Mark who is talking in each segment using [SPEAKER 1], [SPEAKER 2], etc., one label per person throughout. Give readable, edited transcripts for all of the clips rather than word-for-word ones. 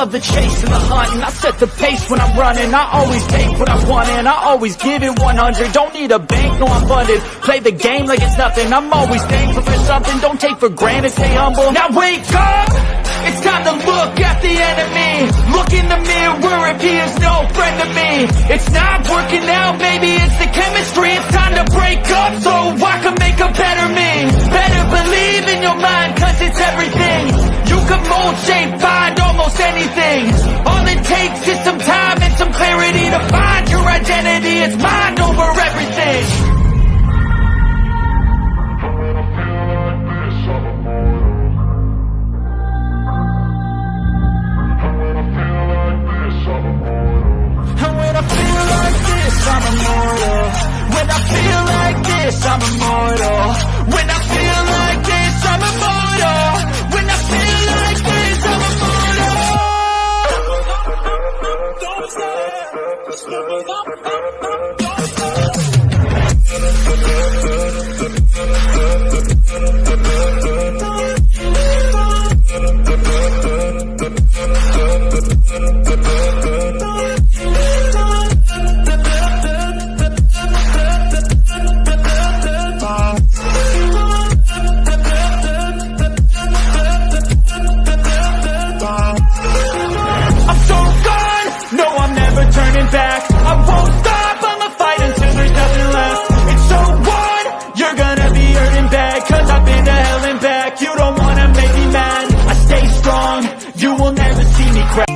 [SPEAKER 1] love the chase and the hunt, and I set the pace when I'm running. I always take what I want and I always give it 100. Don't need a bank, no I'm funded. Play the game like it's nothing. I'm always thankful for something. Don't take for granted, stay humble. Now wake up! It's time to look at the enemy. Look in the mirror if he is no friend to me. It's not working out, maybe it's the chemistry. It's time to break up so I can make a better me. Better believe in your mind, cause it's everything. You can mold, shape, find almost anything. All it takes is some time and some clarity to find your identity. It's mind over everything. I'm immortal. When I feel like this, I'm immortal. When I feel like this, I'm immortal. When I feel like this, I'm immortal. Don't turning back, I won't stop, I'ma fight until there's nothing left. It's so on, you're gonna be hurting bad, cause I've been to hell and back. You don't wanna make me mad, I stay strong, you will never see me crack.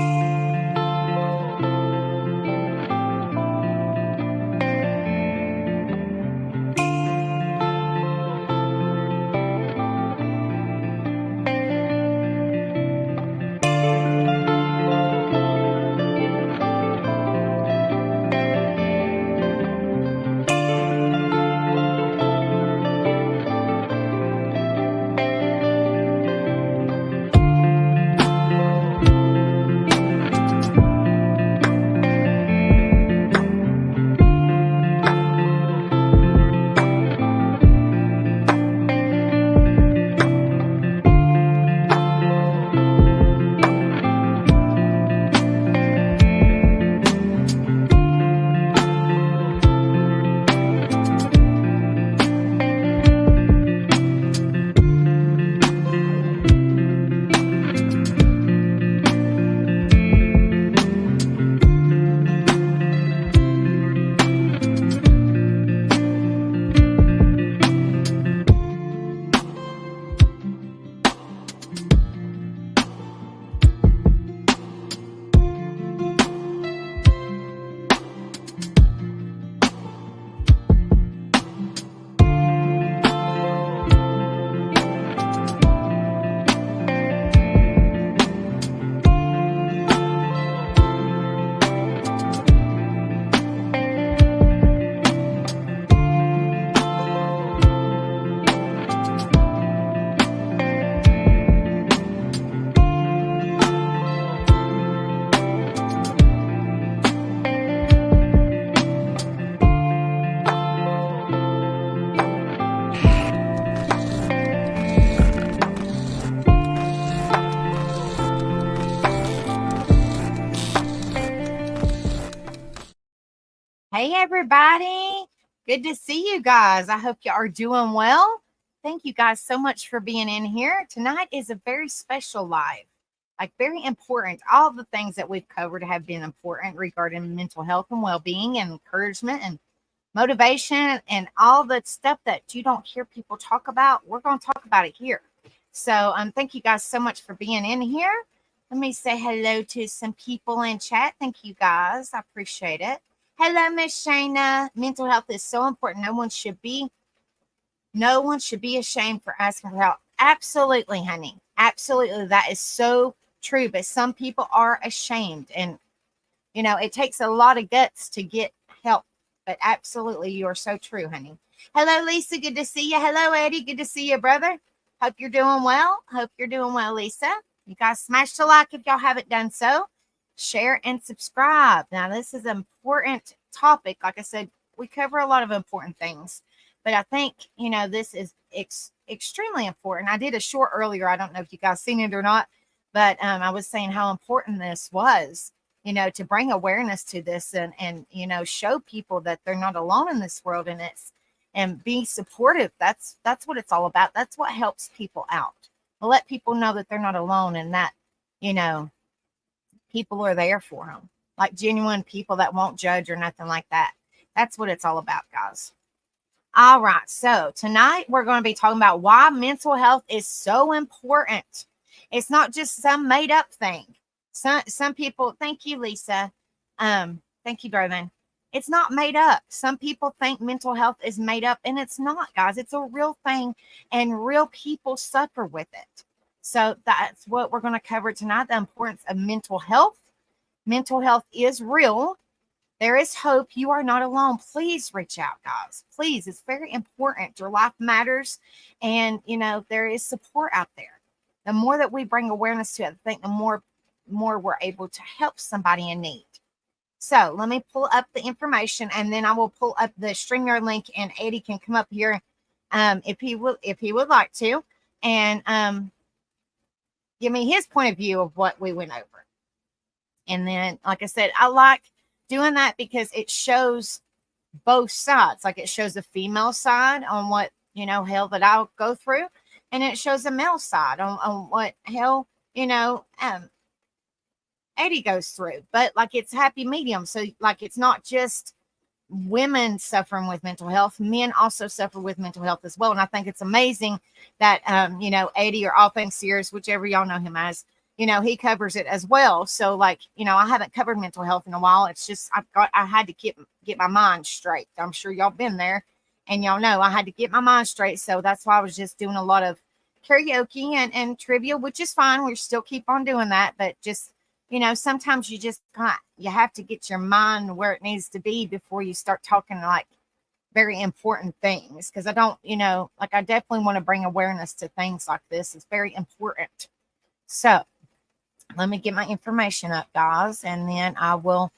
[SPEAKER 2] Hey, everybody. Good to see you guys. I hope you are doing well. Thank you guys so much for being in here. Tonight is a very special live, like very important. All the things that we've covered have been important regarding mental health and well-being and encouragement and motivation and all the stuff that you don't hear people talk about. We're going to talk about it here. So thank you guys so much for being in here. Let me say hello to some people in chat. Thank you guys. I appreciate it. Hello, Miss Shayna. Mental health is so important. No one should be ashamed for asking for help. Absolutely, honey. Absolutely. That is so true. But some people are ashamed. And, you know, it takes a lot of guts to get help. But absolutely, you are so true, honey. Hello, Lisa. Good to see you. Hello, Eddie. Good to see you, brother. Hope you're doing well. Hope you're doing well, Lisa. You guys smash the like if y'all haven't done so. Share and subscribe. Now, this is an important topic. Like I said, we cover a lot of important things, but I think, you know, this is extremely important. I did a short earlier. I don't know if you guys seen it or not, But I was saying how important this was, to bring awareness to this, and show people that they're not alone in this world, and be supportive. That's what it's all about. That's what helps people out. Let people know that they're not alone, and that you know people are there for them, like genuine people that won't judge or nothing like that. That's what it's all about, guys. All right, so tonight we're going to be talking about why mental health is so important. It's not just some made up thing. Some people, thank you, Lisa. Thank you, Darlene. It's not made up. Some people think mental health is made up, and it's not, guys. It's a real thing, and real people suffer with it. So that's what we're going to cover tonight, the importance of mental health. Mental health is real. There is hope. You are not alone. Please reach out, guys. Please. It's very important. Your life matters. And, there is support out there. The more that we bring awareness to it, I think the more we're able to help somebody in need. So let me pull up the information, and then I will pull up the StreamYard link, and Eddie can come up here if he would like to, and give me his point of view of what we went over. And then, like I said, I like doing that because it shows both sides. Like, it shows the female side on what, hell that I'll go through. And it shows the male side on what hell, Eddie goes through. But like, it's happy medium. So like, it's not just women suffering with mental health. Men also suffer with mental health as well. And I think it's amazing that, Eddie, or All Things Sears, whichever y'all know him as, he covers it as well. So like, I haven't covered mental health in a while. It's just, I had to get my mind straight. I'm sure y'all been there, and y'all know I had to get my mind straight. So that's why I was just doing a lot of karaoke and trivia, which is fine. We still keep on doing that, but just, sometimes you have to get your mind where it needs to be before you start talking like very important things. Cause I don't, I definitely want to bring awareness to things like this. It's very important. So let me get my information up, guys. And then I will,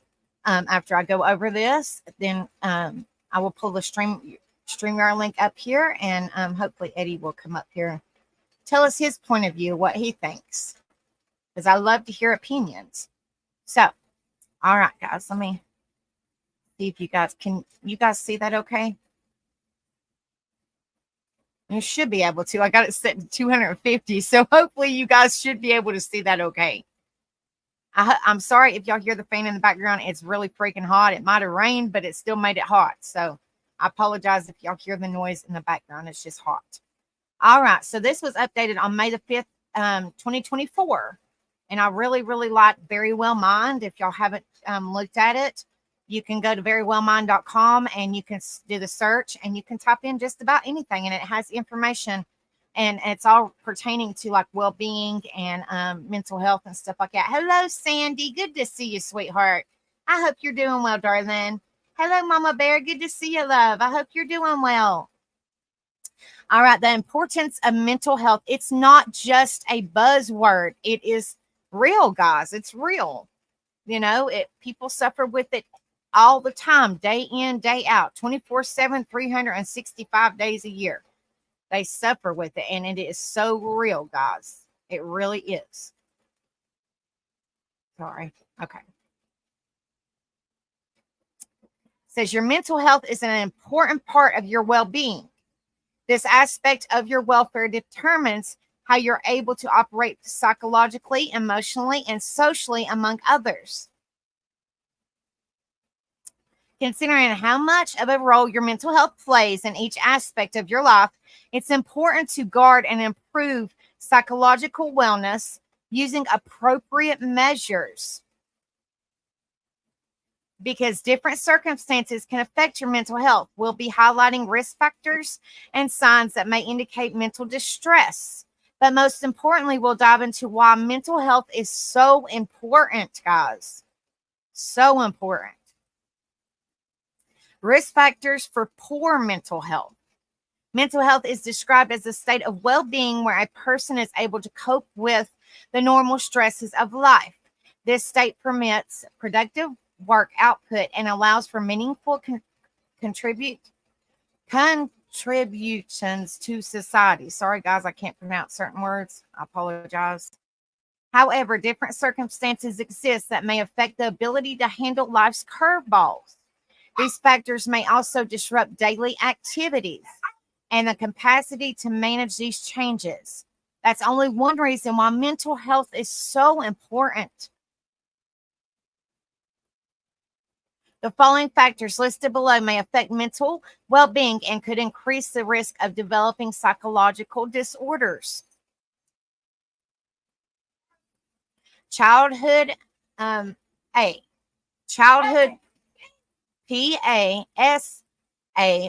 [SPEAKER 2] after I go over this, then I will pull the StreamYard link up here, and hopefully Eddie will come up here and tell us his point of view, what he thinks, because I love to hear opinions. So, all right, guys, let me see if you guys see that okay? You should be able to. I got it set to 250, so hopefully you guys should be able to see that okay. I'm sorry if y'all hear the fan in the background. It's really freaking hot. It might have rained, but it still made it hot. So I apologize if y'all hear the noise in the background. It's just hot. All right, so this was updated on May the 5th, 2024. And I really, really like Very Well Mind. If y'all haven't looked at it, you can go to verywellmind.com, and you can do the search, and you can type in just about anything, and it has information, and it's all pertaining to like well-being and mental health and stuff like that. Hello, Sandy. Good to see you, sweetheart. I hope you're doing well, darling. Hello, Mama Bear. Good to see you, love. I hope you're doing well. All right, the importance of mental health. It's not just a buzzword. It is real, guys. It's real. People suffer with it all the time, day in, day out, 24/7, 365 days a year. They suffer with it, and it is so real, guys. It really is. Sorry. Okay. It says your mental health is an important part of your well-being. This aspect of your welfare determines how you're able to operate psychologically, emotionally, and socially among others. Considering how much of a role your mental health plays in each aspect of your life, it's important to guard and improve psychological wellness using appropriate measures, because different circumstances can affect your mental health. We'll be highlighting risk factors and signs that may indicate mental distress. But most importantly, we'll dive into why mental health is so important, guys. So important. Risk factors for poor mental health. Mental health is described as a state of well-being where a person is able to cope with the normal stresses of life. This state permits productive work output and allows for meaningful contributions to society. Sorry, guys, I can't pronounce certain words. I apologize. However, different circumstances exist that may affect the ability to handle life's curveballs. These factors may also disrupt daily activities and the capacity to manage these changes. That's only one reason why mental health is so important. The following factors listed below may affect mental well being and could increase the risk of developing psychological disorders. Childhood, childhood PASA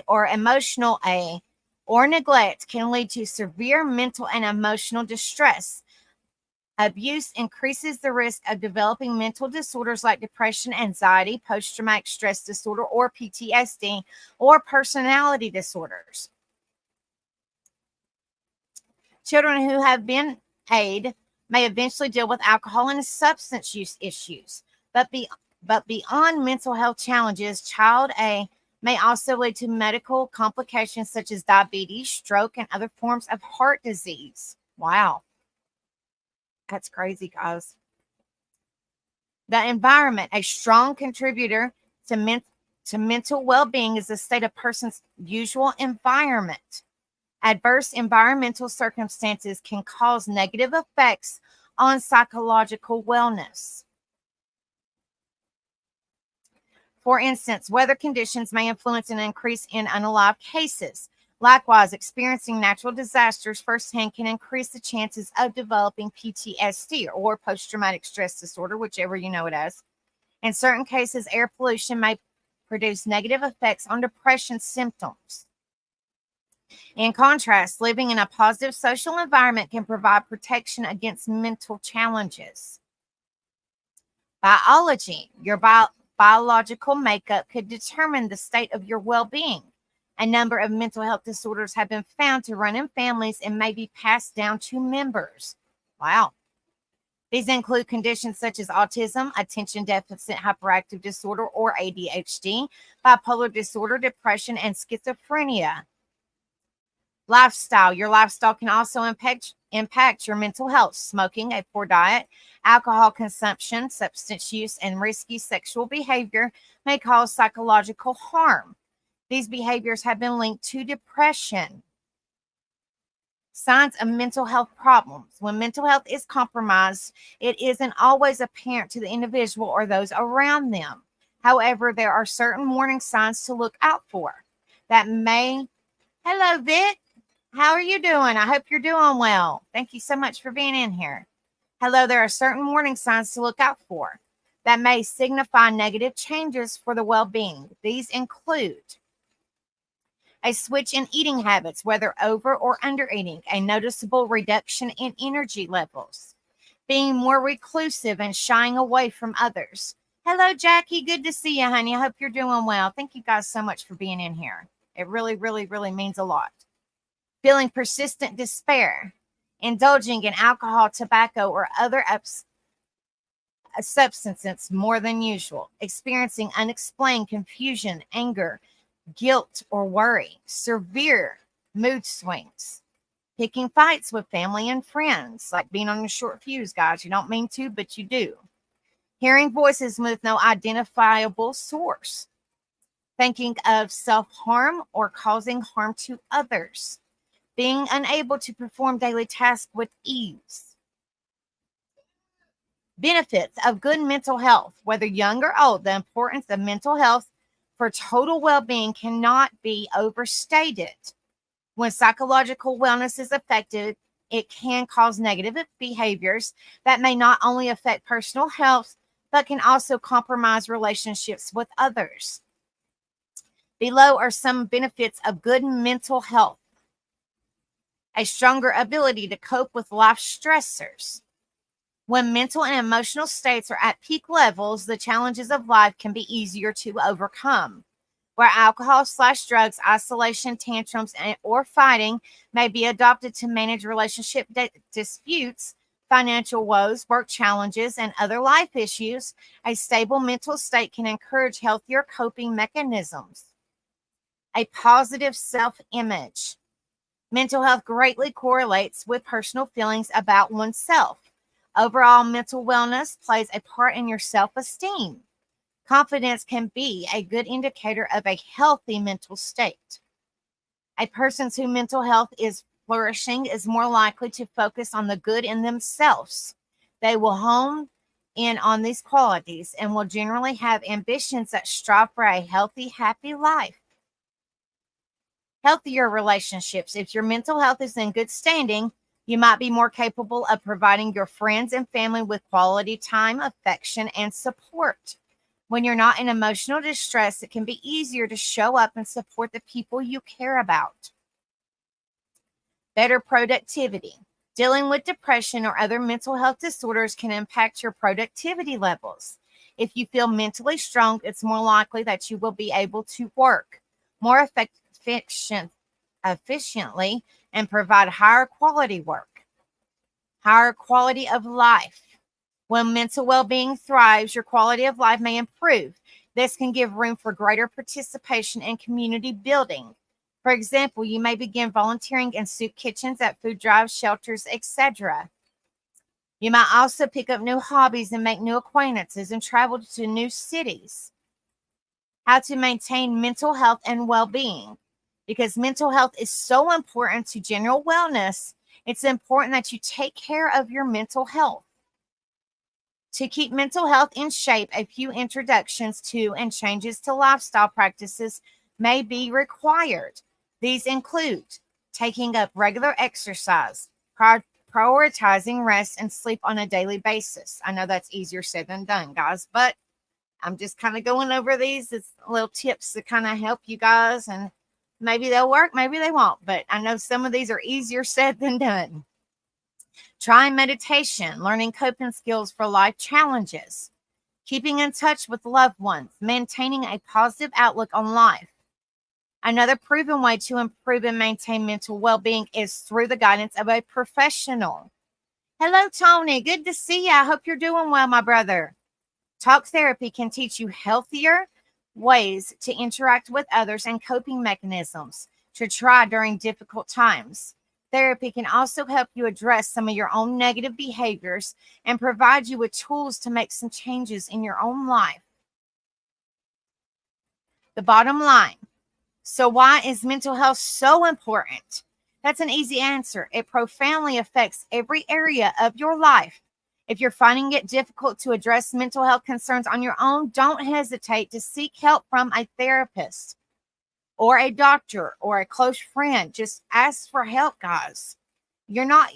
[SPEAKER 2] or emotional A or neglect can lead to severe mental and emotional distress. Abuse increases the risk of developing mental disorders like depression, anxiety, post-traumatic stress disorder, or PTSD, or personality disorders. Children who have been aided may eventually deal with alcohol and substance use issues. But beyond mental health challenges, child A may also lead to medical complications such as diabetes, stroke, and other forms of heart disease. Wow. That's crazy, guys. The environment, a strong contributor to mental well-being, is the state of a person's usual environment. Adverse environmental circumstances can cause negative effects on psychological wellness. For instance, weather conditions may influence an increase in unalived cases. Likewise, experiencing natural disasters firsthand can increase the chances of developing PTSD or post-traumatic stress disorder, whichever you know it as. In certain cases, air pollution may produce negative effects on depression symptoms. In contrast, living in a positive social environment can provide protection against mental challenges. Biology, your biological makeup could determine the state of your well-being. A number of mental health disorders have been found to run in families and may be passed down to members. Wow. These include conditions such as autism, attention deficit hyperactive disorder or ADHD, bipolar disorder, depression, and schizophrenia. Lifestyle. Your lifestyle can also impact your mental health. Smoking, a poor diet, alcohol consumption, substance use, and risky sexual behavior may cause psychological harm. These behaviors have been linked to depression. Signs of mental health problems. When mental health is compromised, it isn't always apparent to the individual or those around them. However, there are certain warning signs to look out for that may. Hello, Vic. How are you doing? I hope you're doing well. Thank you so much for being in here. Hello, there are certain warning signs to look out for that may signify negative changes for the well-being. These include a switch in eating habits, whether over or under eating, a noticeable reduction in energy levels, being more reclusive and shying away from others. Hello, Jackie. Good to see you, honey. I hope you're doing well. Thank you guys so much for being in here. It really, really, really means a lot. Feeling persistent despair, indulging in alcohol, tobacco, or other substances more than usual, experiencing unexplained confusion, anger, guilt or worry, severe mood swings, picking fights with family and friends, like being on a short fuse, guys. You don't mean to, but you do. Hearing voices with no identifiable source, thinking of self-harm or causing harm to others, being unable to perform daily tasks with ease. Benefits of good mental health, whether young or old. The importance of mental health for total well-being cannot be overstated. When psychological wellness is affected, it can cause negative behaviors that may not only affect personal health, but can also compromise relationships with others. Below are some benefits of good mental health. A stronger ability to cope with life stressors. When mental and emotional states are at peak levels, the challenges of life can be easier to overcome. Where alcohol/drugs, isolation, tantrums, or fighting may be adopted to manage relationship disputes, financial woes, work challenges, and other life issues, a stable mental state can encourage healthier coping mechanisms. A positive self-image. Mental health greatly correlates with personal feelings about oneself. Overall mental wellness plays a part in your self-esteem. Confidence can be a good indicator of a healthy mental state. A person whose mental health is flourishing is more likely to focus on the good in themselves. They will hone in on these qualities and will generally have ambitions that strive for a healthy, happy life. Healthier relationships. If your mental health is in good standing, you might be more capable of providing your friends and family with quality time, affection, and support. When you're not in emotional distress, it can be easier to show up and support the people you care about. Better productivity. Dealing with depression or other mental health disorders can impact your productivity levels. If you feel mentally strong, it's more likely that you will be able to work more efficiently and provide higher quality work. Higher quality of life. When mental well-being thrives, your quality of life may improve. This can give room for greater participation in community building. For example, you may begin volunteering in soup kitchens, at food drives, shelters, etc. You might also pick up new hobbies and make new acquaintances and travel to new cities. How to maintain mental health and well-being. Because mental health is so important to general wellness, it's important that you take care of your mental health. To keep mental health in shape, a few introductions to and changes to lifestyle practices may be required. These include taking up regular exercise, prioritizing rest and sleep on a daily basis. I know that's easier said than done, guys, but I'm just kind of going over these as little tips to kind of help you guys, and maybe they'll work, maybe they won't, but I know some of these are easier said than done. Trying meditation, learning coping skills for life challenges, keeping in touch with loved ones, maintaining a positive outlook on life. Another proven way to improve and maintain mental well-being is through the guidance of a professional. Hello, Tony. Good to see you. I hope you're doing well, my brother. Talk therapy can teach you healthier ways to interact with others and coping mechanisms to try during difficult times. Therapy can also help you address some of your own negative behaviors and provide you with tools to make some changes in your own life. The bottom line. So why is mental health so important? That's an easy answer. It profoundly affects every area of your life. If you're finding it difficult to address mental health concerns on your own, don't hesitate to seek help from a therapist or a doctor or a close friend. Just ask for help, guys. You're not,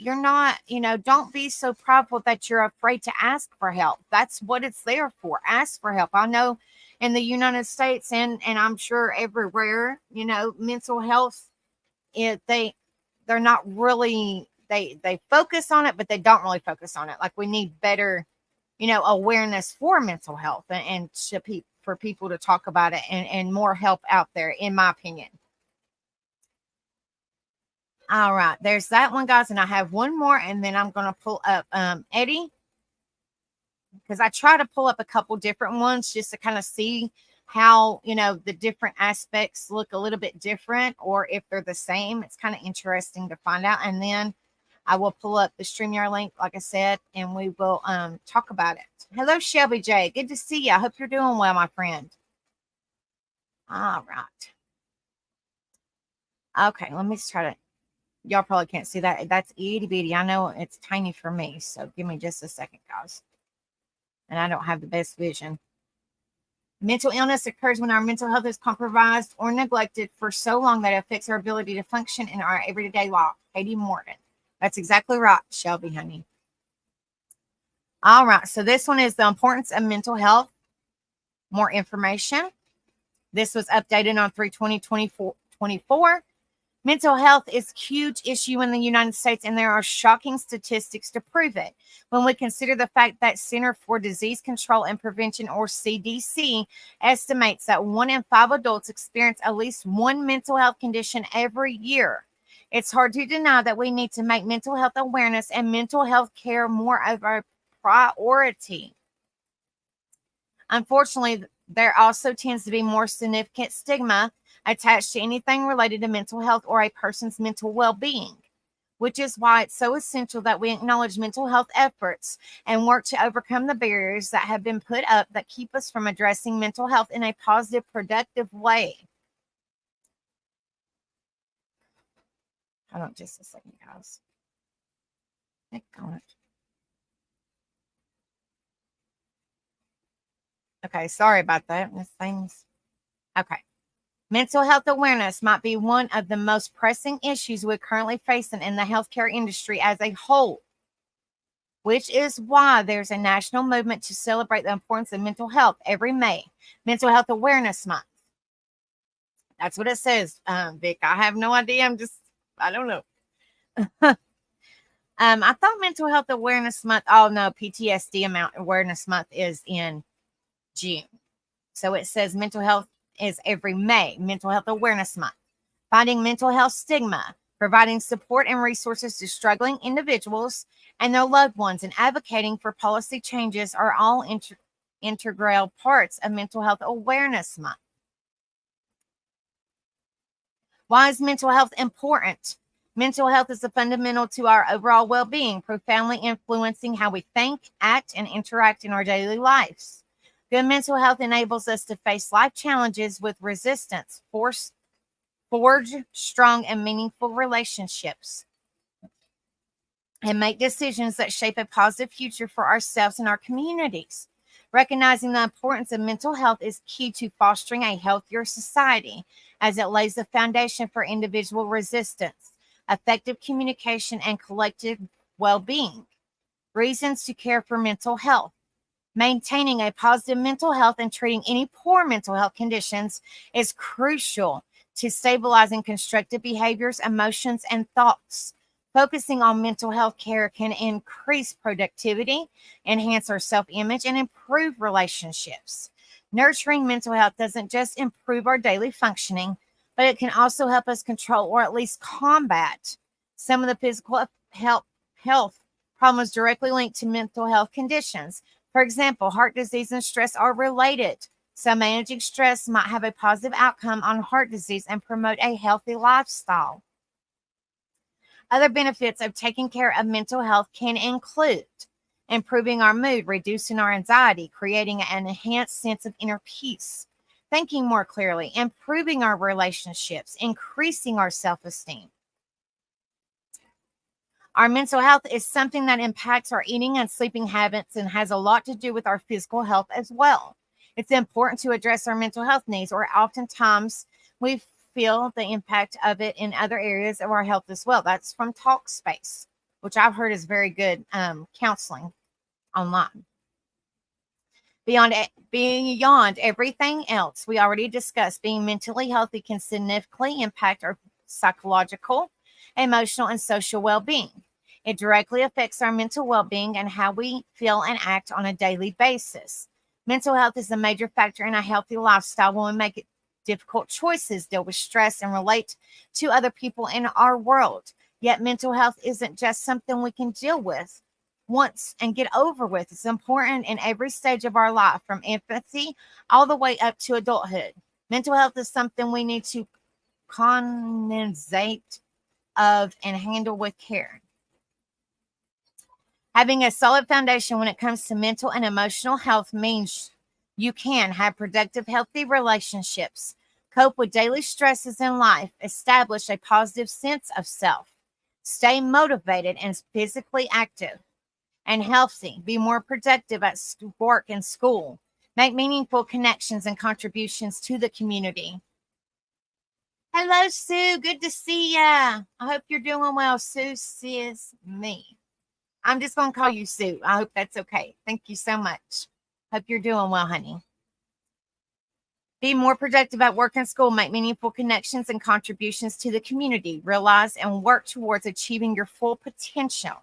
[SPEAKER 2] don't be so prideful that you're afraid to ask for help. That's what it's there for. Ask for help. I know in the United States and I'm sure everywhere, mental health, they're not really, they focus on it, but they don't really focus on it. Like, we need better, awareness for mental health and for people to talk about it and more help out there, in my opinion. All right, there's that one, guys, and I have one more, and then I'm going to pull up Eddie, because I try to pull up a couple different ones just to kind of see how, the different aspects look a little bit different, or if they're the same. It's kind of interesting to find out. And then I will pull up the StreamYard link, like I said, and we will talk about it. Hello, Shelby J. Good to see you. I hope you're doing well, my friend. All right. Okay, let me try to. Y'all probably can't see that. That's itty bitty. I know it's tiny for me, so give me just a second, guys. And I don't have the best vision. Mental illness occurs when our mental health is compromised or neglected for so long that it affects our ability to function in our everyday life. Katie Morgan. That's exactly right, Shelby, honey. All right, so this one is the importance of mental health. More information. This was updated on 3/20/24. Mental health is a huge issue in the United States, and there are shocking statistics to prove it. When we consider the fact that Center for Disease Control and Prevention, or CDC, estimates that 1 in 5 adults experience at least one mental health condition every year, it's hard to deny that we need to make mental health awareness and mental health care more of a priority. Unfortunately, there also tends to be more significant stigma attached to anything related to mental health or a person's mental well-being. which is why it's so essential that we acknowledge mental health efforts and work to overcome the barriers that have been put up that keep us from addressing mental health in a positive, productive way. Hold on just a second, guys. Heck on it. Okay, sorry about that. This thing's okay. Mental health awareness might be one of the most pressing issues we're currently facing in the healthcare industry as a whole, which is why there's a national movement to celebrate the importance of mental health every May, Mental Health Awareness Month. That's what it says, Vic. I have no idea. I don't know. I thought Mental Health Awareness Month, oh no, PTSD Awareness Month is in June. So it says mental health is every May, Mental Health Awareness Month. Fighting mental health stigma, providing support and resources to struggling individuals and their loved ones, and advocating for policy changes are all integral parts of Mental Health Awareness Month. Why is mental health important? Mental health is fundamental to our overall well-being, profoundly influencing how we think, act, and interact in our daily lives. Good mental health enables us to face life challenges with resistance, forge strong and meaningful relationships, and make decisions that shape a positive future for ourselves and our communities. Recognizing the importance of mental health is key to fostering a healthier society, as it lays the foundation for individual resistance, effective communication, and collective well-being. Reasons to care for mental health. Maintaining a positive mental health and treating any poor mental health conditions is crucial to stabilizing constructive behaviors, emotions, and thoughts. Focusing on mental health care can increase productivity, enhance our self-image, and improve relationships. Nurturing mental health doesn't just improve our daily functioning, but it can also help us control or at least combat some of the physical health problems directly linked to mental health conditions. For example, heart disease and stress are related. So managing stress might have a positive outcome on heart disease and promote a healthy lifestyle. Other benefits of taking care of mental health can include improving our mood, reducing our anxiety, creating an enhanced sense of inner peace, thinking more clearly, improving our relationships, increasing our self-esteem. Our mental health is something that impacts our eating and sleeping habits and has a lot to do with our physical health as well. It's important to address our mental health needs, or oftentimes we feel the impact of it in other areas of our health as well. That's from Talkspace, which I've heard is very good counseling online. Beyond everything else we already discussed, being mentally healthy can significantly impact our psychological, emotional, and social well-being. It directly affects our mental well-being and how we feel and act on a daily basis. Mental health is a major factor in a healthy lifestyle when we make difficult choices, deal with stress, and relate to other people in our world. Yet mental health isn't just something we can deal with once and get over with. It's important in every stage of our life, from infancy all the way up to adulthood. Mental health is something we need to cognizate of and handle with care. Having a solid foundation when it comes to mental and emotional health means you can have productive, healthy relationships, cope with daily stresses in life, establish a positive sense of self, stay motivated and physically active and healthy, be more productive at work and school, make meaningful connections and contributions to the community. Hello, Sue. Good to see ya. I hope you're doing well. Sue says me. I'm just going to call you Sue. I hope that's okay. Thank you so much. Hope you're doing well, honey. Be more productive at work and school. Make meaningful connections and contributions to the community. Realize and work towards achieving your full potential.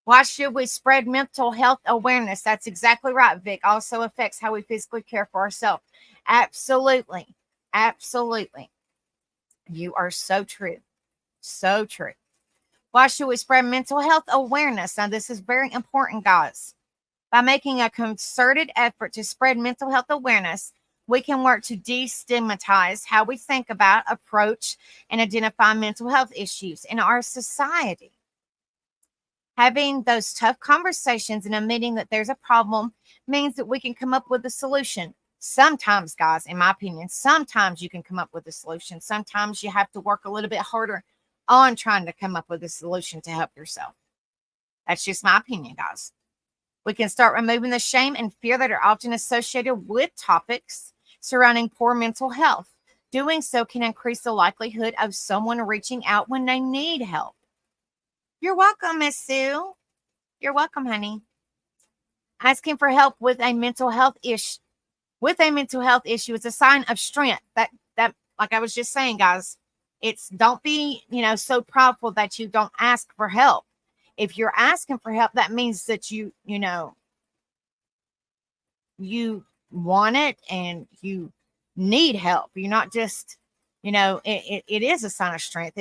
[SPEAKER 2] Why should we spread mental health awareness? That's exactly right, Vic. Also affects how we physically care for ourselves. Absolutely. Absolutely. You are so true. So true. Why should we spread mental health awareness? Now, this is very important, guys. By making a concerted effort to spread mental health awareness, we can work to destigmatize how we think about, approach, and identify mental health issues in our society. Having those tough conversations and admitting that there's a problem means that we can come up with a solution. Sometimes, guys, in my opinion, sometimes you can come up with a solution. Sometimes you have to work a little bit harder on trying to come up with a solution to help yourself. That's just my opinion, guys. We can start removing the shame and fear that are often associated with topics surrounding poor mental health. Doing so can increase the likelihood of someone reaching out when they need help. You're welcome, Miss Sue. You're welcome, honey. Asking for help with a mental health issue is a sign of strength. That like I was just saying, guys, it's don't be, so prideful that you don't ask for help. If you're asking for help, that means that you want it and you need help. You're not just, it is a sign of strength.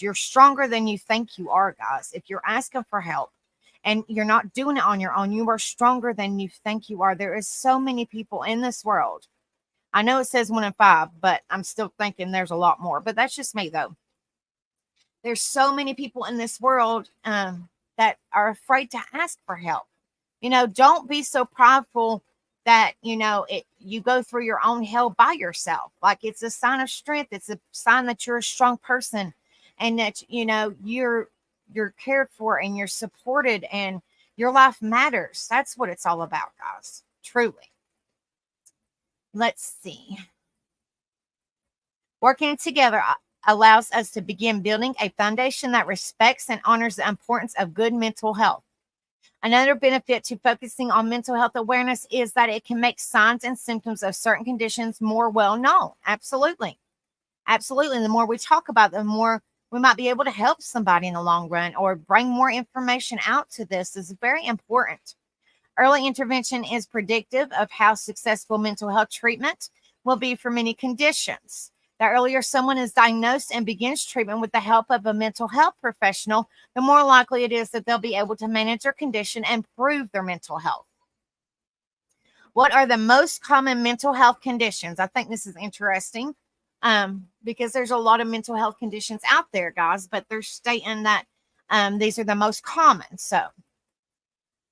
[SPEAKER 2] You're stronger than you think you are, guys. If you're asking for help and you're not doing it on your own, you are stronger than you think you are. There is so many people in this world. I know it says 1 in 5, but I'm still thinking there's a lot more. But that's just me, though. There's so many people in this world that are afraid to ask for help. Don't be so prideful that, you go through your own hell by yourself. Like, it's a sign of strength. It's a sign that you're a strong person and that, you're cared for and you're supported and your life matters. That's what it's all about, guys. Truly. Let's see. Working together allows us to begin building a foundation that respects and honors the importance of good mental health. Another benefit to focusing on mental health awareness is that it can make signs and symptoms of certain conditions more well known. Absolutely. Absolutely. The more we talk about them, the more we might be able to help somebody in the long run or bring more information out to this. Is very important. Early intervention is predictive of how successful mental health treatment will be for many conditions. The earlier someone is diagnosed and begins treatment with the help of a mental health professional, the more likely it is that they'll be able to manage their condition and improve their mental health. What are the most common mental health conditions? I think this is interesting because there's a lot of mental health conditions out there, guys, but they're stating that these are the most common. So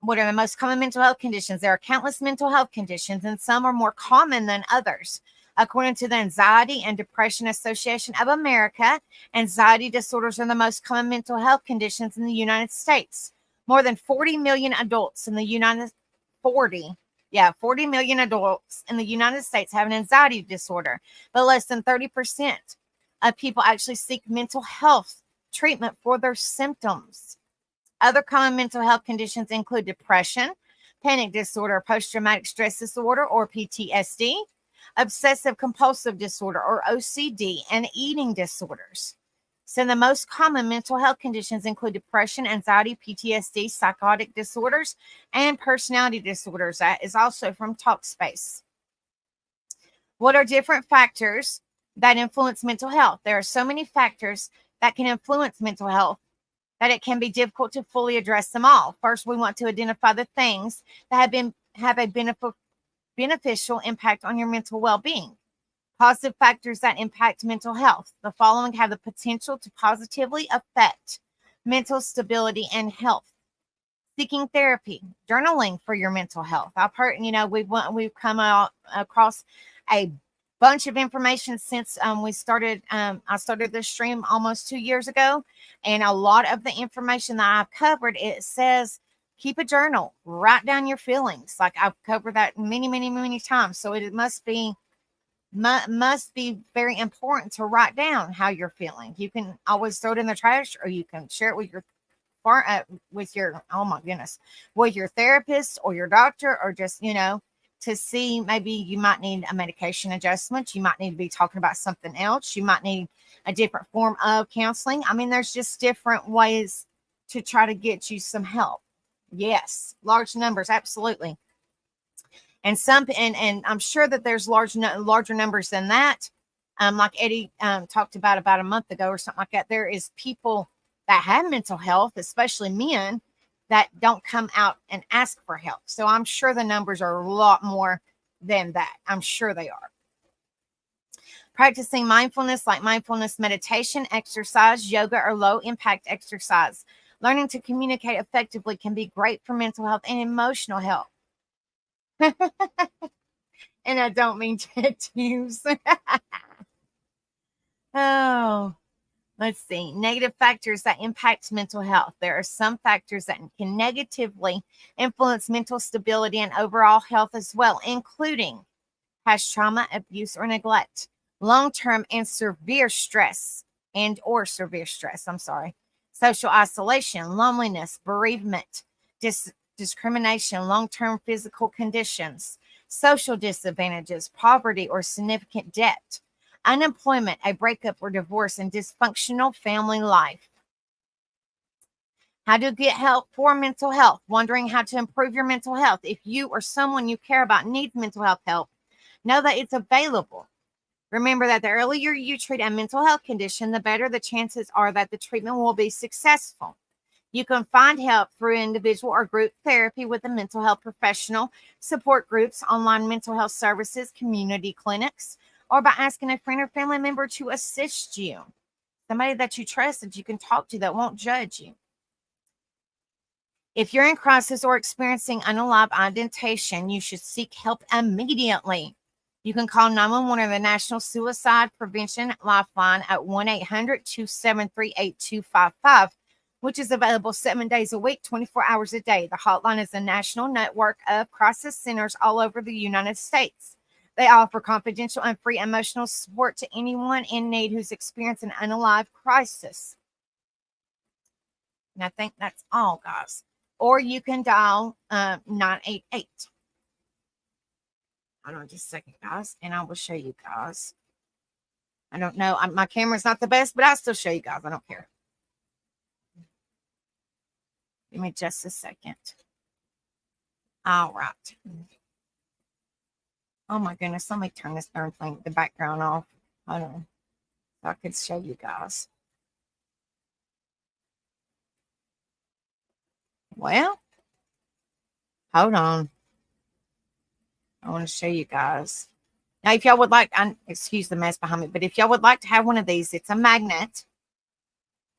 [SPEAKER 2] what are the most common mental health conditions? There are countless mental health conditions, and some are more common than others. According to the Anxiety and Depression Association of America, anxiety disorders are the most common mental health conditions in the United States. More than 40 million adults in the United 40 million adults in the United States have an anxiety disorder, but less than 30% of people actually seek mental health treatment for their symptoms. Other common mental health conditions include depression, panic disorder, post-traumatic stress disorder, or PTSD, obsessive compulsive disorder, or OCD, and eating disorders. So the most common mental health conditions include depression, anxiety, PTSD, psychotic disorders, and personality disorders. That is also from Talkspace. What are different factors that influence mental health? There are so many factors that can influence mental health that it can be difficult to fully address them all. First, we want to identify the things that have a beneficial impact on your mental well-being. Positive factors that impact mental health. The following have the potential to positively affect mental stability and health. Seeking therapy, journaling for your mental health. I've heard, we've come out across a bunch of information since I started this stream almost 2 years ago, and a lot of the information that I've covered, it says keep a journal, write down your feelings. Like, I've covered that many, many, many times. So it must be very important to write down how you're feeling. You can always throw it in the trash, or you can share it with your with your therapist or your doctor, or just, to see maybe you might need a medication adjustment. You might need to be talking about something else. You might need a different form of counseling. I mean, there's just different ways to try to get you some help. Yes, large numbers, absolutely. And I'm sure that there's larger numbers than that. Like Eddie talked about a month ago or something like that. There is people that have mental health, especially men, that don't come out and ask for help. So I'm sure the numbers are a lot more than that. I'm sure they are. Practicing mindfulness like mindfulness meditation, exercise, yoga, or low impact exercise. Learning to communicate effectively can be great for mental health and emotional health. And I don't mean tattoos. Oh, let's see. Negative factors that impact mental health. There are some factors that can negatively influence mental stability and overall health as well, including past trauma, abuse, or neglect, long-term and severe stress social isolation, loneliness, bereavement, discrimination, long-term physical conditions, social disadvantages, poverty or significant debt, unemployment, a breakup or divorce, and dysfunctional family life. How to get help for mental health. Wondering how to improve your mental health. If you or someone you care about needs mental health help, know that it's available. Remember that the earlier you treat a mental health condition, the better the chances are that the treatment will be successful. You can find help through individual or group therapy with a mental health professional, support groups, online mental health services, community clinics, or by asking a friend or family member to assist you. Somebody that you trust that you can talk to that won't judge you. If you're in crisis or experiencing unalive identification, you should seek help immediately. You can call 911 or the National Suicide Prevention Lifeline at 1-800-273-8255, which is available 7 days a week, 24 hours a day. The hotline is a national network of crisis centers all over the United States. They offer confidential and free emotional support to anyone in need who's experiencing an unalive crisis. And I think that's all, guys. Or you can dial 988. Hold on just a second, guys, and I will show you guys. I don't know. My camera's not the best, but I'll still show you guys. I don't care. Give me just a second. All right. Oh, my goodness. Let me turn this darn thing, the background off. Hold on. So I could show you guys. Well, hold on. I want to show you guys. Now, if y'all would like, excuse the mess behind me, but if y'all would like to have one of these, it's a magnet.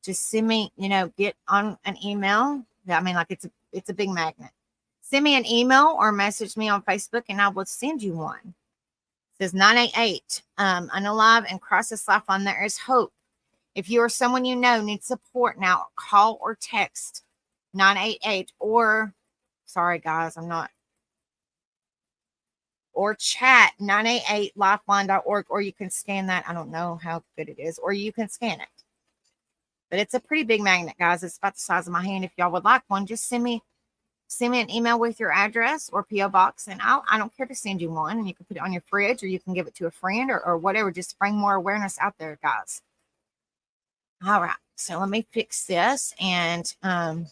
[SPEAKER 2] Just send me, get on an email. I mean, like it's a big magnet. Send me an email or message me on Facebook and I will send you one. It says 988, Unalive and Crisis Lifeline. There is hope. If you or someone you know needs support now, call or text 988 or, sorry guys, or chat 988lifeline.org, or you can scan that. I don't know how good it is, or you can scan it. But it's a pretty big magnet, guys. It's about the size of my hand. If y'all would like one, just send me an email with your address or P.O. box, and I don't care to send you one. And you can put it on your fridge, or you can give it to a friend, or whatever. Just bring more awareness out there, guys. All right. So let me fix this, and I'll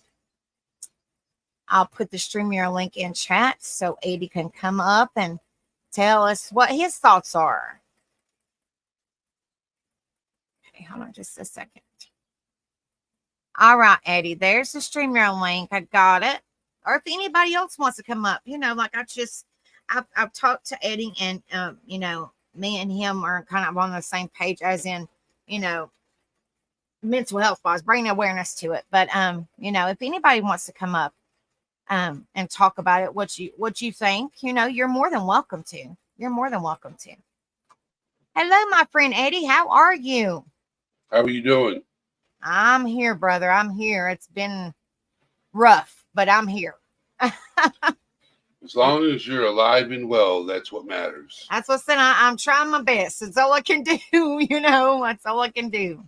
[SPEAKER 2] put the StreamYard link in chat so Eddie can come up and tell us what his thoughts are. Okay, hold on just a second. All right, Eddie, there's the StreamYard link. I got it. Or if anybody else wants to come up, like I've talked to Eddie, and me and him are kind of on the same page, as in, mental health wise, bringing awareness to it. But if anybody wants to come up and talk about it, what you think, you're more than welcome to. You're more than welcome to. Hello, my friend Eddie. How are you?
[SPEAKER 3] How are you doing?
[SPEAKER 2] I'm here, brother. I'm here. It's been rough, but I'm here.
[SPEAKER 3] As long as you're alive and well, that's what matters.
[SPEAKER 2] That's what's saying. I'm trying my best. It's all I can do. That's all I can do.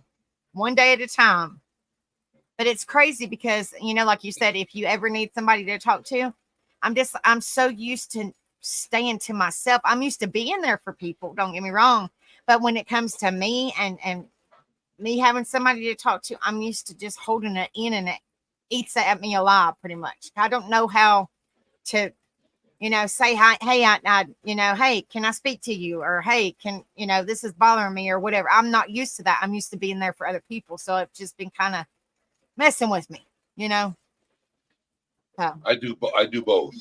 [SPEAKER 2] One day at a time. But it's crazy because, like you said, if you ever need somebody to talk to, I'm so used to staying to myself. I'm used to being there for people. Don't get me wrong. But when it comes to me and me having somebody to talk to, I'm used to just holding it in, and it eats at me alive pretty much. I don't know how to, say hi, hey, hey, can I speak to you? Or, hey, this is bothering me or whatever. I'm not used to that. I'm used to being there for other people. So it's just been kind of messing with me, So.
[SPEAKER 3] I do both.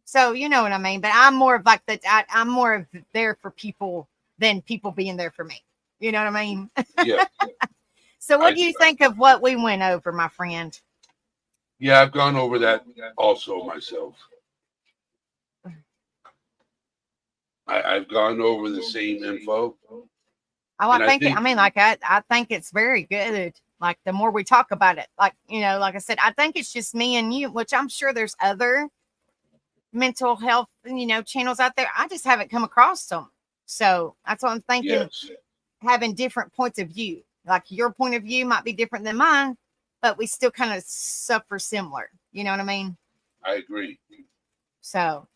[SPEAKER 2] So, you know what I mean? But I'm more of like I'm more of there for people than people being there for me. You know what I mean?
[SPEAKER 3] Yeah.
[SPEAKER 2] So what do you think of what we went over, my friend?
[SPEAKER 3] Yeah, I've gone over that also myself. I've gone over the same info.
[SPEAKER 2] Oh,
[SPEAKER 3] And
[SPEAKER 2] I think it's very good. Like the more we talk about it, like, like I said, I think it's just me and you, which I'm sure there's other mental health, channels out there. I just haven't come across them. So that's what I'm thinking.
[SPEAKER 3] Yes.
[SPEAKER 2] Having different points of view, like your point of view might be different than mine, but we still kind of suffer similar. You know what I mean?
[SPEAKER 3] I agree.
[SPEAKER 2] So,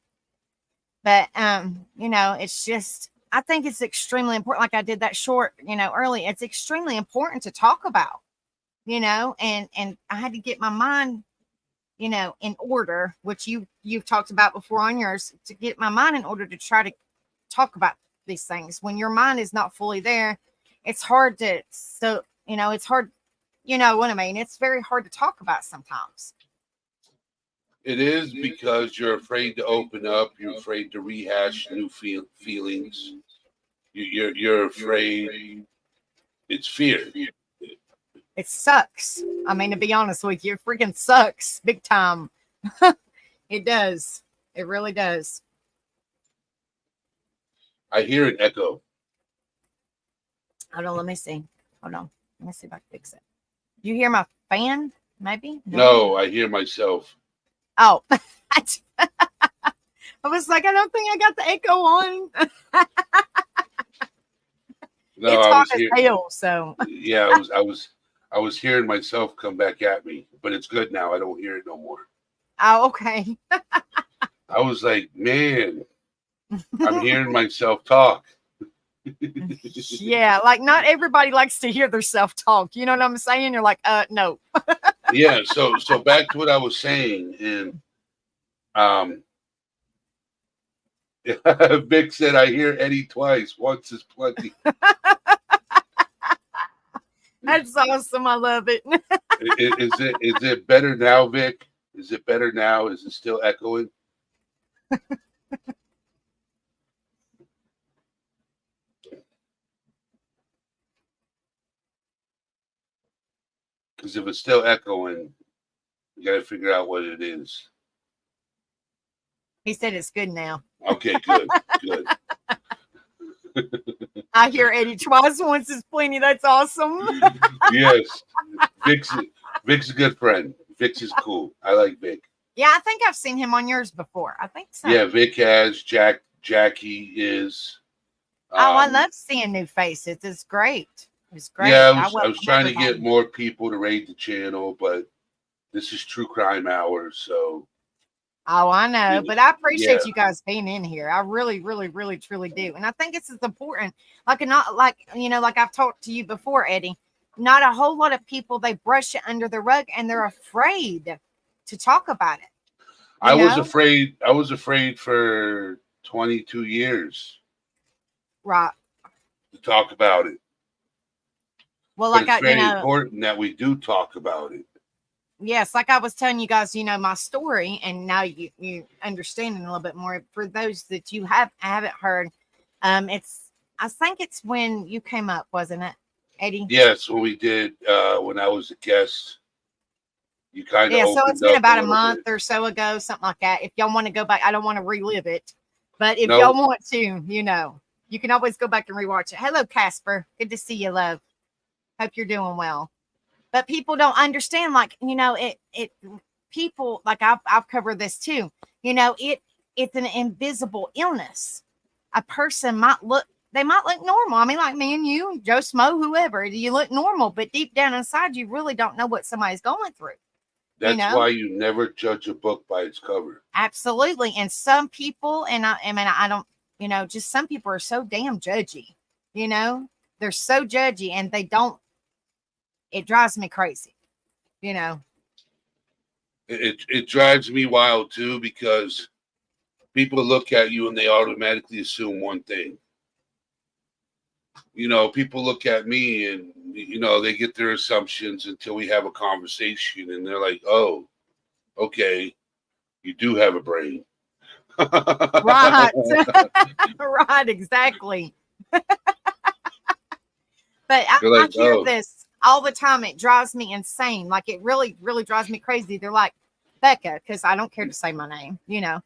[SPEAKER 2] but, it's just, I think it's extremely important. Like I did that short, early, it's extremely important to talk about, and I had to get my mind, in order, which you've talked about before on yours, to get my mind in order to try to talk about these things. When your mind is not fully there, it's hard to, it's hard, you know what I mean? It's very hard to talk about sometimes.
[SPEAKER 3] It is because you're afraid to open up. You're afraid to rehash new feelings. You're afraid. It's fear.
[SPEAKER 2] It sucks. I mean, to be honest with you, it freaking sucks big time. It does. It really does.
[SPEAKER 3] I hear an echo.
[SPEAKER 2] Hold on, let me see. Hold on. Let me see if I can fix it. You hear my fan? Maybe?
[SPEAKER 3] No, I hear myself.
[SPEAKER 2] Oh, I was like, I don't think I got the echo on.
[SPEAKER 3] No,
[SPEAKER 2] it's
[SPEAKER 3] I
[SPEAKER 2] hot
[SPEAKER 3] was
[SPEAKER 2] as hell, so.
[SPEAKER 3] Yeah, I was hearing myself come back at me, but it's good now. I don't hear it no more.
[SPEAKER 2] Oh, okay.
[SPEAKER 3] I was like, man, I'm hearing myself talk.
[SPEAKER 2] Yeah, like not everybody likes to hear their self-talk. You know what I'm saying? You're like, no.
[SPEAKER 3] Yeah, so back to what I was saying, and Vic said I hear Eddie twice. Once is plenty.
[SPEAKER 2] That's awesome. I love it.
[SPEAKER 3] Is it better now, Vic? Is it better now? Is it still echoing? Because if it's still echoing, you got to figure out what it is.
[SPEAKER 2] He said it's good now.
[SPEAKER 3] Okay, good, good.
[SPEAKER 2] I hear Eddie twice. Once is plenty. That's awesome.
[SPEAKER 3] Yes, Vic's a good friend. Vic's is cool. I like Vic.
[SPEAKER 2] Yeah, I think I've seen him on yours before. I think so.
[SPEAKER 3] Yeah, Vic has. Jackie is.
[SPEAKER 2] I love seeing new faces. It's great. It's great.
[SPEAKER 3] Yeah, I was trying to get more people to raid the channel, but this is True Crime Hour, so.
[SPEAKER 2] Oh, I know, but I appreciate you guys being in here. I really, really, really, truly do, and I think it's important. Like I've talked to you before, Eddie. Not a whole lot of people, they brush it under the rug, and they're afraid to talk about it.
[SPEAKER 3] I was afraid for 22 years.
[SPEAKER 2] Right.
[SPEAKER 3] To talk about it.
[SPEAKER 2] Well,
[SPEAKER 3] but it's very important that we do talk about it.
[SPEAKER 2] Yes, like I was telling you guys, my story, and now you understand it a little bit more. For those that you haven't heard, I think it's when you came up, wasn't it, Eddie?
[SPEAKER 3] Yes, when we did when I was a guest. You kind of
[SPEAKER 2] so it's been about a month or so ago, something like that. If y'all want to go back, I don't want to relive it, but if y'all want to, you can always go back and rewatch it. Hello, Casper. Good to see you, love. Hope you're doing well. But people don't understand, like, people, like I've covered this too. It's an invisible illness. A person might look normal. I mean, like me and you, Joe Smo, whoever, you look normal, but deep down inside, you really don't know what somebody's going through.
[SPEAKER 3] That's why you never judge a book by its cover.
[SPEAKER 2] Absolutely. And some people, and I don't, just some people are so damn judgy, they're so judgy, and it drives me crazy,
[SPEAKER 3] It drives me wild too, because people look at you and they automatically assume one thing. People look at me and, they get their assumptions until we have a conversation, and they're like, oh, okay, you do have a brain.
[SPEAKER 2] Right. Right, exactly. But
[SPEAKER 3] They're
[SPEAKER 2] I
[SPEAKER 3] like,
[SPEAKER 2] hear
[SPEAKER 3] oh,
[SPEAKER 2] this all the time. It drives me insane. Like it really, really drives me crazy. They're like, Becca, because I don't care to say my name, you know.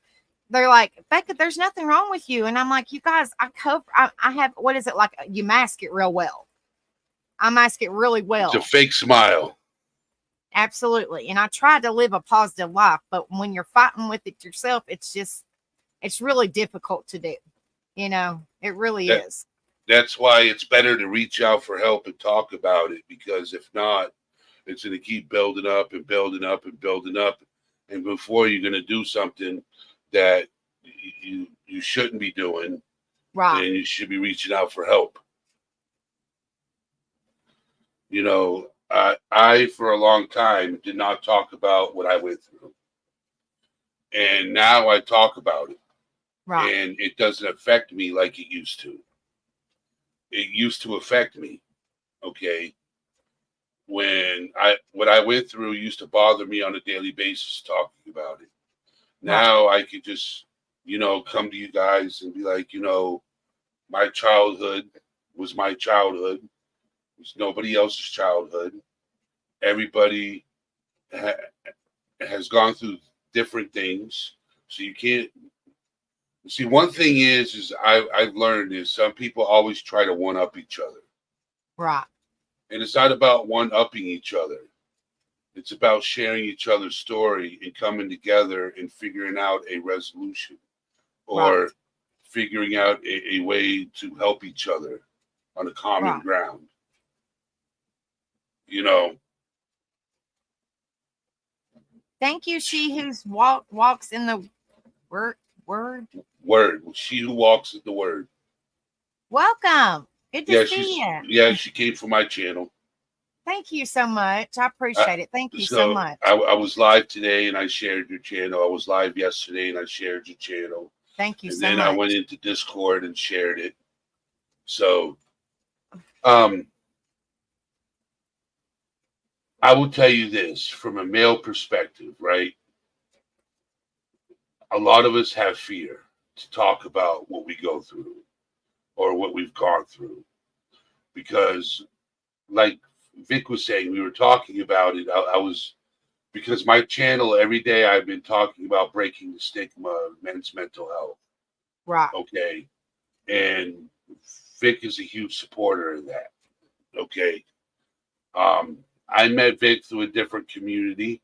[SPEAKER 2] They're like, Becca, there's nothing wrong with you. And I'm like, you guys, I have, what is it like? You mask it real well. I mask it really well.
[SPEAKER 3] it's a fake smile.
[SPEAKER 2] Absolutely. And I try to live a positive life, but when you're fighting with it yourself, it's really difficult to do. You know, it really
[SPEAKER 3] That-
[SPEAKER 2] is.
[SPEAKER 3] That's why it's better to reach out for help and talk about it, because if not, it's going to keep building up and building up and building up. And before you're going to do something that you shouldn't be doing,
[SPEAKER 2] Right.
[SPEAKER 3] then you should be reaching out for help. You know, I for a long time did not talk about what I went through. And now I talk about it.
[SPEAKER 2] Right.
[SPEAKER 3] And it doesn't affect me like it used to. It used to affect me. Okay. When what I went through used to bother me on a daily basis talking about it. Now I could just, come to you guys and be like, my childhood was my childhood. It was nobody else's childhood. Everybody has gone through different things. So you can't see. One thing is I've learned is some people always try to one up each other.
[SPEAKER 2] Right.
[SPEAKER 3] And it's not about one upping each other. It's about sharing each other's story and coming together and figuring out a resolution, or figuring out a way to help each other on a common ground.
[SPEAKER 2] Thank you, she who's walks in the word.
[SPEAKER 3] Word. She who walks in the word.
[SPEAKER 2] Welcome. Good to see you.
[SPEAKER 3] Yeah, she came from my channel.
[SPEAKER 2] Thank you so much. I appreciate it. Thank you so much.
[SPEAKER 3] I was live today and I shared your channel. I was live yesterday and I shared your channel.
[SPEAKER 2] Thank you
[SPEAKER 3] and
[SPEAKER 2] so much.
[SPEAKER 3] And then I went into Discord and shared it. So, I will tell you this from a male perspective, right? A lot of us have fear to talk about what we go through or what we've gone through, because, like Vic was saying, we were talking about it. I was, because my channel every day I've been talking about breaking the stigma of men's mental health.
[SPEAKER 2] Right.
[SPEAKER 3] Okay. And Vic is a huge supporter of that. Okay. I met Vic through a different community,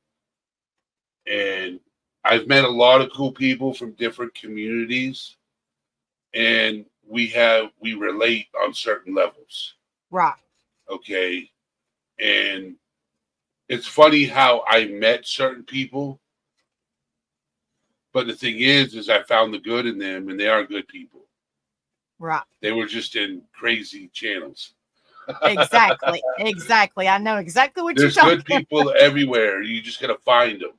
[SPEAKER 3] and I've met a lot of cool people from different communities, and we relate on certain levels.
[SPEAKER 2] Right.
[SPEAKER 3] Okay. And it's funny how I met certain people, but the thing is I found the good in them, and they are good people.
[SPEAKER 2] Right.
[SPEAKER 3] They were just in crazy channels.
[SPEAKER 2] Exactly. Exactly. I know exactly what
[SPEAKER 3] There's
[SPEAKER 2] you're talking
[SPEAKER 3] good people everywhere. You just got to find them,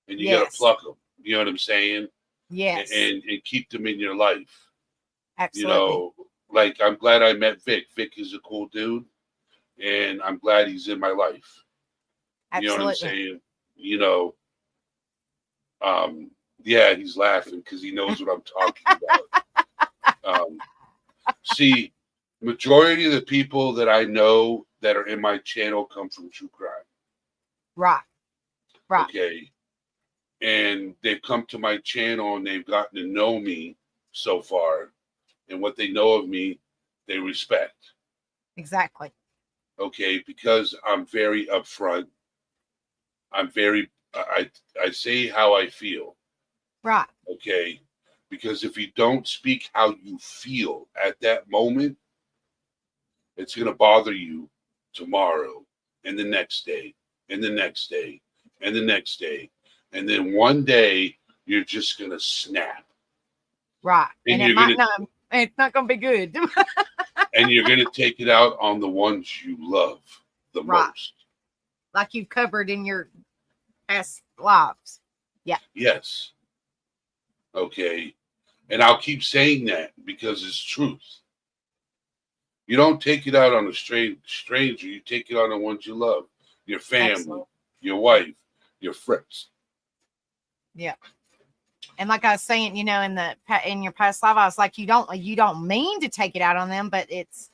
[SPEAKER 3] and you got to pluck them. You know what I'm saying?
[SPEAKER 2] Yes.
[SPEAKER 3] And keep them in your life.
[SPEAKER 2] Absolutely.
[SPEAKER 3] Like, I'm glad I met Vic. Vic is a cool dude, and I'm glad he's in my life.
[SPEAKER 2] Absolutely.
[SPEAKER 3] You know what I'm saying? Yeah, he's laughing because he knows what I'm talking about. See, majority of the people that I know that are in my channel come from true crime.
[SPEAKER 2] Right. Right.
[SPEAKER 3] Okay. And they've come to my channel and they've gotten to know me so far. And what they know of me, they respect.
[SPEAKER 2] Exactly.
[SPEAKER 3] Okay. Because I'm very upfront. I say how I feel.
[SPEAKER 2] Right.
[SPEAKER 3] Okay. Because if you don't speak how you feel at that moment, it's going to bother you tomorrow and the next day and the next day and the next day. And then one day you're just going to snap.
[SPEAKER 2] Right.
[SPEAKER 3] And
[SPEAKER 2] it's not going to be good.
[SPEAKER 3] And you're going to take it out on the ones you love the most.
[SPEAKER 2] Like you've covered in your past lives. Yeah.
[SPEAKER 3] Yes. Okay. And I'll keep saying that because it's truth. You don't take it out on a stranger. You take it on the ones you love. Your family, your wife, your friends.
[SPEAKER 2] Yeah. And like I was saying, you know, in your past life, I was like, you don't mean to take it out on them, but it's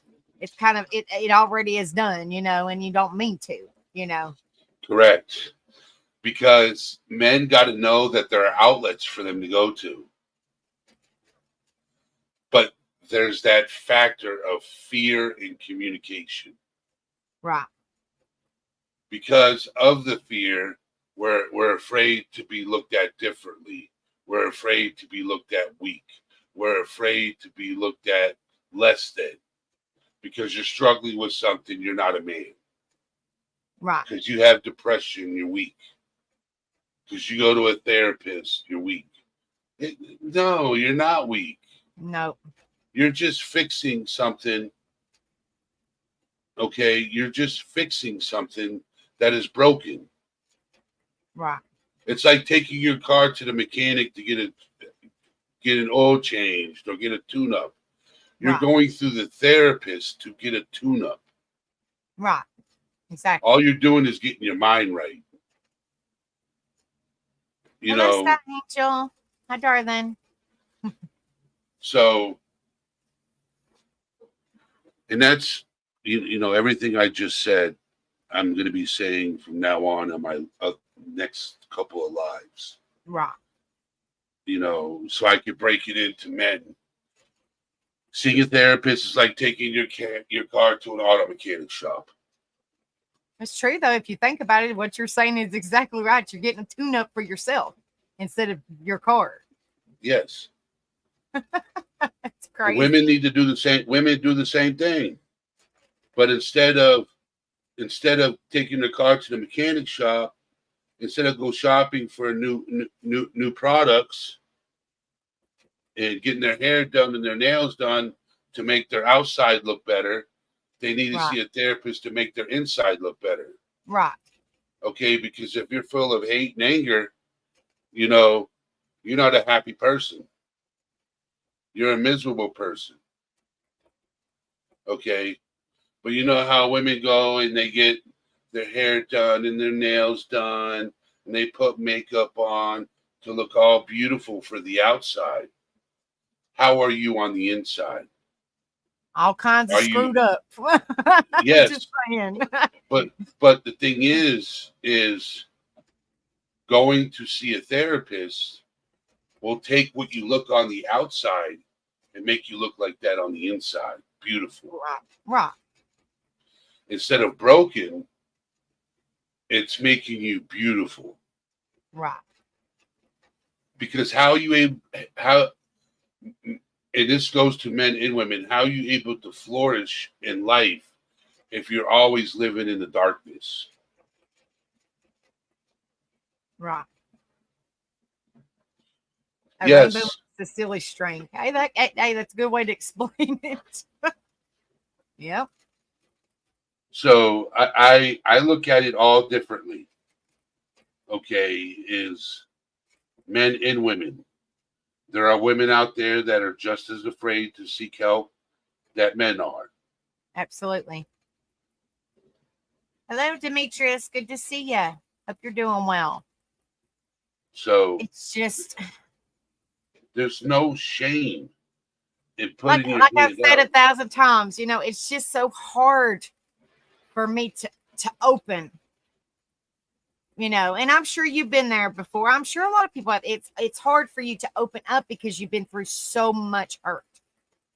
[SPEAKER 2] kind of it already is done, you know, and you don't mean to, you know.
[SPEAKER 3] Correct. Because men got to know that there are outlets for them to go to. But there's that factor of fear in communication.
[SPEAKER 2] Right.
[SPEAKER 3] Because of the fear, we're afraid to be looked at differently. We're afraid to be looked at weak. We're afraid to be looked at less than. Because you're struggling with something, you're not a man.
[SPEAKER 2] Right.
[SPEAKER 3] Because you have depression, you're weak. Because you go to a therapist, you're weak. No, you're not weak.
[SPEAKER 2] No.
[SPEAKER 3] You're just fixing something. Okay, you're just fixing something that is broken.
[SPEAKER 2] Right.
[SPEAKER 3] It's like taking your car to the mechanic to get an oil changed or get a tune-up. You're
[SPEAKER 2] Right.
[SPEAKER 3] going through the therapist to get a tune-up.
[SPEAKER 2] Right. Exactly.
[SPEAKER 3] All you're doing is getting your mind right. You
[SPEAKER 2] Hello,
[SPEAKER 3] know,
[SPEAKER 2] Angel. Hi, darling.
[SPEAKER 3] so, and that's, you know, everything I just said, I'm going to be saying from now on in my next couple of lives.
[SPEAKER 2] Right.
[SPEAKER 3] You know, so I could break it into men. Seeing a therapist is like taking your car to an auto mechanic shop.
[SPEAKER 2] It's true, though. If you think about it, what you're saying is exactly right. You're getting a tune-up for yourself instead of your car.
[SPEAKER 3] Yes.
[SPEAKER 2] That's crazy.
[SPEAKER 3] Women need to do the same. Women do the same thing, but instead of taking the car to the mechanic shop, instead of go shopping for new products and getting their hair done and their nails done to make their outside look better, they need to see a therapist to make their inside look better.
[SPEAKER 2] Right.
[SPEAKER 3] Okay, because if you're full of hate and anger, you know, you're not a happy person. You're a miserable person. Okay. But you know how women go and they get their hair done and their nails done and they put makeup on to look all beautiful for the outside. How are you on the inside?
[SPEAKER 2] All kinds of screwed up.
[SPEAKER 3] Yes.
[SPEAKER 2] Just saying.
[SPEAKER 3] But the thing is going to see a therapist will take what you look on the outside and make you look like that on the inside. Beautiful.
[SPEAKER 2] Right.
[SPEAKER 3] Instead of broken, it's making you beautiful.
[SPEAKER 2] Right.
[SPEAKER 3] Because and this goes to men and women, how are you able to flourish in life if you're always living in the darkness?
[SPEAKER 2] Right.
[SPEAKER 3] Yes.
[SPEAKER 2] Rainbow is a silly string. Hey, that's a good way to explain it. Yep.
[SPEAKER 3] So I look at it all differently. Okay, is men and women. There are women out there that are just as afraid to seek help that men are.
[SPEAKER 2] Absolutely. Hello, Demetrius. Good to see you. Hope you're doing well.
[SPEAKER 3] So
[SPEAKER 2] it's just
[SPEAKER 3] there's no shame in putting your
[SPEAKER 2] like I've
[SPEAKER 3] hand
[SPEAKER 2] said
[SPEAKER 3] out.
[SPEAKER 2] 1,000 times. You know, it's just so hard for me to open. You know, and I'm sure you've been there before. I'm sure a lot of people have. It's hard for you to open up because you've been through so much hurt,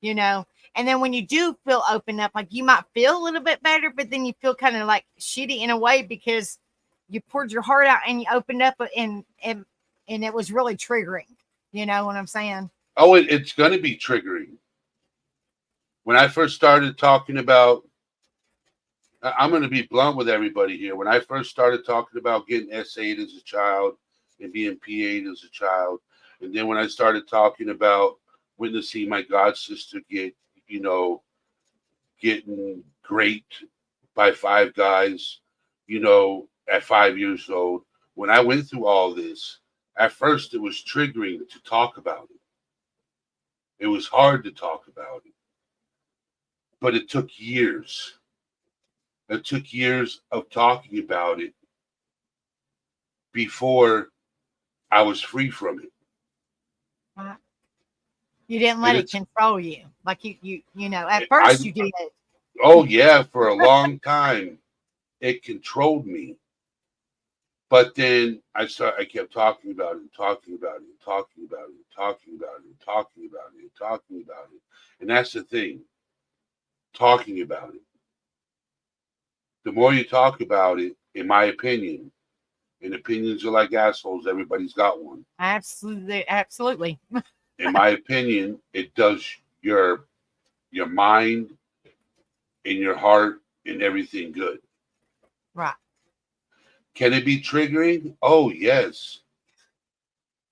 [SPEAKER 2] you know. And then when you do feel open up, like you might feel a little bit better, but then you feel kind of like shitty in a way because you poured your heart out and you opened up and it was really triggering. You know what I'm saying?
[SPEAKER 3] Oh, it's going to be triggering. When I first started talking about, I'm going to be blunt with everybody here. When I first started talking about getting SA'd as a child and being PA'd as a child, and then when I started talking about witnessing my god sister get, you know, getting raped by 5 guys, you know, at 5 years old, when I went through all this, at first it was triggering to talk about it. It was hard to talk about it. But it took years. It took years of talking about it before I was free from it.
[SPEAKER 2] Right. You didn't let
[SPEAKER 3] And
[SPEAKER 2] it
[SPEAKER 3] it's
[SPEAKER 2] control you. Like you know, at
[SPEAKER 3] I
[SPEAKER 2] first you did.
[SPEAKER 3] oh yeah, for a long time it controlled me. But then I kept talking about it, and talking about it, and talking about it, and talking about it, and talking about it, and talking about it. And that's the thing, talking about it. The more you talk about it, in my opinion, and opinions are like assholes, everybody's got one.
[SPEAKER 2] Absolutely, absolutely.
[SPEAKER 3] In my opinion, it does your mind and your heart and everything good.
[SPEAKER 2] Right.
[SPEAKER 3] Can it be triggering? Oh yes.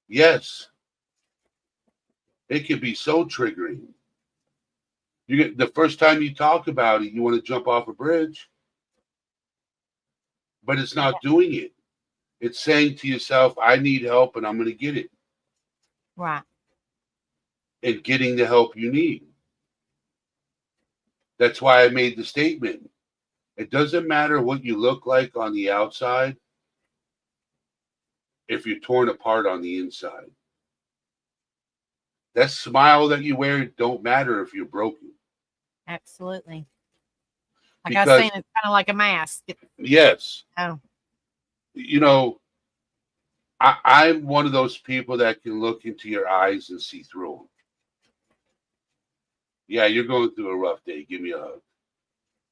[SPEAKER 3] Yes. It can be so triggering. You get the first time you talk about it, you want to jump off a bridge, but it's
[SPEAKER 2] Yeah.
[SPEAKER 3] not doing it. It's saying to yourself, I need help and I'm going to get it.
[SPEAKER 2] Right.
[SPEAKER 3] And getting the help you need. That's why I made the statement. It doesn't matter what you look like on the outside if you're torn apart on the inside. That smile that you wear don't matter if you're broken.
[SPEAKER 2] Absolutely. Like I was
[SPEAKER 3] Because
[SPEAKER 2] saying, it's kind of like a mask.
[SPEAKER 3] yes,
[SPEAKER 2] Oh,
[SPEAKER 3] you know, I'm one of those people that can look into your eyes and see through them. Yeah, you're going through a rough day. Give me a hug.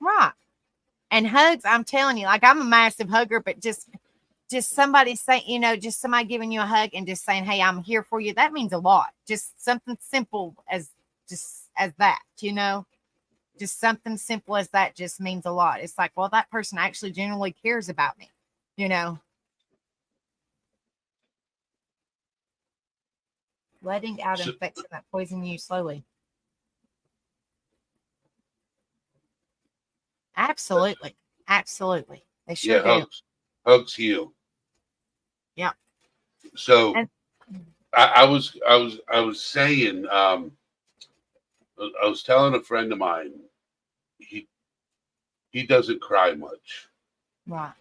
[SPEAKER 2] right. And hugs, I'm telling you, like I'm a massive hugger, but just somebody say, you know, just somebody giving you a hug and just saying, "Hey, I'm here for you." That means a lot. Just something simple as just as that, you know. Just something simple as that just means a lot. It's like, well, that person actually genuinely cares about me, you know. Letting out
[SPEAKER 3] So,
[SPEAKER 2] infection that poison you slowly. Absolutely. Absolutely. They sure
[SPEAKER 3] yeah,
[SPEAKER 2] do.
[SPEAKER 3] hugs heal.
[SPEAKER 2] Yeah.
[SPEAKER 3] So
[SPEAKER 2] And
[SPEAKER 3] I was saying, I was telling a friend of mine, he he doesn't cry much,
[SPEAKER 2] right.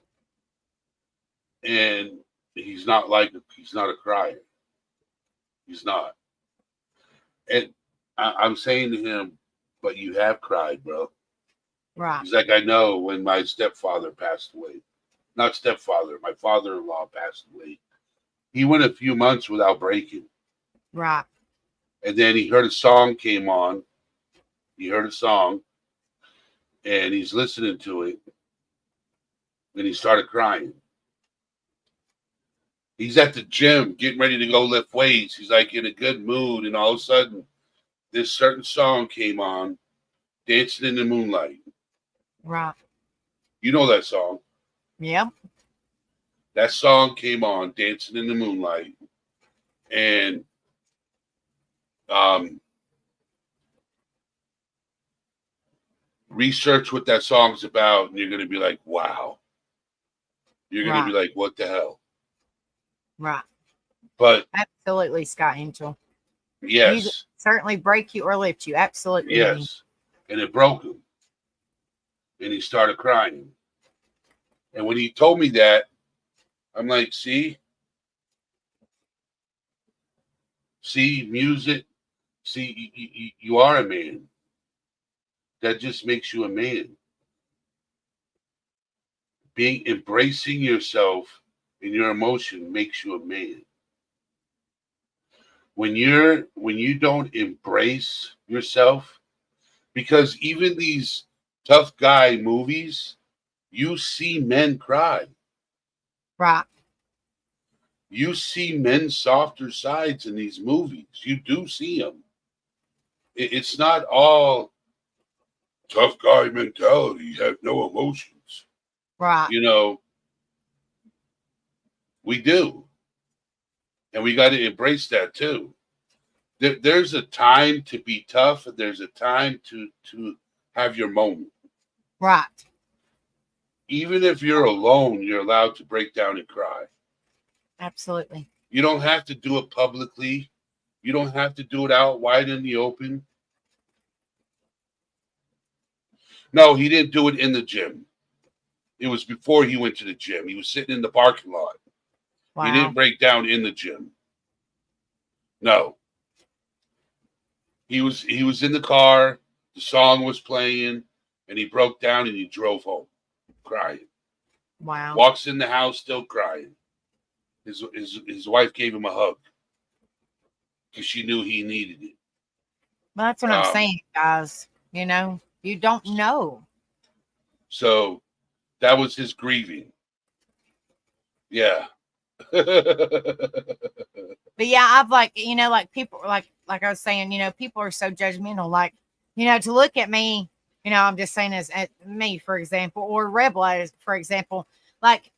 [SPEAKER 3] and he's not a crier. He's not. And I'm saying to him, but you have cried, bro.
[SPEAKER 2] Right.
[SPEAKER 3] He's like, I know when my stepfather passed away. Not stepfather, my father-in-law passed away. He went a few months without breaking.
[SPEAKER 2] Right.
[SPEAKER 3] And then he heard a song came on. He heard a song and he's listening to it and he started crying. He's at the gym getting ready to go lift weights. He's like in a good mood, and all of a sudden, this certain song came on, Dancing in the Moonlight.
[SPEAKER 2] Right.
[SPEAKER 3] You know that song.
[SPEAKER 2] Yep.
[SPEAKER 3] That song came on, Dancing in the Moonlight. And research what that song's about, and you're going to be like, wow. You're going to
[SPEAKER 2] Right.
[SPEAKER 3] be like, what the hell?
[SPEAKER 2] Right.
[SPEAKER 3] But
[SPEAKER 2] Absolutely, Scott Angel. Music
[SPEAKER 3] yes,
[SPEAKER 2] certainly break you or lift you. Absolutely.
[SPEAKER 3] yes. And it broke him. And he started crying. And when he told me that, I'm like, see, music, see, you are a man. That just makes you a man. Embracing yourself and your emotion makes you a man. When you don't embrace yourself, because even these tough guy movies, you see men cry.
[SPEAKER 2] Right.
[SPEAKER 3] You see men's softer sides in these movies. You do see them. It's not all tough guy mentality. You have no emotions.
[SPEAKER 2] Right.
[SPEAKER 3] You know, we do. And we got to embrace that too. There's a time to be tough, and there's a time to have your moment.
[SPEAKER 2] Right.
[SPEAKER 3] Even if you're alone, you're allowed to break down and cry.
[SPEAKER 2] Absolutely.
[SPEAKER 3] You don't have to do it publicly. You don't have to do it out wide in the open. No, he didn't do it in the gym. It was before he went to the gym. He was sitting in the parking lot.
[SPEAKER 2] Wow.
[SPEAKER 3] He didn't break down in the gym. No. He was in the car. The song was playing, and he broke down and he drove home, crying.
[SPEAKER 2] Wow.
[SPEAKER 3] Walks in the house still crying. His wife gave him a hug because she knew he needed it.
[SPEAKER 2] Well, that's what I'm saying, guys. You know, you don't know.
[SPEAKER 3] So that was his grieving. Yeah.
[SPEAKER 2] But yeah, I've like, you know, like people like I was saying, you know, people are so judgmental. Like, you know, to look at me, you know, I'm just saying as at me, for example, or Rebel, as for example, like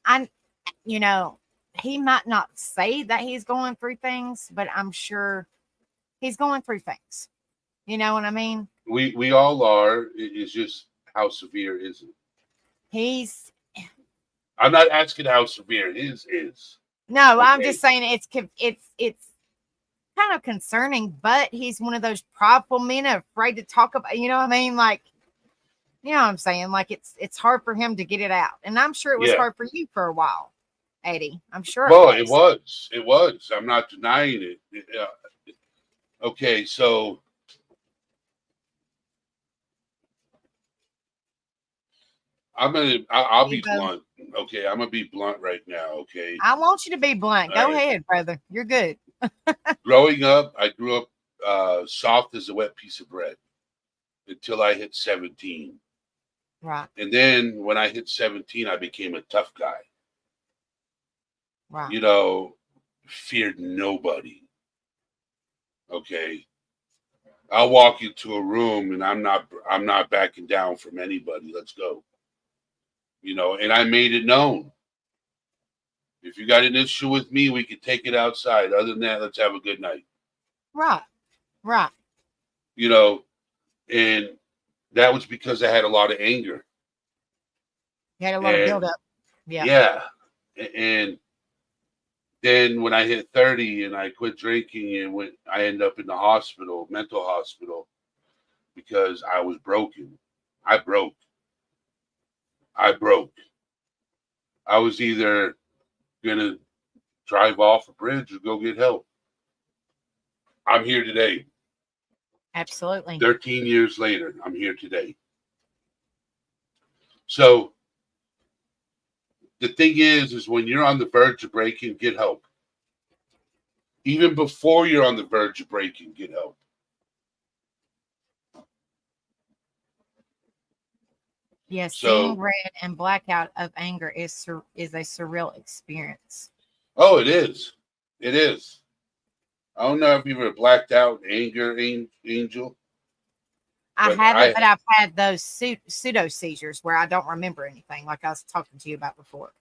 [SPEAKER 2] you know, he might not say that he's going through things, but I'm sure he's going through things. You know what I mean?
[SPEAKER 3] We all are. It's just how severe is it?
[SPEAKER 2] He's
[SPEAKER 3] I'm not asking how severe his is.
[SPEAKER 2] no, I'm
[SPEAKER 3] Okay.
[SPEAKER 2] just saying it's kind of concerning, but he's one of those prideful men afraid to talk about, you know what I mean? Like, you know what I'm saying? Like it's hard for him to get it out. And I'm sure it was
[SPEAKER 3] Yeah.
[SPEAKER 2] hard for you for a while, Eddie. I'm sure
[SPEAKER 3] Well,
[SPEAKER 2] it was.
[SPEAKER 3] it was. I'm not denying it. Okay, so I'll be blunt. Okay, I'm gonna be blunt right now. Okay.
[SPEAKER 2] I want you to be blunt. Go
[SPEAKER 3] All right.
[SPEAKER 2] ahead, brother. You're good.
[SPEAKER 3] Growing up, I grew up soft as a wet piece of bread until I hit 17.
[SPEAKER 2] Right.
[SPEAKER 3] And then when I hit 17, I became a tough guy.
[SPEAKER 2] Right.
[SPEAKER 3] You know, feared nobody. Okay. I'll walk into a room and I'm not backing down from anybody. Let's go. You know, and I made it known. If you got an issue with me, we can take it outside. Other than that, let's have a good night.
[SPEAKER 2] Right. Right.
[SPEAKER 3] You know, and that was because I had a lot of anger.
[SPEAKER 2] You had a lot of build up. Yeah.
[SPEAKER 3] Yeah. And then when I hit 30 and I quit drinking and I ended up in the hospital, mental hospital, because I was broken. I broke. I was either going to drive off a bridge or go get help. I'm here today.
[SPEAKER 2] Absolutely.
[SPEAKER 3] 13 years later, I'm here today. So the thing is when you're on the verge of breaking, get help. Even before you're on the verge of breaking, get help.
[SPEAKER 2] Yes,
[SPEAKER 3] So,
[SPEAKER 2] seeing red and blackout of anger is a surreal experience.
[SPEAKER 3] Oh, it is. It is. I don't know if you were blacked out anger angel.
[SPEAKER 2] I haven't, but I've had those pseudo seizures where I don't remember anything, like I was talking to you about before.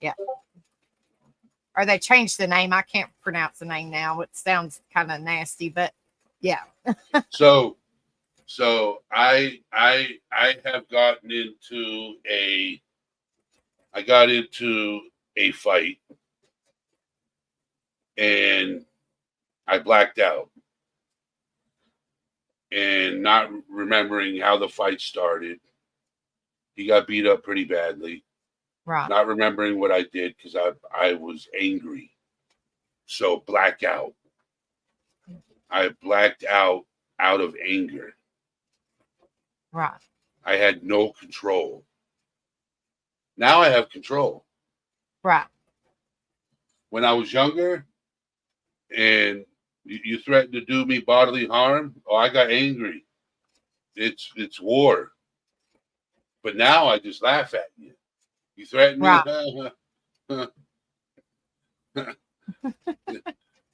[SPEAKER 2] Yeah. Or they changed the name. I can't pronounce the name now. It sounds kind of nasty, but yeah.
[SPEAKER 3] So I have gotten into a fight and I blacked out and not remembering how the fight started. He got beat up pretty badly.
[SPEAKER 2] Right.
[SPEAKER 3] Not remembering what I did because I was angry. So blackout. I blacked out of anger.
[SPEAKER 2] Right.
[SPEAKER 3] I had no control. Now I have control.
[SPEAKER 2] Right.
[SPEAKER 3] When I was younger and you threatened to do me bodily harm, I got angry. It's war. But now I just laugh at you. You threaten me? Right.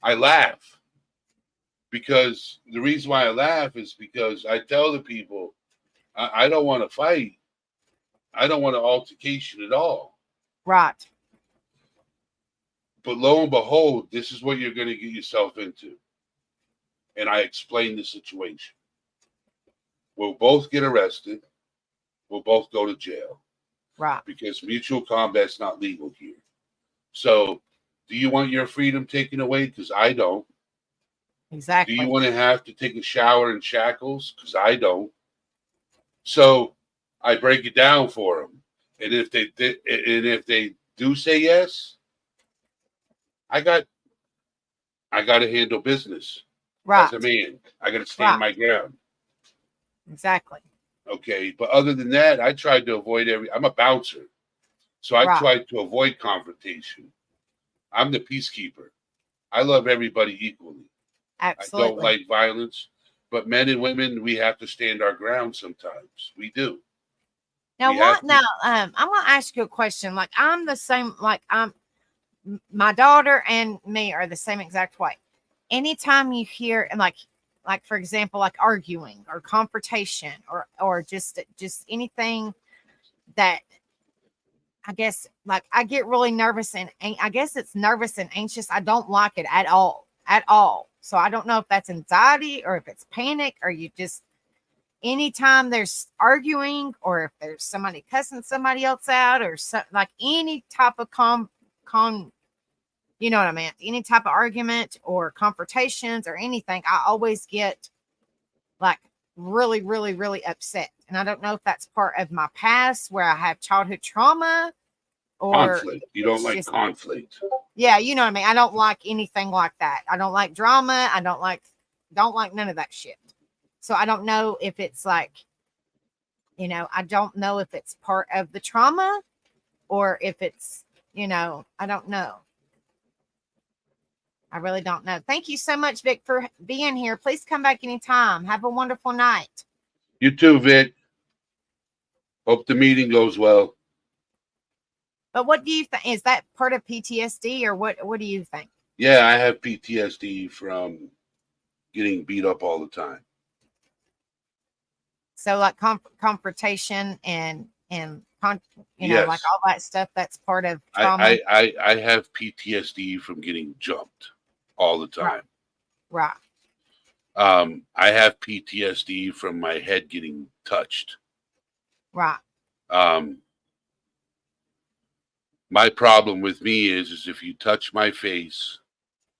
[SPEAKER 3] I laugh. Because the reason why I laugh is because I tell the people, I don't want to fight. I don't want an altercation at all.
[SPEAKER 2] Right.
[SPEAKER 3] But lo and behold, this is what you're going to get yourself into. And I explain the situation. We'll both get arrested. We'll both go to jail.
[SPEAKER 2] Right.
[SPEAKER 3] Because mutual combat's not legal here. So, do you want your freedom taken away? Because I don't.
[SPEAKER 2] Exactly.
[SPEAKER 3] Do you want to have to take a shower in shackles? Because I don't. So, I break it down for them. And if they do say yes, I got to handle business.
[SPEAKER 2] Right.
[SPEAKER 3] as a man. I got to
[SPEAKER 2] Right.
[SPEAKER 3] stand my ground.
[SPEAKER 2] Exactly.
[SPEAKER 3] Okay. But other than that, I tried to avoid I'm a bouncer. So I
[SPEAKER 2] Right.
[SPEAKER 3] tried to avoid confrontation. I'm the peacekeeper. I love everybody equally. I don't
[SPEAKER 2] Absolutely.
[SPEAKER 3] like violence, but men and women, we have to stand our ground sometimes. We do.
[SPEAKER 2] Now,
[SPEAKER 3] We have
[SPEAKER 2] what?
[SPEAKER 3] to.
[SPEAKER 2] Now, I'm gonna ask you a question. Like, I'm the same. Like, my daughter and me are the same exact way. Anytime you hear, and like for example, like arguing or confrontation or just anything that I guess like I get really nervous and I guess it's nervous and anxious. I don't like it at all. So I don't know if that's anxiety or if it's panic or you just anytime there's arguing or if there's somebody cussing somebody else out or like any type of you know what I mean? Any type of argument or confrontations or anything, I always get like really, really, really upset. And I don't know if that's part of my past where I have childhood trauma or
[SPEAKER 3] Conflict. You don't
[SPEAKER 2] it's
[SPEAKER 3] like
[SPEAKER 2] just,
[SPEAKER 3] conflict.
[SPEAKER 2] yeah, you know what I mean? I don't like anything like that. I don't like drama. I don't like none of that shit. So I don't know if it's like, I don't know if it's part of the trauma or if it's, I don't know. I really don't know. Thank you so much, Vic, for being here. Please come back anytime. Have a wonderful night.
[SPEAKER 3] You too, Vic. Hope the meeting goes well.
[SPEAKER 2] But what do you think? Is that part of PTSD or what do you think?
[SPEAKER 3] Yeah, I have PTSD from getting beat up all the time.
[SPEAKER 2] So like confrontation and
[SPEAKER 3] Yes.
[SPEAKER 2] like all that stuff, that's part of trauma.
[SPEAKER 3] I have PTSD from getting jumped all the time.
[SPEAKER 2] Right.
[SPEAKER 3] I have PTSD from my head getting touched.
[SPEAKER 2] Right.
[SPEAKER 3] My problem with me is if you touch my face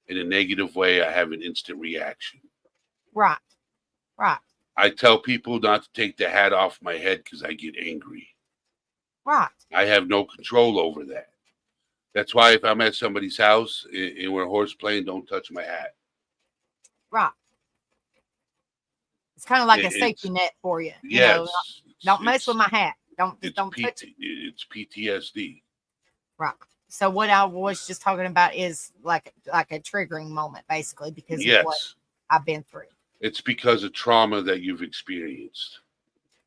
[SPEAKER 3] in a negative way, I have an instant reaction.
[SPEAKER 2] Right. Right.
[SPEAKER 3] I tell people not to take the hat off my head because I get angry.
[SPEAKER 2] Right.
[SPEAKER 3] I have no control over that. That's why if I'm at somebody's house and we're horse playing, don't touch my hat.
[SPEAKER 2] Right. It's kind of like a safety net for you.
[SPEAKER 3] Yes.
[SPEAKER 2] Don't mess with my hat. Don't touch it.
[SPEAKER 3] It's PTSD.
[SPEAKER 2] Right. So what I was just talking about is like a triggering moment, basically, because of what I've been through.
[SPEAKER 3] It's because of trauma that you've experienced.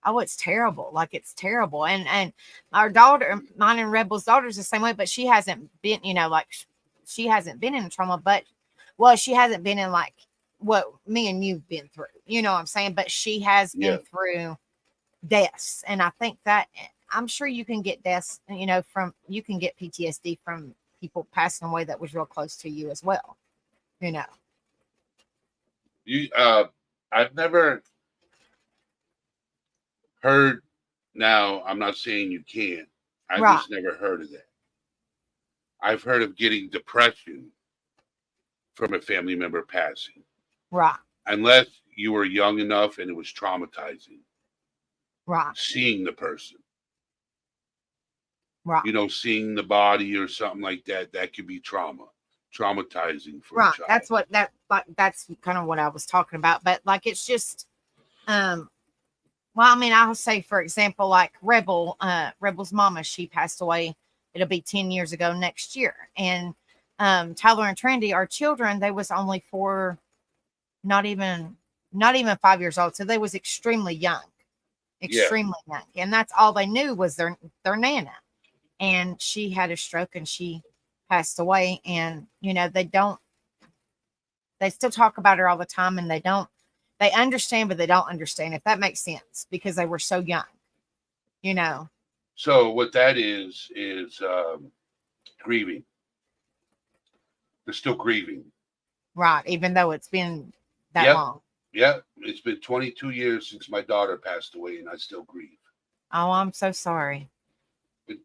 [SPEAKER 2] Oh, it's terrible. Like it's terrible. And our daughter, mine and Rebel's daughter's the same way, but she hasn't been, she hasn't been in trauma, but she hasn't been in like what me and you've been through. You know what I'm saying? But she has been through deaths. And I think that I'm sure you can get deaths, you can get PTSD from people passing away that was real close to you as well.
[SPEAKER 3] I've never heard. Now, I'm not saying you can't. I've just never heard of that. I've heard of getting depression from a family member passing.
[SPEAKER 2] Right.
[SPEAKER 3] Unless you were young enough and it was traumatizing.
[SPEAKER 2] Right.
[SPEAKER 3] Seeing the person.
[SPEAKER 2] Right.
[SPEAKER 3] Seeing the body or something like that, that could be traumatizing for a child.
[SPEAKER 2] That's kind of what I was talking about. But like it's just I'll say, for example, like Rebel's mama, she passed away. It'll be 10 years ago next year. And Tyler and Trendy, our children, they was only 4, not even 5 years old. So they was extremely young. Young. And that's all they knew was their Nana. And she had a stroke and she passed away. And, they still talk about her all the time and they understand, but they don't understand, if that makes sense, because they were so young,
[SPEAKER 3] So what that is grieving. They're still grieving.
[SPEAKER 2] Right. Even though it's been that long.
[SPEAKER 3] Yeah. It's been 22 years since my daughter passed away and I still grieve.
[SPEAKER 2] Oh, I'm so sorry.
[SPEAKER 3] And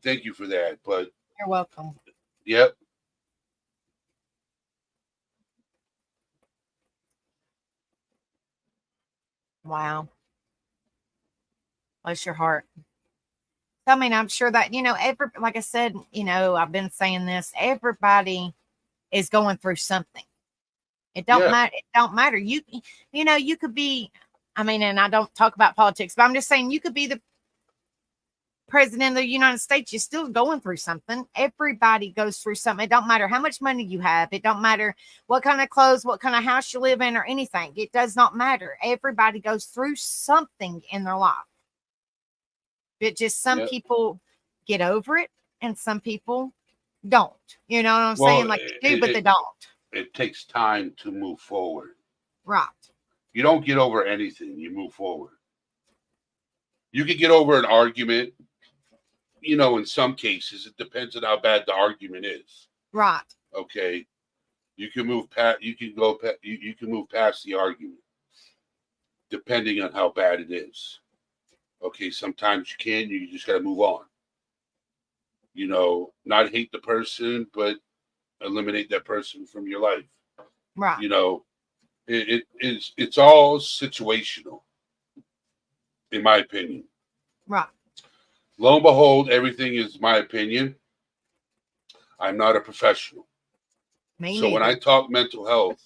[SPEAKER 3] thank you for that. But
[SPEAKER 2] you're welcome.
[SPEAKER 3] Yep.
[SPEAKER 2] Wow. Bless your heart. I mean, I'm sure that, like I said, I've been saying this, everybody is going through something. It don't
[SPEAKER 3] Yeah.
[SPEAKER 2] matter. It don't matter. You know, you could be, I mean, and I don't talk about politics, but I'm just saying you could be the president of the United States. You're still going through something. Everybody goes through something. It don't matter how much money you have. It don't matter what kind of clothes, what kind of house you live in, or anything. It does not matter. Everybody goes through something in their life. But just some
[SPEAKER 3] Yep.
[SPEAKER 2] people get over it and some people don't. You know what I'm
[SPEAKER 3] Well,
[SPEAKER 2] saying? Like they do, but they don't.
[SPEAKER 3] It takes time to move forward.
[SPEAKER 2] Right.
[SPEAKER 3] You don't get over anything. You move forward. You can get over an argument. You know, in some cases, it depends on how bad the argument is.
[SPEAKER 2] Right.
[SPEAKER 3] Okay, you can move past. You can go. You can move past the argument, depending on how bad it is. Okay, sometimes you can. You just got to move on. You know, not hate the person, but eliminate that person from your life.
[SPEAKER 2] Right.
[SPEAKER 3] You know, it's all situational, in my opinion.
[SPEAKER 2] Right.
[SPEAKER 3] Lo and behold, everything is my opinion. I'm not a professional.
[SPEAKER 2] Me
[SPEAKER 3] So when
[SPEAKER 2] neither.
[SPEAKER 3] I talk mental health,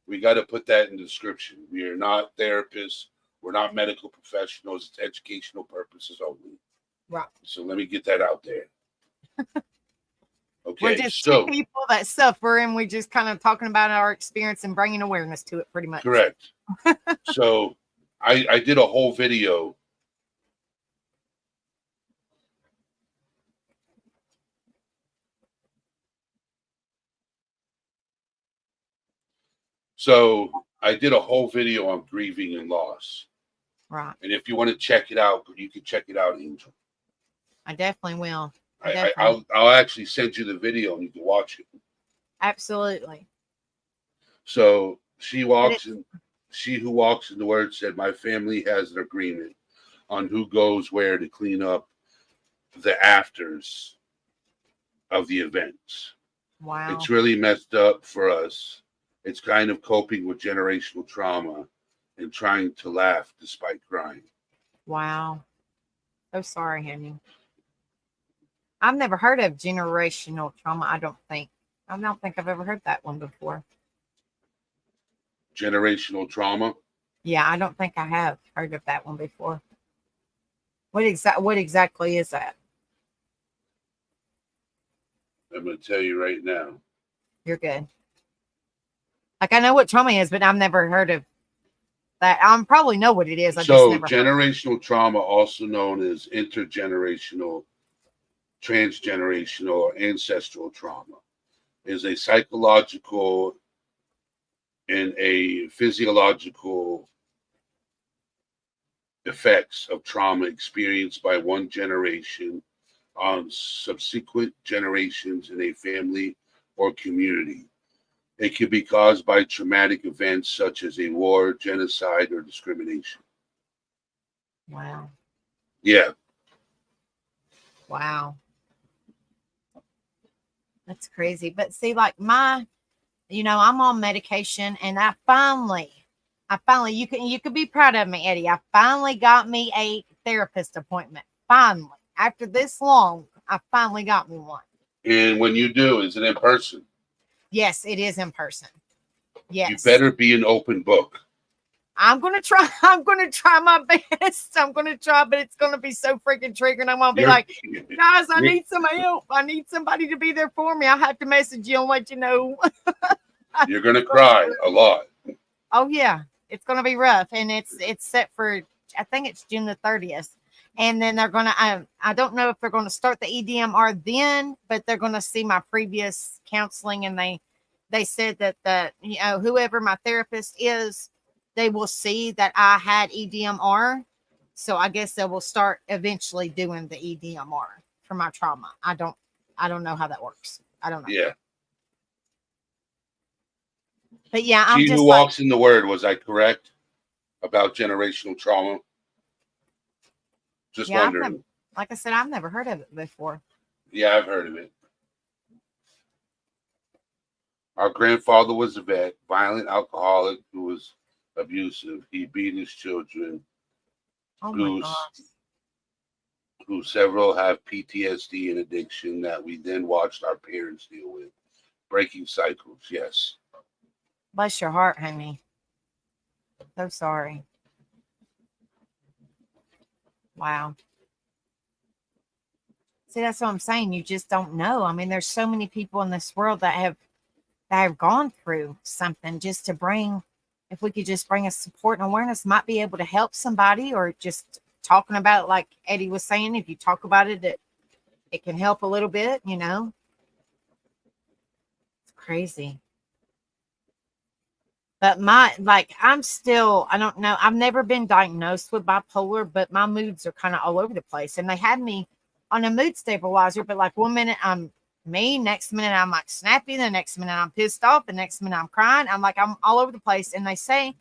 [SPEAKER 3] we got to put that in the description. We are not therapists. We're not medical professionals. It's educational purposes only.
[SPEAKER 2] Right.
[SPEAKER 3] So let me get that out there.
[SPEAKER 2] We're
[SPEAKER 3] Okay,
[SPEAKER 2] just
[SPEAKER 3] so
[SPEAKER 2] two people that suffer, and we just kind of talking about our experience and bringing awareness to it, pretty much.
[SPEAKER 3] correct. So I did a whole video. So I did a whole video on grieving and loss.
[SPEAKER 2] Right.
[SPEAKER 3] And if you want to check it out, you can check it out, Angel.
[SPEAKER 2] I definitely will.
[SPEAKER 3] I'll actually send you the video and you can watch it.
[SPEAKER 2] Absolutely.
[SPEAKER 3] So she who walks in the word said, my family has an agreement on who goes where to clean up the afters of the events.
[SPEAKER 2] Wow.
[SPEAKER 3] It's really messed up for us. It's kind of coping with generational trauma and trying to laugh despite crying.
[SPEAKER 2] Wow. So sorry, honey. I've never heard of generational trauma. I don't think I've ever heard that one before.
[SPEAKER 3] Generational trauma.
[SPEAKER 2] Yeah, I don't think I have heard of that one before. What exactly is that?
[SPEAKER 3] I'm going to tell you right now.
[SPEAKER 2] You're good. Like I know what trauma is, but I've never heard of that. I probably know what it is. I've just
[SPEAKER 3] So
[SPEAKER 2] never
[SPEAKER 3] generational trauma, also known as intergenerational, transgenerational, or ancestral trauma, is a psychological and a physiological effects of trauma experienced by one generation on subsequent generations in a family or community. It can be caused by traumatic events such as a war, genocide, or discrimination.
[SPEAKER 2] Wow.
[SPEAKER 3] Yeah.
[SPEAKER 2] Wow. That's crazy. But see, like I'm on medication, and I finally, you could be proud of me, Eddie. I finally got me a therapist appointment. Finally, after this long, I finally got me one.
[SPEAKER 3] And when you do, is it in person?
[SPEAKER 2] Yes, it is in person. Yes.
[SPEAKER 3] You better be an open book.
[SPEAKER 2] I'm gonna try. I'm gonna try my best. I'm gonna try, but it's gonna be so freaking triggering. I'm gonna be like, guys, I need some help. I need somebody to be there for me. I'll have to message you and let you know.
[SPEAKER 3] You're gonna cry a lot.
[SPEAKER 2] Oh yeah, it's gonna be rough, and it's set for, I think it's June the 30th, and then they're gonna. I don't know if they're gonna start the EDMR then, but they're gonna see my previous counseling, and they said that whoever my therapist is, they will see that I had EDMR, so I guess they will start eventually doing the EDMR for my trauma. I don't know how that works. I don't know.
[SPEAKER 3] Yeah.
[SPEAKER 2] But yeah, I'm
[SPEAKER 3] She
[SPEAKER 2] just
[SPEAKER 3] who
[SPEAKER 2] like,
[SPEAKER 3] walks in the word, was I correct about generational trauma? Just
[SPEAKER 2] yeah,
[SPEAKER 3] wondering.
[SPEAKER 2] like I said, I've never heard of it before.
[SPEAKER 3] Yeah, I've heard of it. Our grandfather was a vet, violent alcoholic who was abusive. He beat his children,
[SPEAKER 2] Oh my gosh.
[SPEAKER 3] who several have PTSD and addiction that we then watched our parents deal with. Breaking cycles, yes.
[SPEAKER 2] Bless your heart, honey. So sorry. Wow. See, that's what I'm saying. You just don't know. I mean, there's so many people in this world that have gone through something just to bring, if we could just bring a support and awareness, might be able to help somebody, or just talking about it, like Eddie was saying, if you talk about it, it can help a little bit, you know. It's crazy. But I'm still, I don't know. I've never been diagnosed with bipolar, but my moods are kind of all over the place. And they had me on a mood stabilizer, but like 1 minute I'm me, next minute I'm like snappy, the next minute I'm pissed off, the next minute I'm crying. I'm all over the place. And they say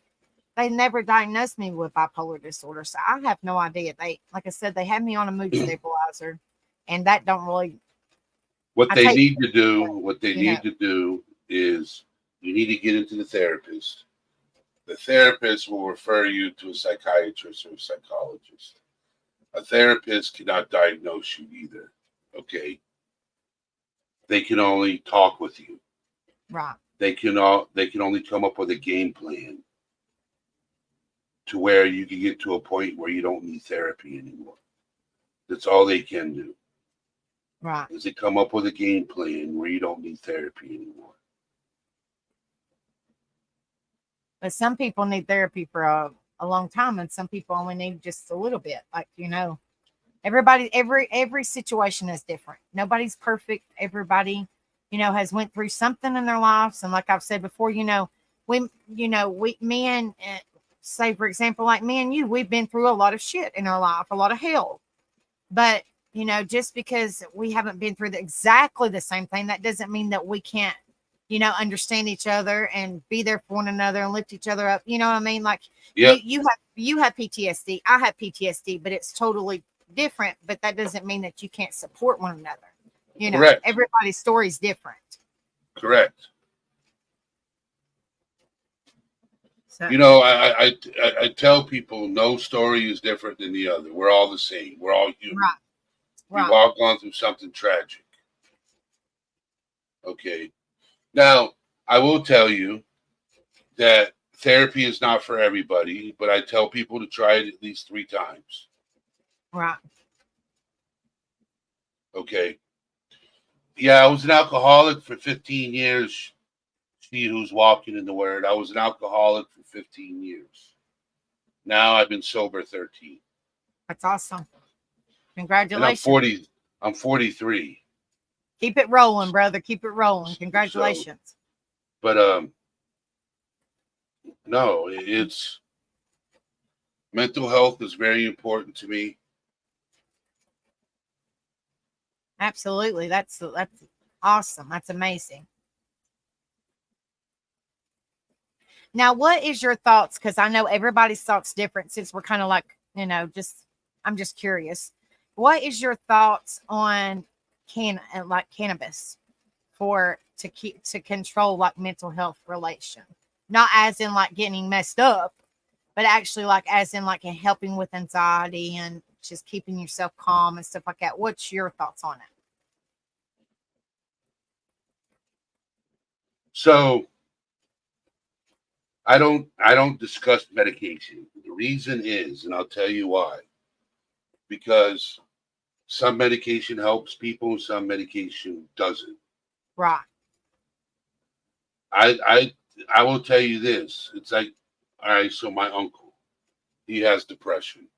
[SPEAKER 2] they never diagnosed me with bipolar disorder. So I have no idea. Like I said, they had me on a mood stabilizer, and that don't really.
[SPEAKER 3] What they need to do is you need to get into the therapist. The therapist will refer you to a psychiatrist or a psychologist. A therapist cannot diagnose you either. Okay. They can only talk with you.
[SPEAKER 2] Right.
[SPEAKER 3] They can only come up with a game plan to where you can get to a point where you don't need therapy anymore. That's all they can do.
[SPEAKER 2] Right.
[SPEAKER 3] Is they come up with a game plan where you don't need therapy anymore.
[SPEAKER 2] But some people need therapy for a long time, and some people only need just a little bit. Like, you know, every situation is different. Nobody's perfect. Everybody, you know, has went through something in their lives. And like I've said before, say, for example, like me and you, we've been through a lot of shit in our life, a lot of hell. But, you know, just because we haven't been through exactly the same thing, that doesn't mean that we can't, you know, understand each other and be there for one another and lift each other up. You know what I mean? Like,
[SPEAKER 3] yep.
[SPEAKER 2] you have PTSD, I have PTSD, but it's totally different. But that doesn't mean that you can't support one another. You know,
[SPEAKER 3] Correct.
[SPEAKER 2] Everybody's story is different.
[SPEAKER 3] Correct.
[SPEAKER 2] So,
[SPEAKER 3] you know, I tell people no story is different than the other. We're all the same. We're all human.
[SPEAKER 2] right.
[SPEAKER 3] We've all gone through something tragic. Okay. Now, I will tell you that therapy is not for everybody, but I tell people to try it at least 3 times.
[SPEAKER 2] Right.
[SPEAKER 3] Okay. Yeah, I was an alcoholic for 15 years. She who's walking in the word. I was an alcoholic for 15 years. Now I've been sober 13.
[SPEAKER 2] That's awesome. Congratulations.
[SPEAKER 3] And I'm 43.
[SPEAKER 2] Keep it rolling, brother. Keep it rolling. Congratulations.
[SPEAKER 3] So, but no, it's mental health is very important to me.
[SPEAKER 2] Absolutely. That's awesome. That's amazing. Now, what is your thoughts? Because I know everybody's thoughts different, since we're kind of like, you know, I'm just curious. What is your thoughts on cannabis to control like mental health relation? Not as in like getting messed up, but actually like as in like helping with anxiety and just keeping yourself calm and stuff like that. What's your thoughts on it?
[SPEAKER 3] So I don't discuss medication. The reason is, and I'll tell you why. Because some medication helps people, some medication doesn't.
[SPEAKER 2] Right.
[SPEAKER 3] I will tell you this. It's like, all right, so my uncle, he has depression.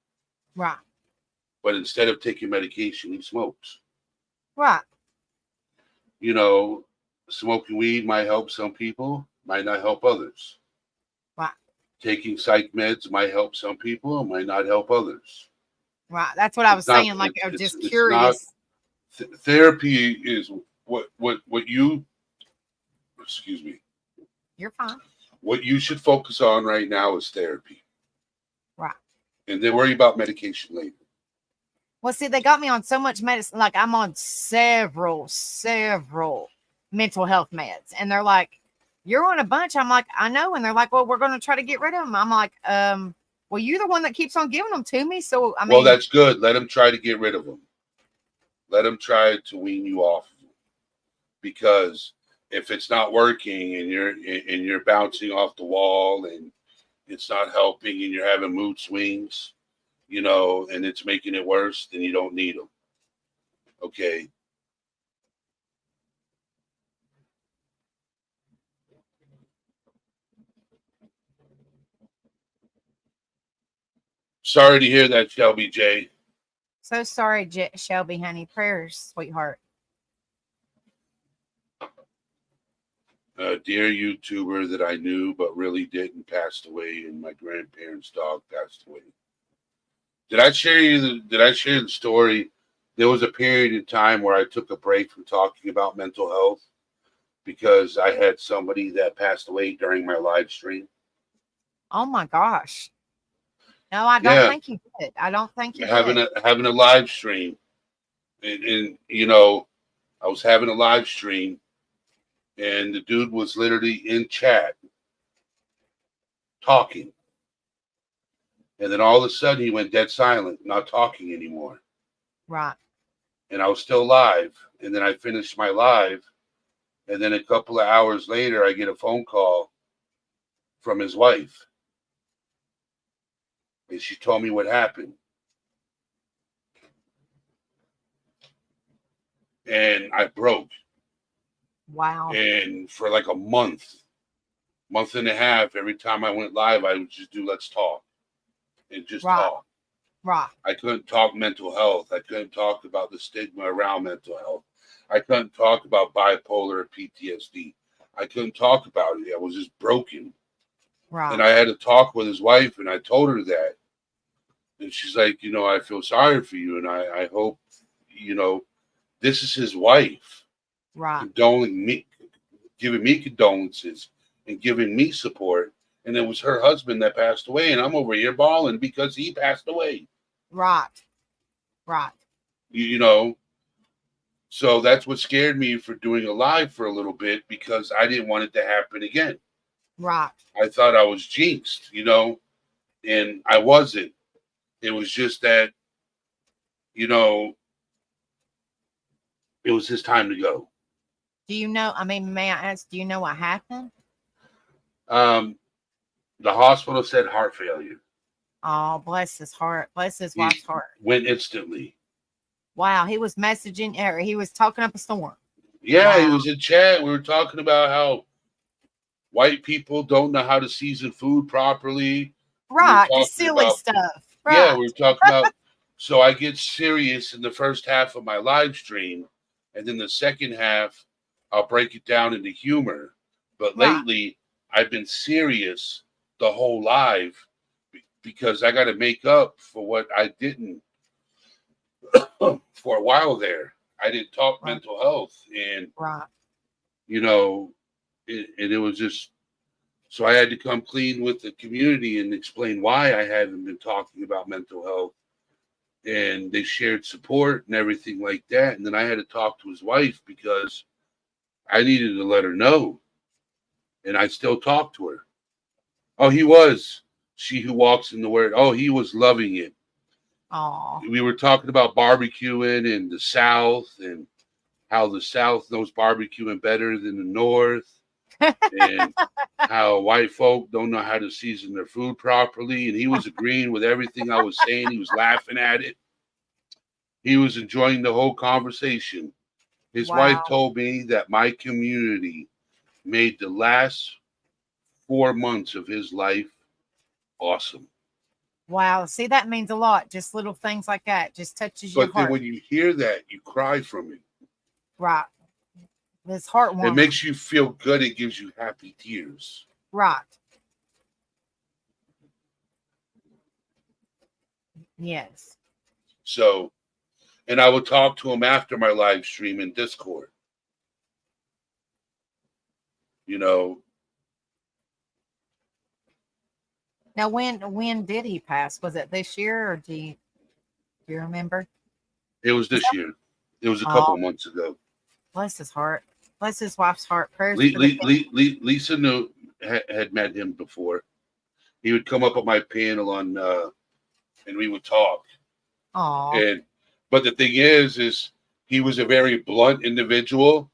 [SPEAKER 2] Right.
[SPEAKER 3] But instead of taking medication, he smokes.
[SPEAKER 2] Right.
[SPEAKER 3] You know, smoking weed might help some people, might not help others.
[SPEAKER 2] Right.
[SPEAKER 3] Taking psych meds might help some people, might not help others.
[SPEAKER 2] Right. That's what I was saying. Like, I'm just curious.
[SPEAKER 3] Therapy is what you, excuse me.
[SPEAKER 2] You're fine.
[SPEAKER 3] What you should focus on right now is therapy.
[SPEAKER 2] Right.
[SPEAKER 3] And then worry about medication later.
[SPEAKER 2] Well, see, they got me on so much medicine. Like, I'm on several mental health meds. And they're like, you're on a bunch. I'm like, I know. And they're like, well, we're going to try to get rid of them. I'm like, well, you're the one that keeps on giving them to me. So, I mean.
[SPEAKER 3] Well, that's good. Let them try to get rid of them. Let them try to wean you off. Because if it's not working and you're bouncing off the wall and it's not helping and you're having mood swings, and it's making it worse, then you don't need them. Okay. Sorry to hear that, Shelby J.
[SPEAKER 2] So sorry, Shelby, honey. Prayers, sweetheart.
[SPEAKER 3] A dear YouTuber that I knew but really didn't passed away, and my grandparents' dog passed away. Did I share the story? There was a period in time where I took a break from talking about mental health because I had somebody that passed away during my live stream.
[SPEAKER 2] Oh my gosh. No, I don't think you did. I don't think you did.
[SPEAKER 3] Having a live stream. And I was having a live stream and the dude was literally in chat talking. And then all of a sudden he went dead silent, not talking anymore.
[SPEAKER 2] Right.
[SPEAKER 3] And I was still live. And then I finished my live. And then a couple of hours later, I get a phone call from his wife. And she told me what happened. And I broke.
[SPEAKER 2] Wow.
[SPEAKER 3] And for like a month and a half, every time I went live, I would just do let's talk. And just talk.
[SPEAKER 2] Right.
[SPEAKER 3] I couldn't talk mental health. I couldn't talk about the stigma around mental health. I couldn't talk about bipolar or PTSD. I couldn't talk about it. I was just broken.
[SPEAKER 2] Right.
[SPEAKER 3] And I had to talk with his wife, and I told her that. And she's like, I feel sorry for you, and I hope, this is his wife.
[SPEAKER 2] Right.
[SPEAKER 3] Condoling me, giving me condolences and giving me support. And it was her husband that passed away, and I'm over here bawling because he passed away.
[SPEAKER 2] Right. Right.
[SPEAKER 3] So that's what scared me for doing a live for a little bit, because I didn't want it to happen again.
[SPEAKER 2] Right.
[SPEAKER 3] I thought I was jinxed, and I wasn't. It was just that, it was his time to go.
[SPEAKER 2] Do you know, may I ask, do you know what happened?
[SPEAKER 3] The hospital said heart failure.
[SPEAKER 2] Oh, bless his heart. Bless his wife's heart.
[SPEAKER 3] Went instantly.
[SPEAKER 2] Wow. He was messaging, or he was talking up a storm.
[SPEAKER 3] Yeah,
[SPEAKER 2] Wow.
[SPEAKER 3] He was in chat. We were talking about how white people don't know how to season food properly.
[SPEAKER 2] Right. The silly stuff. Right.
[SPEAKER 3] Yeah, we were talking about, so I get serious in the first half of my live stream, and then the second half, I'll break it down into humor. But lately, I've been serious the whole live because I got to make up for what I didn't for a while there. I didn't talk mental health, and it was just, so I had to come clean with the community and explain why I haven't been talking about mental health. And they shared support and everything like that. And then I had to talk to his wife because I needed to let her know. And I still talk to her. Oh, he was. She who walks in the word. Oh, he was loving it.
[SPEAKER 2] Oh.
[SPEAKER 3] We were talking about barbecuing in the South and how the South knows barbecuing better than the North. And how white folk don't know how to season their food properly. And he was agreeing with everything I was saying. He was laughing at it. He was enjoying the whole conversation. His wife told me that my community made the last 4 months of his life awesome.
[SPEAKER 2] Wow. See, that means a lot. Just little things like that just touches your heart.
[SPEAKER 3] But then when you hear that, you cry from it.
[SPEAKER 2] Right. It's heartwarming.
[SPEAKER 3] It makes you feel good. It gives you happy tears.
[SPEAKER 2] Right. Yes.
[SPEAKER 3] So, and I would talk to him after my live stream in Discord.
[SPEAKER 2] Now, when did he pass? Was it this year, or do you remember?
[SPEAKER 3] It was this year. It was a couple of months ago.
[SPEAKER 2] Bless his heart. Bless his wife's heart. Prayers.
[SPEAKER 3] Lisa knew had met him before. He would come up on my panel and we would talk.
[SPEAKER 2] Oh.
[SPEAKER 3] But the thing is he was a very blunt individual.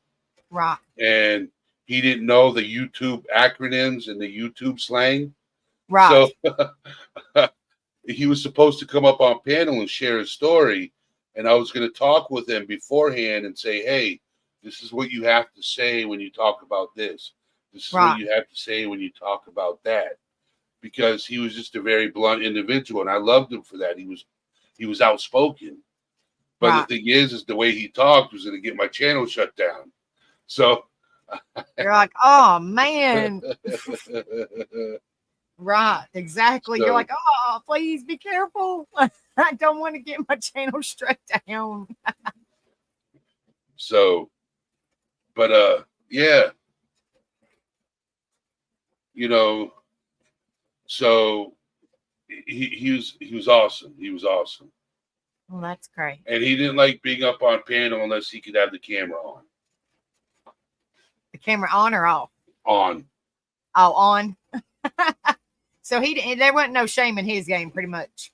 [SPEAKER 2] Right.
[SPEAKER 3] And he didn't know the YouTube acronyms and the YouTube slang.
[SPEAKER 2] Right.
[SPEAKER 3] So he was supposed to come up on panel and share his story. And I was going to talk with him beforehand and say, hey, this is what you have to say when you talk about this. This is what you have to say when you talk about that. Because he was just a very blunt individual, and I loved him for that. He was outspoken. But the thing is the way he talked was going to get my channel shut down. So
[SPEAKER 2] you're like, oh man. Right, exactly.
[SPEAKER 3] So,
[SPEAKER 2] you're like, oh, please be careful. I don't want to get my channel struck down.
[SPEAKER 3] So, but yeah, you know, so he was awesome. He was awesome.
[SPEAKER 2] Well, that's great.
[SPEAKER 3] And he didn't like being up on panel unless he could have the camera on.
[SPEAKER 2] The camera on or off?
[SPEAKER 3] On.
[SPEAKER 2] Oh, on. So there wasn't no shame in his game, pretty much.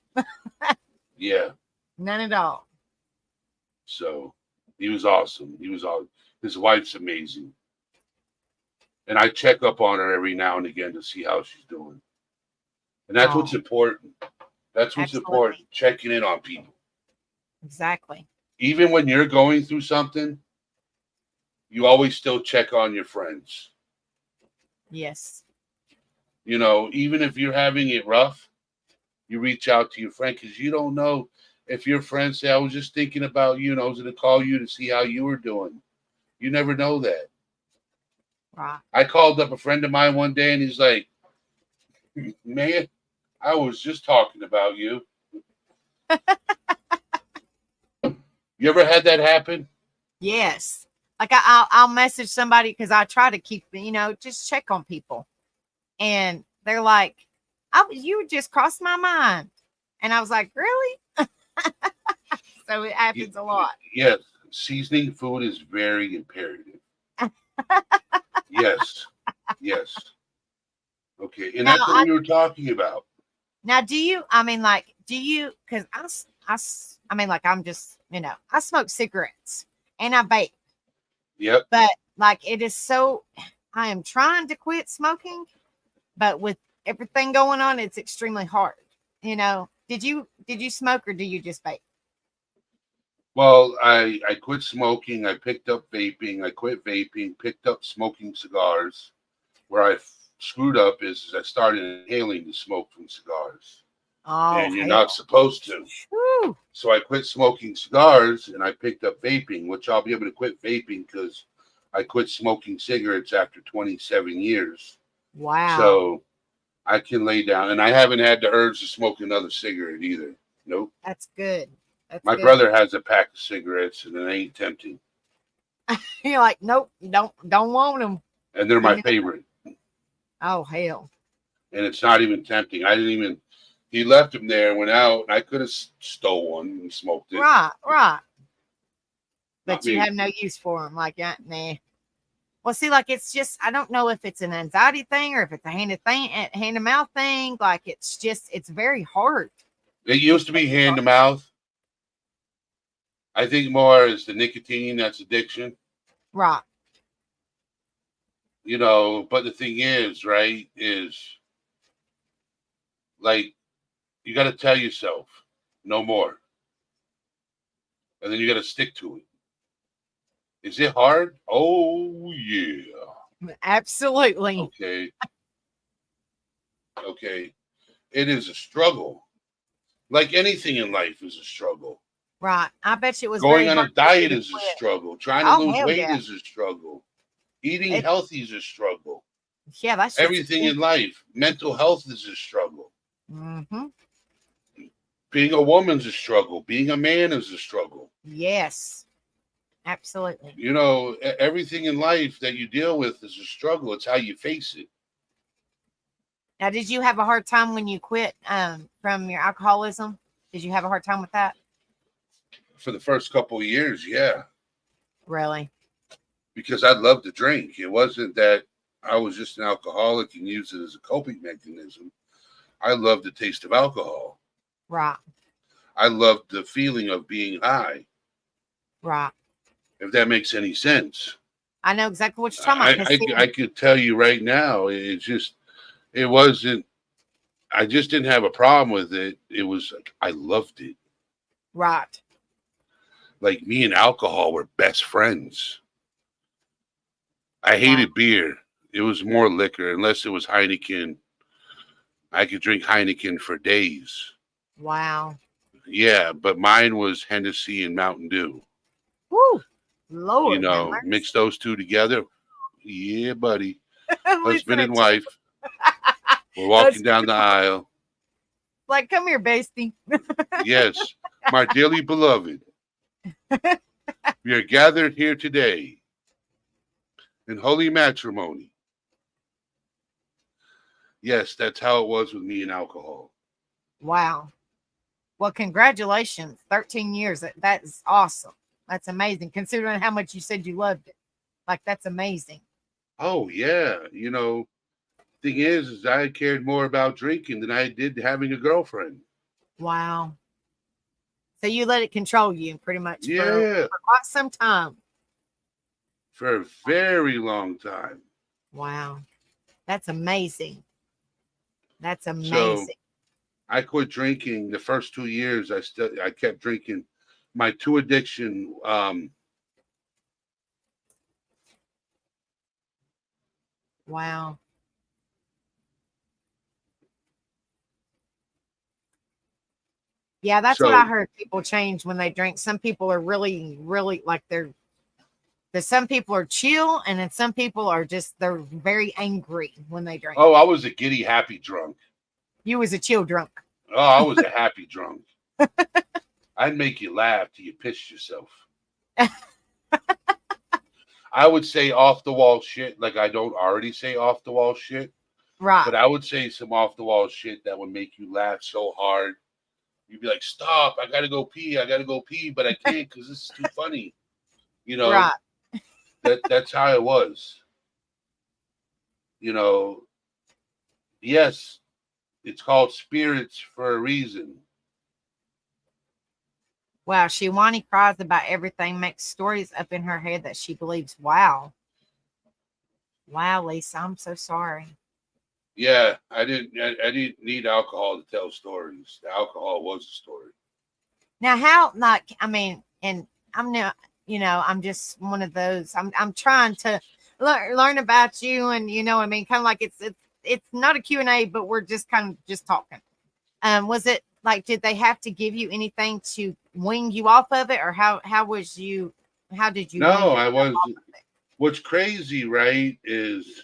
[SPEAKER 3] Yeah.
[SPEAKER 2] None at all.
[SPEAKER 3] So he was awesome. He was awesome. His wife's amazing. And I check up on her every now and again to see how she's doing. And that's what's important. That's what's important. Checking in on people.
[SPEAKER 2] Exactly.
[SPEAKER 3] Even when you're going through something, you always still check on your friends.
[SPEAKER 2] Yes.
[SPEAKER 3] You know, even if you're having it rough, you reach out to your friend because you don't know if your friend say, I was just thinking about you and I was going to call you to see how you were doing. You never know that.
[SPEAKER 2] Right.
[SPEAKER 3] I called up a friend of mine one day and he's like, man, I was just talking about you. You ever had that happen?
[SPEAKER 2] Yes. Like I'll message somebody because I try to keep, just check on people. And they're like, you just crossed my mind. And I was like, really? So it happens a lot.
[SPEAKER 3] Yes. Seasoning food is very imperative. Yes. Yes. Okay. And that's what we were talking about.
[SPEAKER 2] Now, because I'm just, I smoke cigarettes and I vape.
[SPEAKER 3] Yep.
[SPEAKER 2] But it is so, I am trying to quit smoking, but with everything going on, it's extremely hard. Did you smoke or do you just vape?
[SPEAKER 3] Well, I quit smoking. I picked up vaping. I quit vaping, picked up smoking cigars. Where I screwed up is I started inhaling the smoke from cigars.
[SPEAKER 2] Oh,
[SPEAKER 3] and you're not supposed to.
[SPEAKER 2] Whew.
[SPEAKER 3] So I quit smoking cigars and I picked up vaping, which I'll be able to quit vaping because I quit smoking cigarettes after 27 years.
[SPEAKER 2] Wow.
[SPEAKER 3] So I can lay down, and I haven't had the urge to smoke another cigarette either. Nope.
[SPEAKER 2] That's good.
[SPEAKER 3] My brother has a pack of cigarettes, and it ain't tempting.
[SPEAKER 2] You're like, nope, don't want them.
[SPEAKER 3] And they're my favorite.
[SPEAKER 2] Oh, hell.
[SPEAKER 3] And it's not even tempting. He left them there and went out, and I could have stole one and smoked it.
[SPEAKER 2] Right. But you have no use for them. Nah. Well, see, it's just, I don't know if it's an anxiety thing or if it's a hand to mouth thing. It's very hard.
[SPEAKER 3] It used to be hand to mouth. I think more is the nicotine that's addiction.
[SPEAKER 2] Right.
[SPEAKER 3] But the thing is, right, is you got to tell yourself no more. And then you got to stick to it. Is it hard? Oh, yeah.
[SPEAKER 2] Absolutely.
[SPEAKER 3] Okay. It is a struggle. Like anything in life is a struggle.
[SPEAKER 2] Right. I bet you it was
[SPEAKER 3] going on a diet is a struggle. Trying to lose weight is a struggle. Eating healthy is a struggle.
[SPEAKER 2] Yeah, that's
[SPEAKER 3] everything in life. Mental health is a struggle.
[SPEAKER 2] Mm-hmm.
[SPEAKER 3] Being a woman's a struggle. Being a man is a struggle.
[SPEAKER 2] Yes. Absolutely.
[SPEAKER 3] Everything in life that you deal with is a struggle. It's how you face it.
[SPEAKER 2] Now, did you have a hard time when you quit from your alcoholism? Did you have a hard time with that?
[SPEAKER 3] For the first couple of years, yeah.
[SPEAKER 2] Really?
[SPEAKER 3] Because I loved to drink. It wasn't that I was just an alcoholic and used it as a coping mechanism. I loved the taste of alcohol.
[SPEAKER 2] Right.
[SPEAKER 3] I loved the feeling of being high.
[SPEAKER 2] Right.
[SPEAKER 3] If that makes any sense.
[SPEAKER 2] I know exactly what you're talking about. 'cause see,
[SPEAKER 3] I could tell you right now, it wasn't. I just didn't have a problem with it. It was like I loved it.
[SPEAKER 2] right.
[SPEAKER 3] Like me and alcohol were best friends. I
[SPEAKER 2] Wow.
[SPEAKER 3] hated beer. It was more liquor, unless it was Heineken. I could drink Heineken for days.
[SPEAKER 2] Wow.
[SPEAKER 3] Yeah, but mine was Hennessy and Mountain Dew.
[SPEAKER 2] Woo.
[SPEAKER 3] You
[SPEAKER 2] Lord. have
[SPEAKER 3] know,
[SPEAKER 2] mercy.
[SPEAKER 3] mix those two together. Yeah, buddy.
[SPEAKER 2] Listen
[SPEAKER 3] Husband and
[SPEAKER 2] at
[SPEAKER 3] wife. We're walking
[SPEAKER 2] Husband
[SPEAKER 3] down the aisle.
[SPEAKER 2] Like, come here, bestie.
[SPEAKER 3] Yes, my dearly beloved. We are gathered here today in holy matrimony. Yes, that's how it was with me and alcohol.
[SPEAKER 2] Wow. Well, congratulations. 13 years. That is awesome. That's amazing. Considering how much you said you loved it. Like, that's amazing.
[SPEAKER 3] Oh yeah, you know, thing is I cared more about drinking than I did having a girlfriend.
[SPEAKER 2] Wow. So you let it control you pretty much
[SPEAKER 3] Yeah,
[SPEAKER 2] for quite some time.
[SPEAKER 3] for a very long time.
[SPEAKER 2] Wow. That's amazing. That's
[SPEAKER 3] So
[SPEAKER 2] amazing.
[SPEAKER 3] I quit drinking the first 2 years. I kept drinking. My two addiction.
[SPEAKER 2] Wow. Yeah, that's what I
[SPEAKER 3] So
[SPEAKER 2] heard. People change when they drink. Some people are really, really like there's some people are chill, and then some people are they're very angry when they drink.
[SPEAKER 3] oh, I was a giddy happy drunk.
[SPEAKER 2] You was a chill drunk.
[SPEAKER 3] Oh, I was a happy drunk. I'd make you laugh till you pissed yourself. I would say off the wall shit like I don't already say off the wall shit,
[SPEAKER 2] Right.
[SPEAKER 3] but I would say some off the wall shit that would make you laugh so hard. You'd be like, stop, I gotta go pee, but I can't because this is too funny. You know,
[SPEAKER 2] Right.
[SPEAKER 3] that's how it was. You know, yes, it's called spirits for a reason.
[SPEAKER 2] Wow. Shiwani cries about everything, makes stories up in her head that she believes. Wow. Wow, Lisa, I'm so sorry.
[SPEAKER 3] Yeah, I didn't need alcohol to tell stories. The alcohol was a story.
[SPEAKER 2] Now, how like I mean, and I'm not, I'm just one of those. I'm trying to learn about you, and I mean, kind of like it's not a Q&A, but we're just kind of just talking. Was it like, did they have to give you anything to wean you off of it, or how did you?
[SPEAKER 3] No, I was. What's crazy, right, is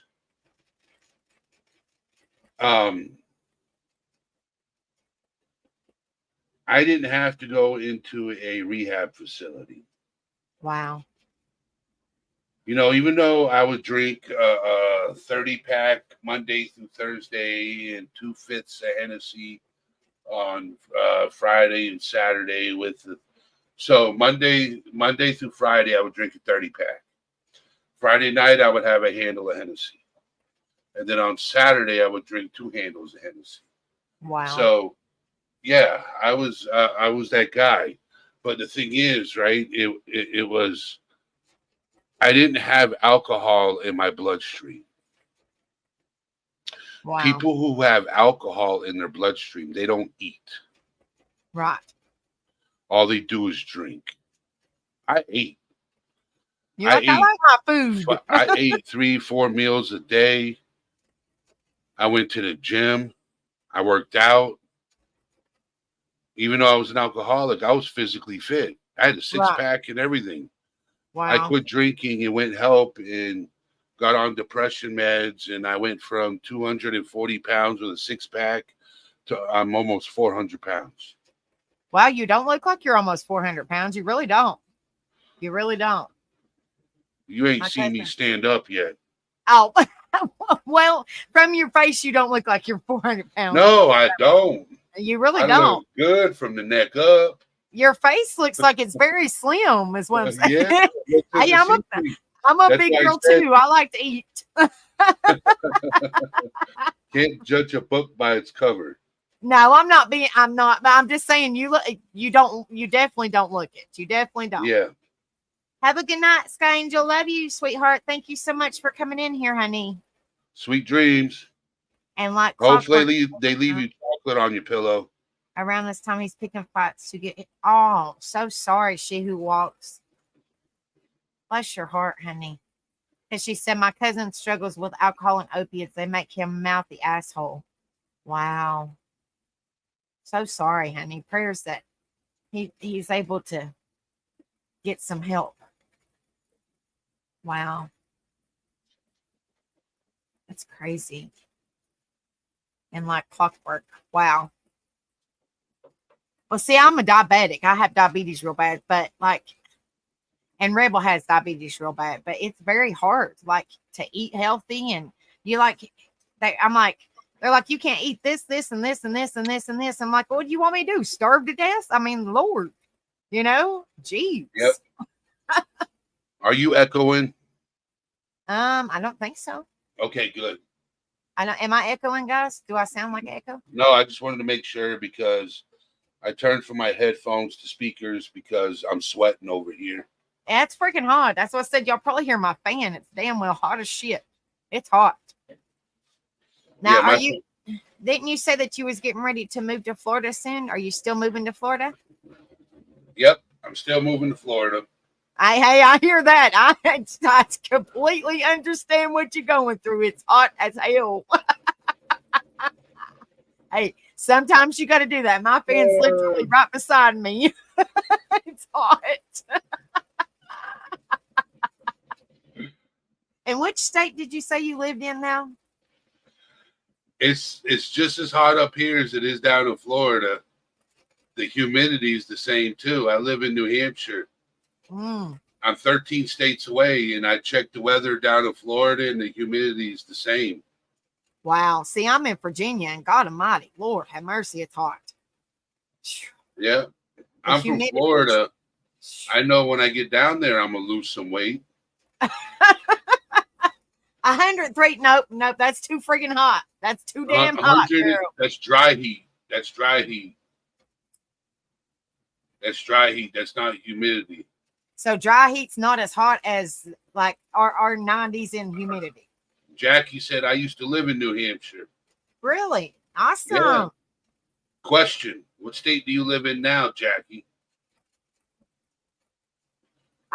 [SPEAKER 3] I didn't have to go into a rehab facility.
[SPEAKER 2] Wow.
[SPEAKER 3] Even though I would drink a 30-pack Monday through Thursday and 2/5 of Hennessy on Friday and Saturday so Monday through Friday I would drink a 30-pack. Friday night I would have a handle of Hennessy. And then on Saturday I would drink 2 handles of Hennessy.
[SPEAKER 2] Wow.
[SPEAKER 3] So yeah, I was that guy. But the thing is, right, it was, I didn't have alcohol in my bloodstream.
[SPEAKER 2] Wow.
[SPEAKER 3] People who have alcohol in their bloodstream, they don't eat.
[SPEAKER 2] Right.
[SPEAKER 3] All they do is drink. I ate.
[SPEAKER 2] I like my food.
[SPEAKER 3] I ate 3-4 meals a day. I went to the gym. I worked out. Even though I was an alcoholic, I was physically fit. I had a 6-pack and everything.
[SPEAKER 2] Wow.
[SPEAKER 3] I quit drinking and went help and got on depression meds. And I went from 240 pounds with a 6-pack to I'm almost 400 pounds.
[SPEAKER 2] Wow, you don't look like you're almost 400 pounds. You really don't. You really don't.
[SPEAKER 3] You ain't seen me stand up yet.
[SPEAKER 2] Oh, well, from your face, you don't look like you're 400 pounds.
[SPEAKER 3] No, I don't.
[SPEAKER 2] You really
[SPEAKER 3] I
[SPEAKER 2] don't.
[SPEAKER 3] look good from the neck up.
[SPEAKER 2] Your face looks like it's very slim, is what I'm saying.
[SPEAKER 3] Yeah,
[SPEAKER 2] Hey, I'm a big girl too. I like to eat.
[SPEAKER 3] Can't judge a book by its cover.
[SPEAKER 2] No, I'm not, but I'm just saying you definitely don't look it. You definitely don't.
[SPEAKER 3] Yeah.
[SPEAKER 2] Have a good night, Sky Angel. Love you, sweetheart. Thank you so much for coming in here, honey.
[SPEAKER 3] Sweet dreams.
[SPEAKER 2] And like
[SPEAKER 3] Hopefully
[SPEAKER 2] clockwork,
[SPEAKER 3] they leave you chocolate on your pillow.
[SPEAKER 2] around this time, he's picking fights to get it. Oh, so sorry, she who walks. Bless your heart, honey. And she said, my cousin struggles with alcohol and opiates. They make him a mouthy asshole. Wow. So sorry, honey. Prayers that he's able to get some help. Wow. That's crazy. And like clockwork. Wow. Well, see, I'm a diabetic. I have diabetes real bad, but like, and Rebel has diabetes real bad, but it's very hard, like, to eat healthy. And you like, I'm like, they're like, you can't eat this, this, and this, and this, and this, and this. I'm like, what do you want me to do? Starve to death? I mean, Lord, you know, jeez.
[SPEAKER 3] Yep. Are you echoing?
[SPEAKER 2] I don't think so.
[SPEAKER 3] Okay, good.
[SPEAKER 2] Am I echoing, guys? Do I sound like echo?
[SPEAKER 3] No, I just wanted to make sure because I turned from my headphones to speakers because I'm sweating over here.
[SPEAKER 2] Yeah, it's freaking hot. That's what I said. Y'all probably hear my fan. It's damn well hot as shit. It's hot. Now,
[SPEAKER 3] Yeah,
[SPEAKER 2] didn't you say that you was getting ready to move to Florida soon? Are you still moving to Florida?
[SPEAKER 3] Yep, I'm still moving to Florida.
[SPEAKER 2] I hear that. I completely understand what you're going through. It's hot as hell. Hey, sometimes you got to do that. My fan's literally right beside me. It's hot. And which state did you say you lived in now?
[SPEAKER 3] It's just as hot up here as it is down in Florida. The humidity is the same too. I live in New Hampshire. I'm 13 states away, and I checked the weather down in Florida, and the humidity is the same.
[SPEAKER 2] Wow. See, I'm in Virginia, and God Almighty, Lord have mercy, it's hot.
[SPEAKER 3] Yeah, I'm from Florida. I know when I get down there, I'm gonna lose some weight.
[SPEAKER 2] 103. Nope. That's too freaking hot. That's too damn hot. Girl.
[SPEAKER 3] That's dry heat. That's dry heat. That's dry heat. That's not humidity.
[SPEAKER 2] So dry heat's not as hot as like our 90s in humidity.
[SPEAKER 3] Jackie said I used to live in New Hampshire.
[SPEAKER 2] Really? Awesome.
[SPEAKER 3] Yeah. Question: what state do you live in now, Jackie?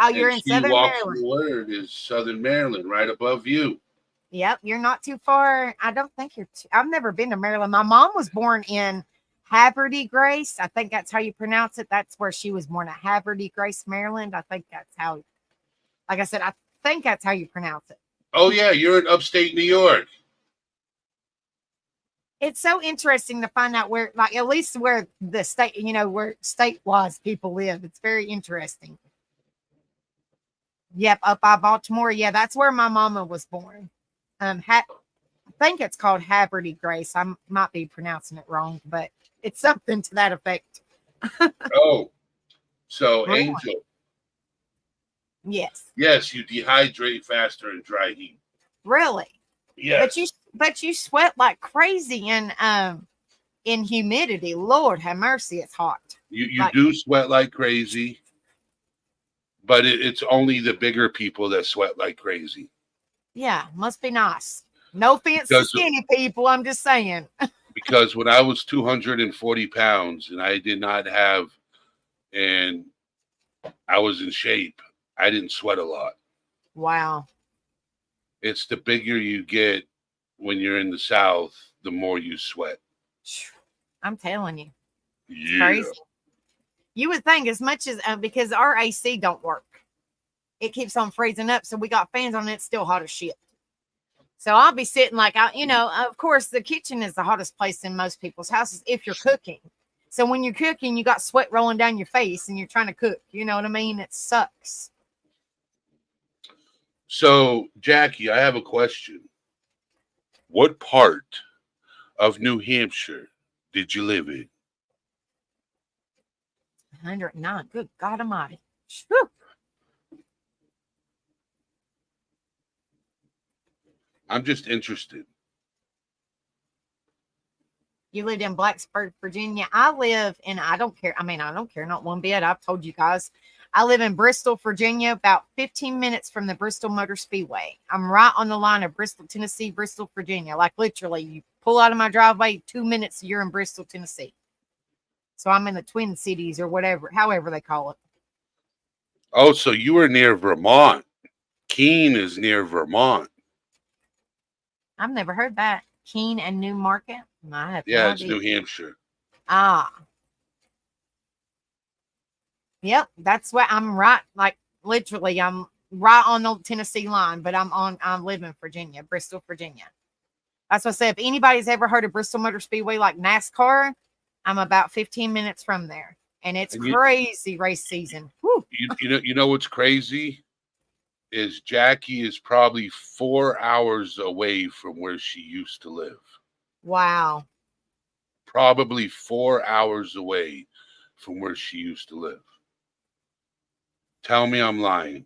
[SPEAKER 2] Oh, you're in Southern Maryland.
[SPEAKER 3] The word is Southern Maryland, right above you.
[SPEAKER 2] Yep, you're not too far. I don't think you're. I've never been to Maryland. My mom was born in Haverty Grace. I think that's how you pronounce it. That's where she was born, at Haverty Grace, Maryland. I think that's how. Like I said, I think that's how you pronounce it.
[SPEAKER 3] Oh yeah, you're in upstate New York.
[SPEAKER 2] It's so interesting to find out where, like, at least where the state, you know, where state-wise people live. It's very interesting. Yep, up by Baltimore. Yeah, that's where my mama was born. I think it's called Haverty Grace. I might be pronouncing it wrong, but it's something to that effect.
[SPEAKER 3] Oh, so
[SPEAKER 2] Really?
[SPEAKER 3] Angel.
[SPEAKER 2] Yes.
[SPEAKER 3] Yes, you dehydrate faster in dry heat.
[SPEAKER 2] Really?
[SPEAKER 3] Yes.
[SPEAKER 2] But you sweat like crazy in humidity. Lord have mercy, it's hot.
[SPEAKER 3] You do sweat like crazy. But it's only the bigger people that sweat like crazy.
[SPEAKER 2] Yeah, must be nice. No offense to skinny people, I'm just saying.
[SPEAKER 3] Because when I was 240 pounds and I did not have, and I was in shape, I didn't sweat a lot.
[SPEAKER 2] Wow.
[SPEAKER 3] It's the bigger you get when you're in the South, the more you sweat.
[SPEAKER 2] I'm telling you. It's
[SPEAKER 3] Yeah.
[SPEAKER 2] crazy. You would think as much as because our AC don't work, it keeps on freezing up. So we got fans on it, it's still hot as shit. So I'll be sitting like, of course, the kitchen is the hottest place in most people's houses if you're cooking. So when you're cooking, you got sweat rolling down your face and you're trying to cook. You know what I mean? It sucks.
[SPEAKER 3] So, Jackie, I have a question. What part of New Hampshire did you live in?
[SPEAKER 2] 109. Good God Almighty. Whew.
[SPEAKER 3] I'm just interested.
[SPEAKER 2] You lived in Blacksburg, Virginia. I live in, I don't care. I mean, I don't care, not one bit. I've told you guys, I live in Bristol, Virginia, about 15 minutes from the Bristol Motor Speedway. I'm right on the line of Bristol, Tennessee, Bristol, Virginia. Like literally, you pull out of my driveway, 2 minutes, you're in Bristol, Tennessee. So I'm in the Twin Cities or whatever, however they call it.
[SPEAKER 3] Oh, so you were near Vermont. Keene is near Vermont.
[SPEAKER 2] I've never heard that. Keene and Newmarket? I have
[SPEAKER 3] Yeah,
[SPEAKER 2] no
[SPEAKER 3] it's
[SPEAKER 2] idea.
[SPEAKER 3] New Hampshire.
[SPEAKER 2] Ah. Yep, that's where I'm right. Like literally, I'm right on the Tennessee line, but I live in Virginia, Bristol, Virginia. That's what I said. If anybody's ever heard of Bristol Motor Speedway like NASCAR, I'm about 15 minutes from there. And it's crazy race season. Whew.
[SPEAKER 3] You know what's crazy is Jackie is probably 4 hours away from where she used to live.
[SPEAKER 2] Wow.
[SPEAKER 3] Probably 4 hours away from where she used to live. Tell me I'm lying.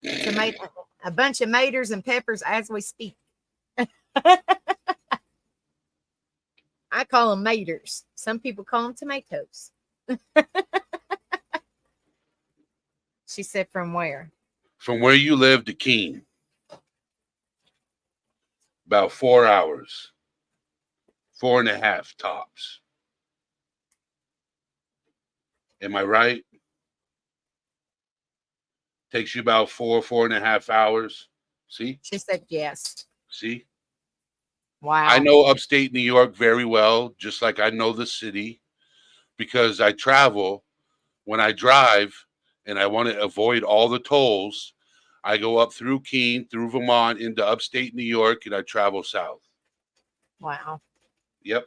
[SPEAKER 2] Tomato, a bunch of maters and peppers as we speak. I call them maters. Some people call them tomatoes. She said, from where?
[SPEAKER 3] From where you live to Keene. About 4 hours. 4.5 tops. Am I right? Takes you about 4.5 hours. See?
[SPEAKER 2] She said yes.
[SPEAKER 3] See?
[SPEAKER 2] Wow.
[SPEAKER 3] I know upstate New York very well, just like I know the city, because I travel. When I drive and I want to avoid all the tolls, I go up through Keene, through Vermont, into upstate New York, and I travel south.
[SPEAKER 2] Wow.
[SPEAKER 3] Yep.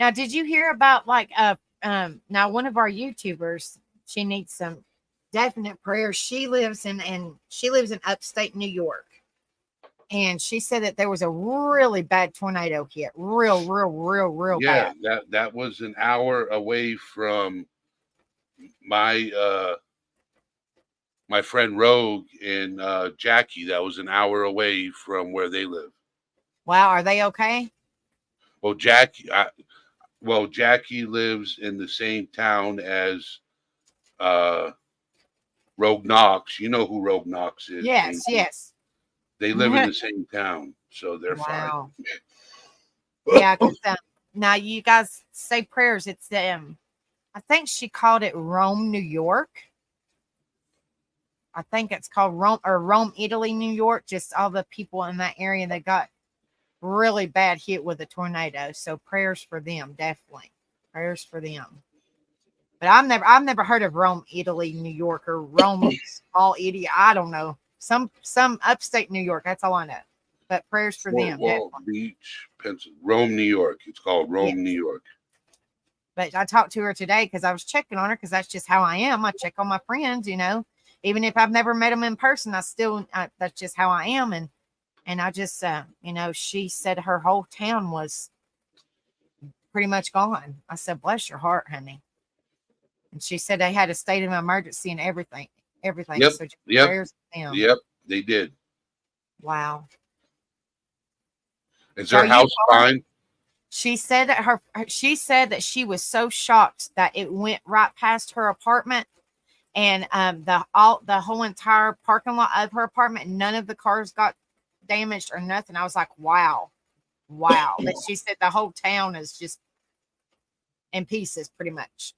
[SPEAKER 2] Now, did you hear about now one of our YouTubers, she needs some definite prayers. She lives in upstate New York. And she said that there was a really bad tornado hit. Real bad.
[SPEAKER 3] Yeah, that was an hour away from my my friend Rogue and Jackie. That was an hour away from where they live.
[SPEAKER 2] Wow, are they okay?
[SPEAKER 3] Well, Jackie lives in the same town as Rogue Knox. You know who Rogue Knox is.
[SPEAKER 2] Yes.
[SPEAKER 3] They live in the same town, so they're fine.
[SPEAKER 2] Yeah, because now you guys say prayers. It's I think she called it Rome, New York. I think it's called Rome, Italy, New York. Just all the people in that area that got really bad hit with a tornado. So prayers for them, definitely. Prayers for them. But I've never heard of Rome, Italy, New York, or Rome, all idiot. I don't know. Some upstate New York. That's all I know. But prayers for them.
[SPEAKER 3] Wall Beach, Rome, New York. It's called Rome, New York.
[SPEAKER 2] But I talked to her today because I was checking on her because that's just how I am. I check on my friends, even if I've never met them in person, that's just how I am. And I just, she said her whole town was pretty much gone. I said, bless your heart, honey. And she said they had a state of emergency and everything.
[SPEAKER 3] Yep.
[SPEAKER 2] So just
[SPEAKER 3] Yep.
[SPEAKER 2] prayers for them.
[SPEAKER 3] Yep. They did.
[SPEAKER 2] Wow.
[SPEAKER 3] Is her house fine?
[SPEAKER 2] She said that she was so shocked that it went right past her apartment, and the whole entire parking lot of her apartment, none of the cars got damaged or nothing. I was like, wow. But she said the whole town is just in pieces, pretty much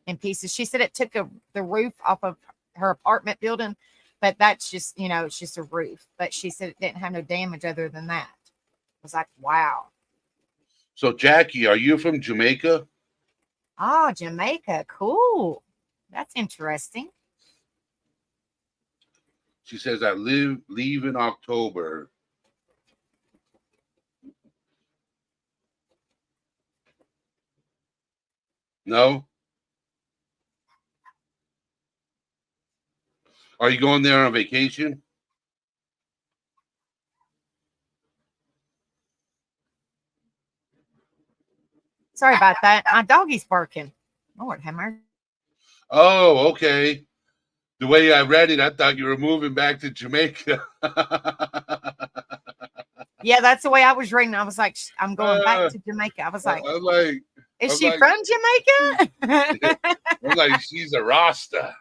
[SPEAKER 2] in pieces. She said it took the roof off of her apartment building, but that's just, it's just a roof. But she said it didn't have no damage other than that. I was like, wow.
[SPEAKER 3] So, Jackie, are you from Jamaica?
[SPEAKER 2] Oh, Jamaica. Cool. That's interesting.
[SPEAKER 3] She says, I leave in October. No? Are you going there on vacation?
[SPEAKER 2] Sorry about that. My doggy's barking. Lord have mercy.
[SPEAKER 3] Oh, okay. The way I read it, I thought you were moving back to Jamaica.
[SPEAKER 2] Yeah, that's the way I was reading. I was like, I'm going back to Jamaica. I was like, Is
[SPEAKER 3] I'm
[SPEAKER 2] she
[SPEAKER 3] like-
[SPEAKER 2] from Jamaica?
[SPEAKER 3] I'm like, she's a Rasta.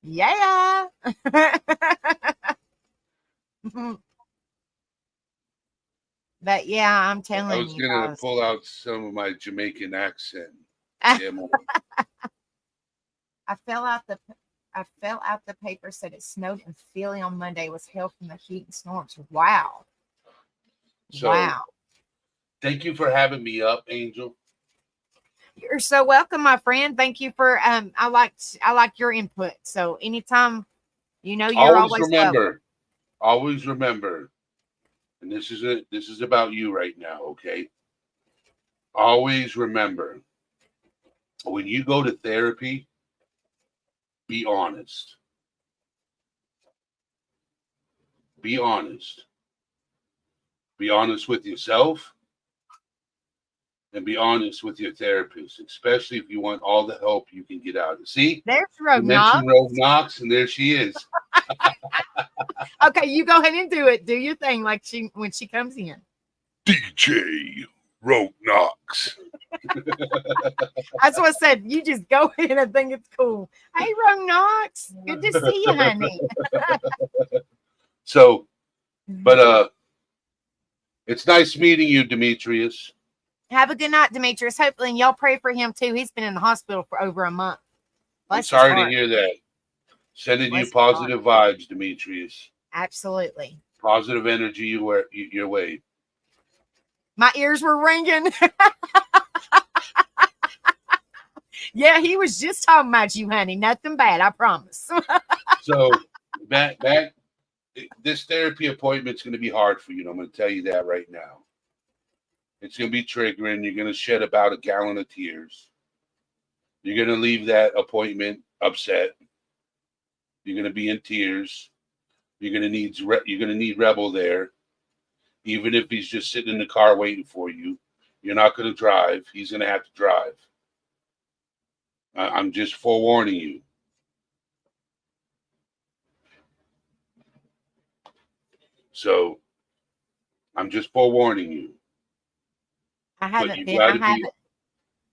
[SPEAKER 2] Yeah. But yeah, I'm
[SPEAKER 3] I
[SPEAKER 2] telling
[SPEAKER 3] was
[SPEAKER 2] you
[SPEAKER 3] gonna
[SPEAKER 2] guys.
[SPEAKER 3] pull out some of my Jamaican accent. Yeah, more.
[SPEAKER 2] I fell out the paper, said it snowed in Philly on Monday. It was hell from the heat and storms. Wow.
[SPEAKER 3] So
[SPEAKER 2] Wow.
[SPEAKER 3] thank you for having me up, Angel.
[SPEAKER 2] You're so welcome, my friend. Thank you for I like your input. So anytime, you're always welcome.
[SPEAKER 3] Always remember, and this is about you right now, okay? Always remember, when you go to therapy, be honest. Be honest. Be honest with yourself and be honest with your therapist, especially if you want all the help you can get out of it. See,
[SPEAKER 2] There's
[SPEAKER 3] you
[SPEAKER 2] Rogue Knox.
[SPEAKER 3] mentioned Rogue Knox, and there she is.
[SPEAKER 2] Okay, you go ahead and do it. Do your thing like when she comes in.
[SPEAKER 3] DJ Rogue Knox.
[SPEAKER 2] That's what I said. You just go ahead. I think it's cool. Hey, Rogue Knox. Good to see you, honey.
[SPEAKER 3] So, but it's nice meeting you, Demetrius.
[SPEAKER 2] Have a good night, Demetrius. Hopefully, and y'all pray for him too. He's been in the hospital for over a month.
[SPEAKER 3] I'm
[SPEAKER 2] Bless his
[SPEAKER 3] sorry to
[SPEAKER 2] heart.
[SPEAKER 3] hear that. Sending
[SPEAKER 2] Bless
[SPEAKER 3] you
[SPEAKER 2] his
[SPEAKER 3] positive vibes, Demetrius.
[SPEAKER 2] Absolutely.
[SPEAKER 3] Positive energy your way.
[SPEAKER 2] My ears were ringing. Yeah, he was just talking about you, honey. Nothing bad, I promise.
[SPEAKER 3] So back this therapy appointment's going to be hard for you. I'm going to tell you that right now. It's going to be triggering. You're going to shed about a gallon of tears. You're going to leave that appointment upset. You're going to be in tears. You're going to need Rebel there, even if he's just sitting in the car waiting for you. You're not going to drive. He's going to have to drive. I'm just forewarning you. So I'm just forewarning you.
[SPEAKER 2] I haven't
[SPEAKER 3] you
[SPEAKER 2] been.
[SPEAKER 3] gotta
[SPEAKER 2] I haven't.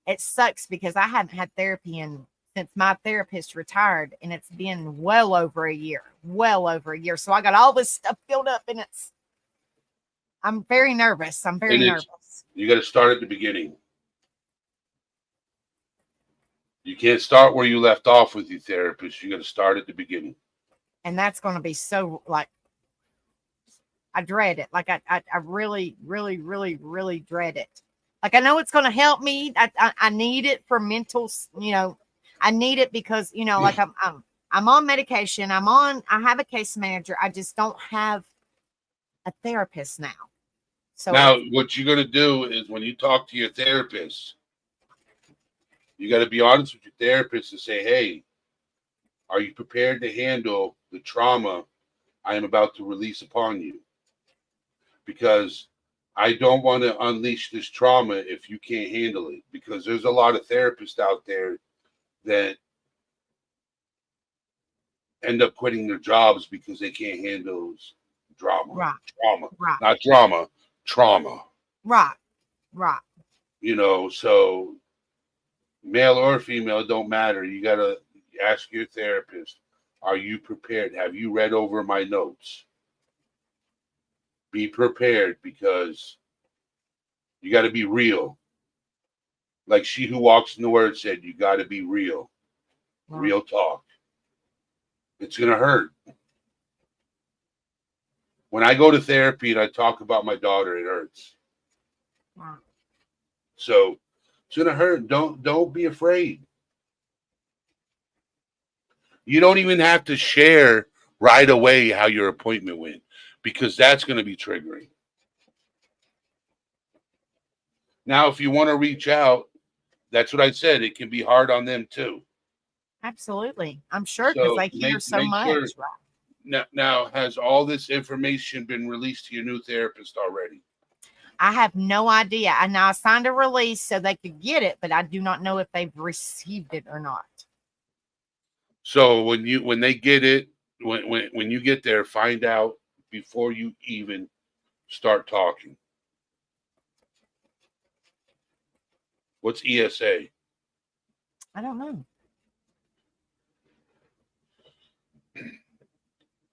[SPEAKER 2] It sucks because I haven't had therapy since my therapist retired, and it's been well over a year. Well over a year. So I got all this stuff filled up, and I'm very nervous. I'm very nervous.
[SPEAKER 3] You got to start at the beginning. You can't start where you left off with your therapist. You got to start at the beginning.
[SPEAKER 2] And that's going to be so I dread it. Like I really, really, really, really dread it. Like I know it's going to help me. I need it for mental. I need it because like I'm on medication. I have a case manager. I just don't have a therapist now. So
[SPEAKER 3] now, what you're going to do is when you talk to your therapist, you got to be honest with your therapist and say, hey, are you prepared to handle the trauma I am about to release upon you? Because I don't want to unleash this trauma if you can't handle it. Because there's a lot of therapists out there that end up quitting their jobs because they can't handle drama.
[SPEAKER 2] Right.
[SPEAKER 3] Trauma.
[SPEAKER 2] Right.
[SPEAKER 3] Not drama, trauma.
[SPEAKER 2] Right. Right.
[SPEAKER 3] So male or female, it don't matter. You got to ask your therapist, are you prepared? Have you read over my notes? Be prepared because you got to be real. Like She Who Walks in the Word said, you got to be real.
[SPEAKER 2] Right.
[SPEAKER 3] Real talk. It's going to hurt. When I go to therapy and I talk about my daughter, it hurts.
[SPEAKER 2] Right.
[SPEAKER 3] So it's going to hurt. Don't be afraid. You don't even have to share right away how your appointment went because that's going to be triggering. Now, if you want to reach out, that's what I said. It can be hard on them too.
[SPEAKER 2] Absolutely. I'm sure because they hear so much.
[SPEAKER 3] Sure.
[SPEAKER 2] Right.
[SPEAKER 3] Now, has all this information been released to your new therapist already?
[SPEAKER 2] I have no idea. I now signed a release so they could get it, but I do not know if they've received it or not.
[SPEAKER 3] So when they get it, when you get there, find out before you even start talking. What's ESA?
[SPEAKER 2] I don't know.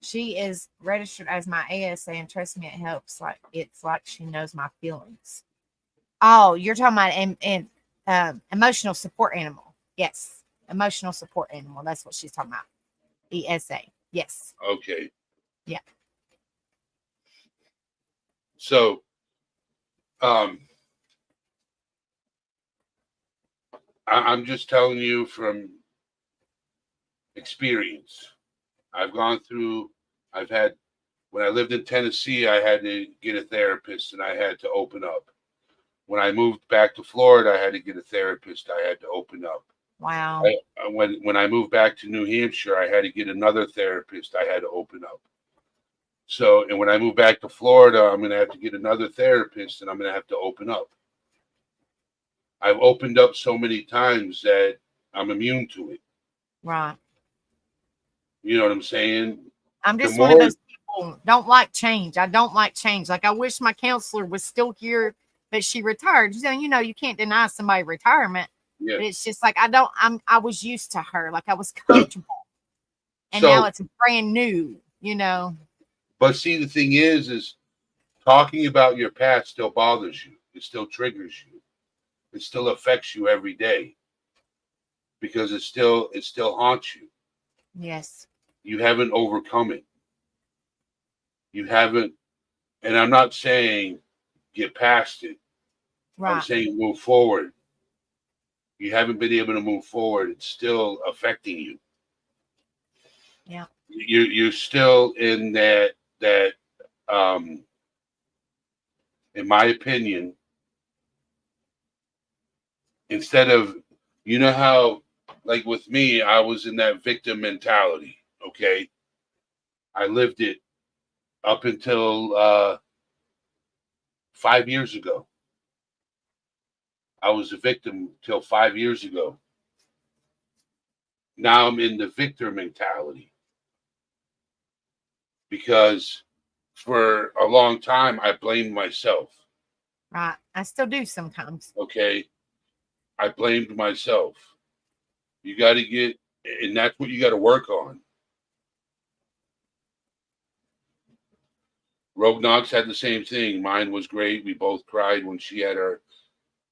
[SPEAKER 2] She is registered as my ASA, and trust me, it helps. Like it's like she knows my feelings. Oh, you're talking about emotional support animal. Yes, emotional support animal. That's what she's talking about. ESA. Yes.
[SPEAKER 3] Okay.
[SPEAKER 2] Yeah.
[SPEAKER 3] So, I'm just telling you from experience. I've gone through. I've had when I lived in Tennessee, I had to get a therapist, and I had to open up. When I moved back to Florida, I had to get a therapist. I had to open up.
[SPEAKER 2] Wow.
[SPEAKER 3] When I moved back to New Hampshire, I had to get another therapist. I had to open up. So, and when I move back to Florida, I'm going to have to get another therapist, and I'm going to have to open up. I've opened up so many times that I'm immune to it.
[SPEAKER 2] Right.
[SPEAKER 3] You know what I'm saying?
[SPEAKER 2] I'm just one of those people don't like change. I don't like change. Like I wish my counselor was still here, but she retired. You know, you can't deny somebody retirement.
[SPEAKER 3] Yeah.
[SPEAKER 2] But it's just like I was used to her. Like I was comfortable. And now it's brand new, you know.
[SPEAKER 3] But see, the thing is talking about your past still bothers you. It still triggers you. It still affects you every day because it still haunts you.
[SPEAKER 2] Yes.
[SPEAKER 3] You haven't overcome it. You haven't, and I'm not saying get past it. Right. I'm saying move forward. You haven't been able to move forward. It's still affecting you.
[SPEAKER 2] Yeah.
[SPEAKER 3] You're still in that in my opinion, instead of, you know how, like with me, I was in that victim mentality. Okay. I lived it up until 5 years ago. I was a victim till 5 years ago. Now I'm in the victor mentality because for a long time I blamed myself.
[SPEAKER 2] Right. I still do sometimes.
[SPEAKER 3] Okay. I blamed myself. You got to get, and that's what you got to work on. Rogue Knox had the same thing. Mine was great. We both cried when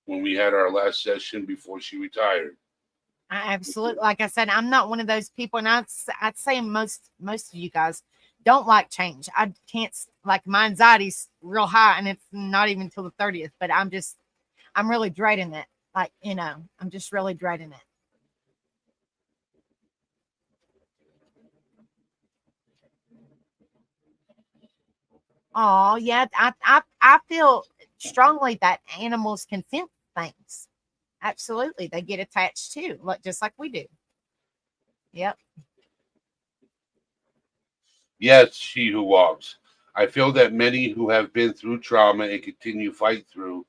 [SPEAKER 3] we had our last session before she retired.
[SPEAKER 2] I absolutely, like I said, I'm not one of those people, and I'd say most of you guys don't like change. I can't, like my anxiety's real high, and it's not even till the 30th. But I'm really dreading it. Like, you know, I'm just really dreading it. Oh yeah, I feel strongly that animals can sense things. Absolutely, they get attached too, just like we do. Yep.
[SPEAKER 3] Yes, she who walks. I feel that many who have been through trauma and continue to fight through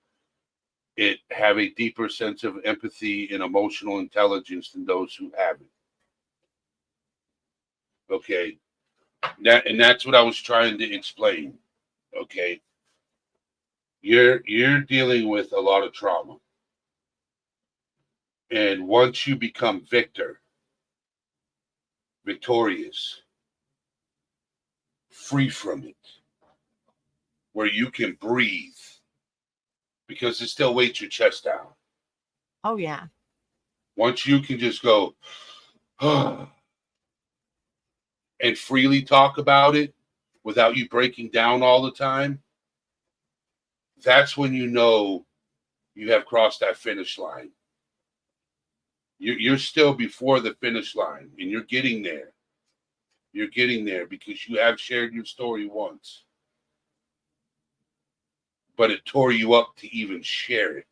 [SPEAKER 3] it have a deeper sense of empathy and emotional intelligence than those who haven't. Okay. That's what I was trying to explain. Okay. You're dealing with a lot of trauma. And once you become victorious, free from it, where you can breathe, because it still weighs your chest down.
[SPEAKER 2] Oh yeah.
[SPEAKER 3] Once you can just go and freely talk about it without you breaking down all the time, that's when you know you have crossed that finish line. You're still before the finish line, and you're getting there. You're getting there because you have shared your story once. But it tore you up to even share it.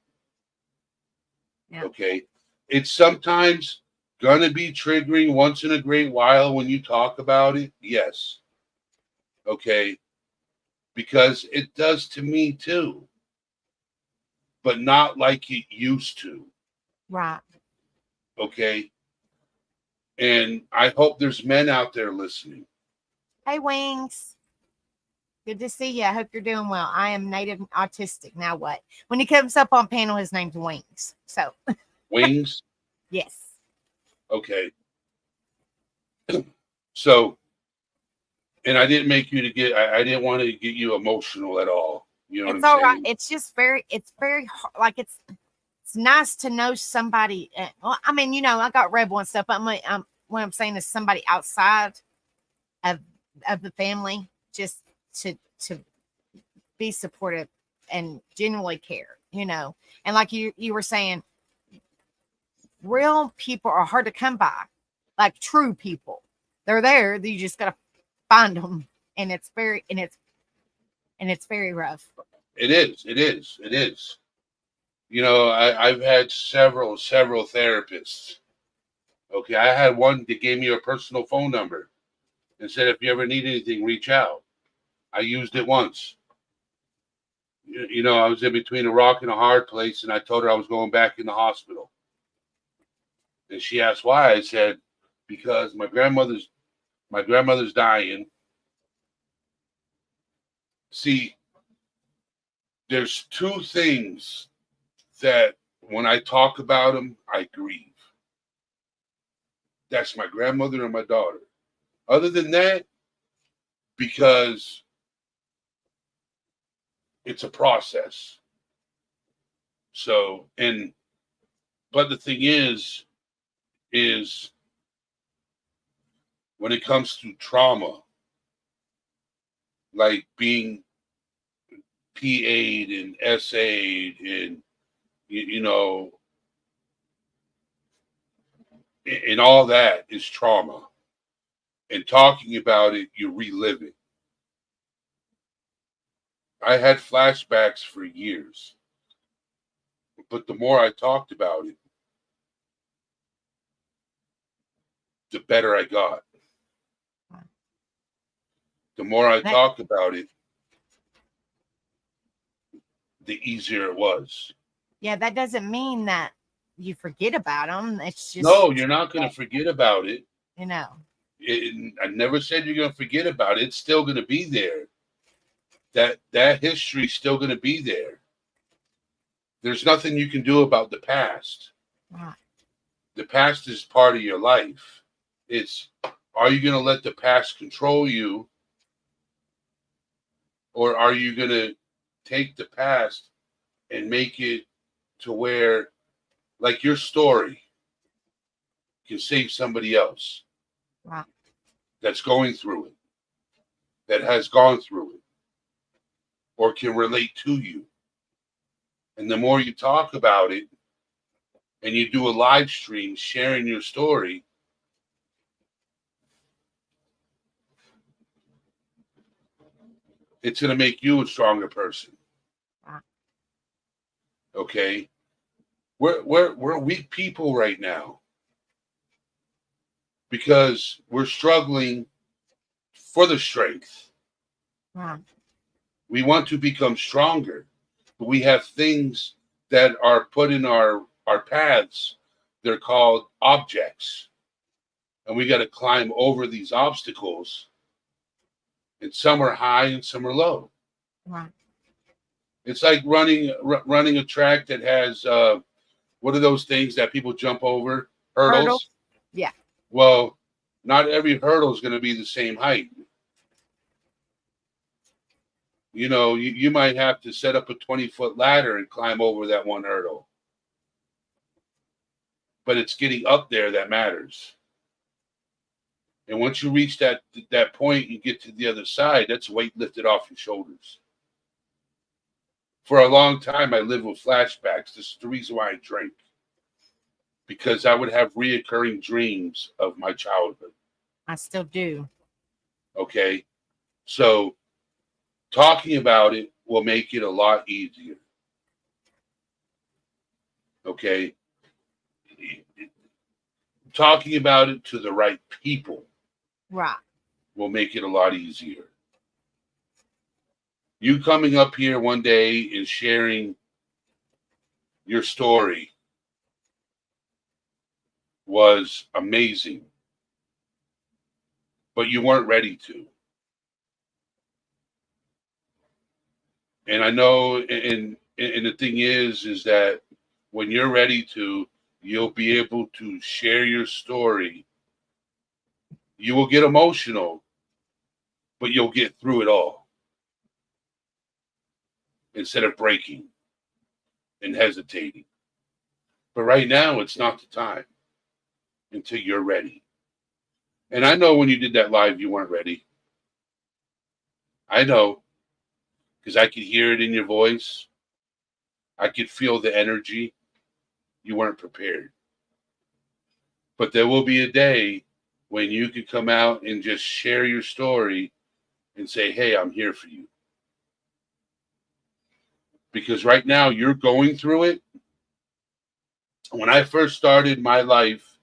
[SPEAKER 3] Yeah. Okay. It's sometimes going to be triggering once in a great while when you talk about it. Yes. Okay. Because it does to me too. But not like it used to.
[SPEAKER 2] Right.
[SPEAKER 3] Okay. And I hope there's men out there listening.
[SPEAKER 2] Hey, Wings. Good to see you. I hope you're doing well. I am native autistic. Now what? When he comes up on panel, his name's Wings. So
[SPEAKER 3] Wings?
[SPEAKER 2] yes.
[SPEAKER 3] Okay. So, and I didn't make you to get, I didn't want to get you emotional at all. You know
[SPEAKER 2] It's
[SPEAKER 3] what I'm
[SPEAKER 2] all right.
[SPEAKER 3] saying?
[SPEAKER 2] It's just it's very like it's nice to know somebody. Well, I mean, I got Rebel and stuff. But what I'm saying is somebody outside of the family, just to be supportive and genuinely care, And like you were saying, real people are hard to come by, like true people. They're there. You just gotta find them, and it's very rough.
[SPEAKER 3] It is. It is. It is. I've had several therapists. Okay. I had one that gave me a personal phone number and said, if you ever need anything, reach out. I used it once. I was in between a rock and a hard place, and I told her I was going back in the hospital. And she asked why. I said, because my grandmother's dying. See, there's two things that when I talk about them, I grieve. That's my grandmother and my daughter. Other than that, because it's a process. So, but the thing is when it comes to trauma, like being PA'd and SA'd and, and all that is trauma. And talking about it, you relive it. I had flashbacks for years. But the more I talked about it, the better I got. The more I talked about it, the easier it was.
[SPEAKER 2] Yeah, that doesn't mean that you forget about them. It's just
[SPEAKER 3] no, you're not going to forget about it. I never said you're going to forget about it. It's still going to be there. That history's still going to be there. There's nothing you can do about the past.
[SPEAKER 2] Right.
[SPEAKER 3] The past is part of your life. Are you going to let the past control you? Or are you going to take the past and make it to where, like your story, can save somebody else that's going through it, that has gone through it, or can relate to you? And the more you talk about it and you do a live stream sharing your story, it's going to make you a stronger person. Okay? We're weak people right now because we're struggling for the strength. We want to become stronger, but we have things that are put in our paths. They're called objects. And we got to climb over these obstacles. And some are high and some are low. It's like running a track that has what are those things that people jump over? Hurdles?
[SPEAKER 2] Yeah.
[SPEAKER 3] Well, not every hurdle is going to be the same height. You might have to set up a 20-foot ladder and climb over that one hurdle. But it's getting up there that matters. And once you reach that point, you get to the other side, that's weight lifted off your shoulders. For a long time, I lived with flashbacks. This is the reason why I drank. Because I would have reoccurring dreams of my childhood.
[SPEAKER 2] I still do.
[SPEAKER 3] Okay? So, talking about it will make it a lot easier. Okay? Talking about it to the right people will make it a lot easier. You coming up here one day and sharing your story was amazing, but you weren't ready to. And I know, and the thing is that when you're ready to, you'll be able to share your story. You will get emotional, but you'll get through it all instead of breaking and hesitating. But right now, it's not the time until you're ready. And I know when you did that live, you weren't ready. I know because I could hear it in your voice. I could feel the energy. You weren't prepared. But there will be a day when you could come out and just share your story and say, hey, I'm here for you. Because right now you're going through it. When I first started my life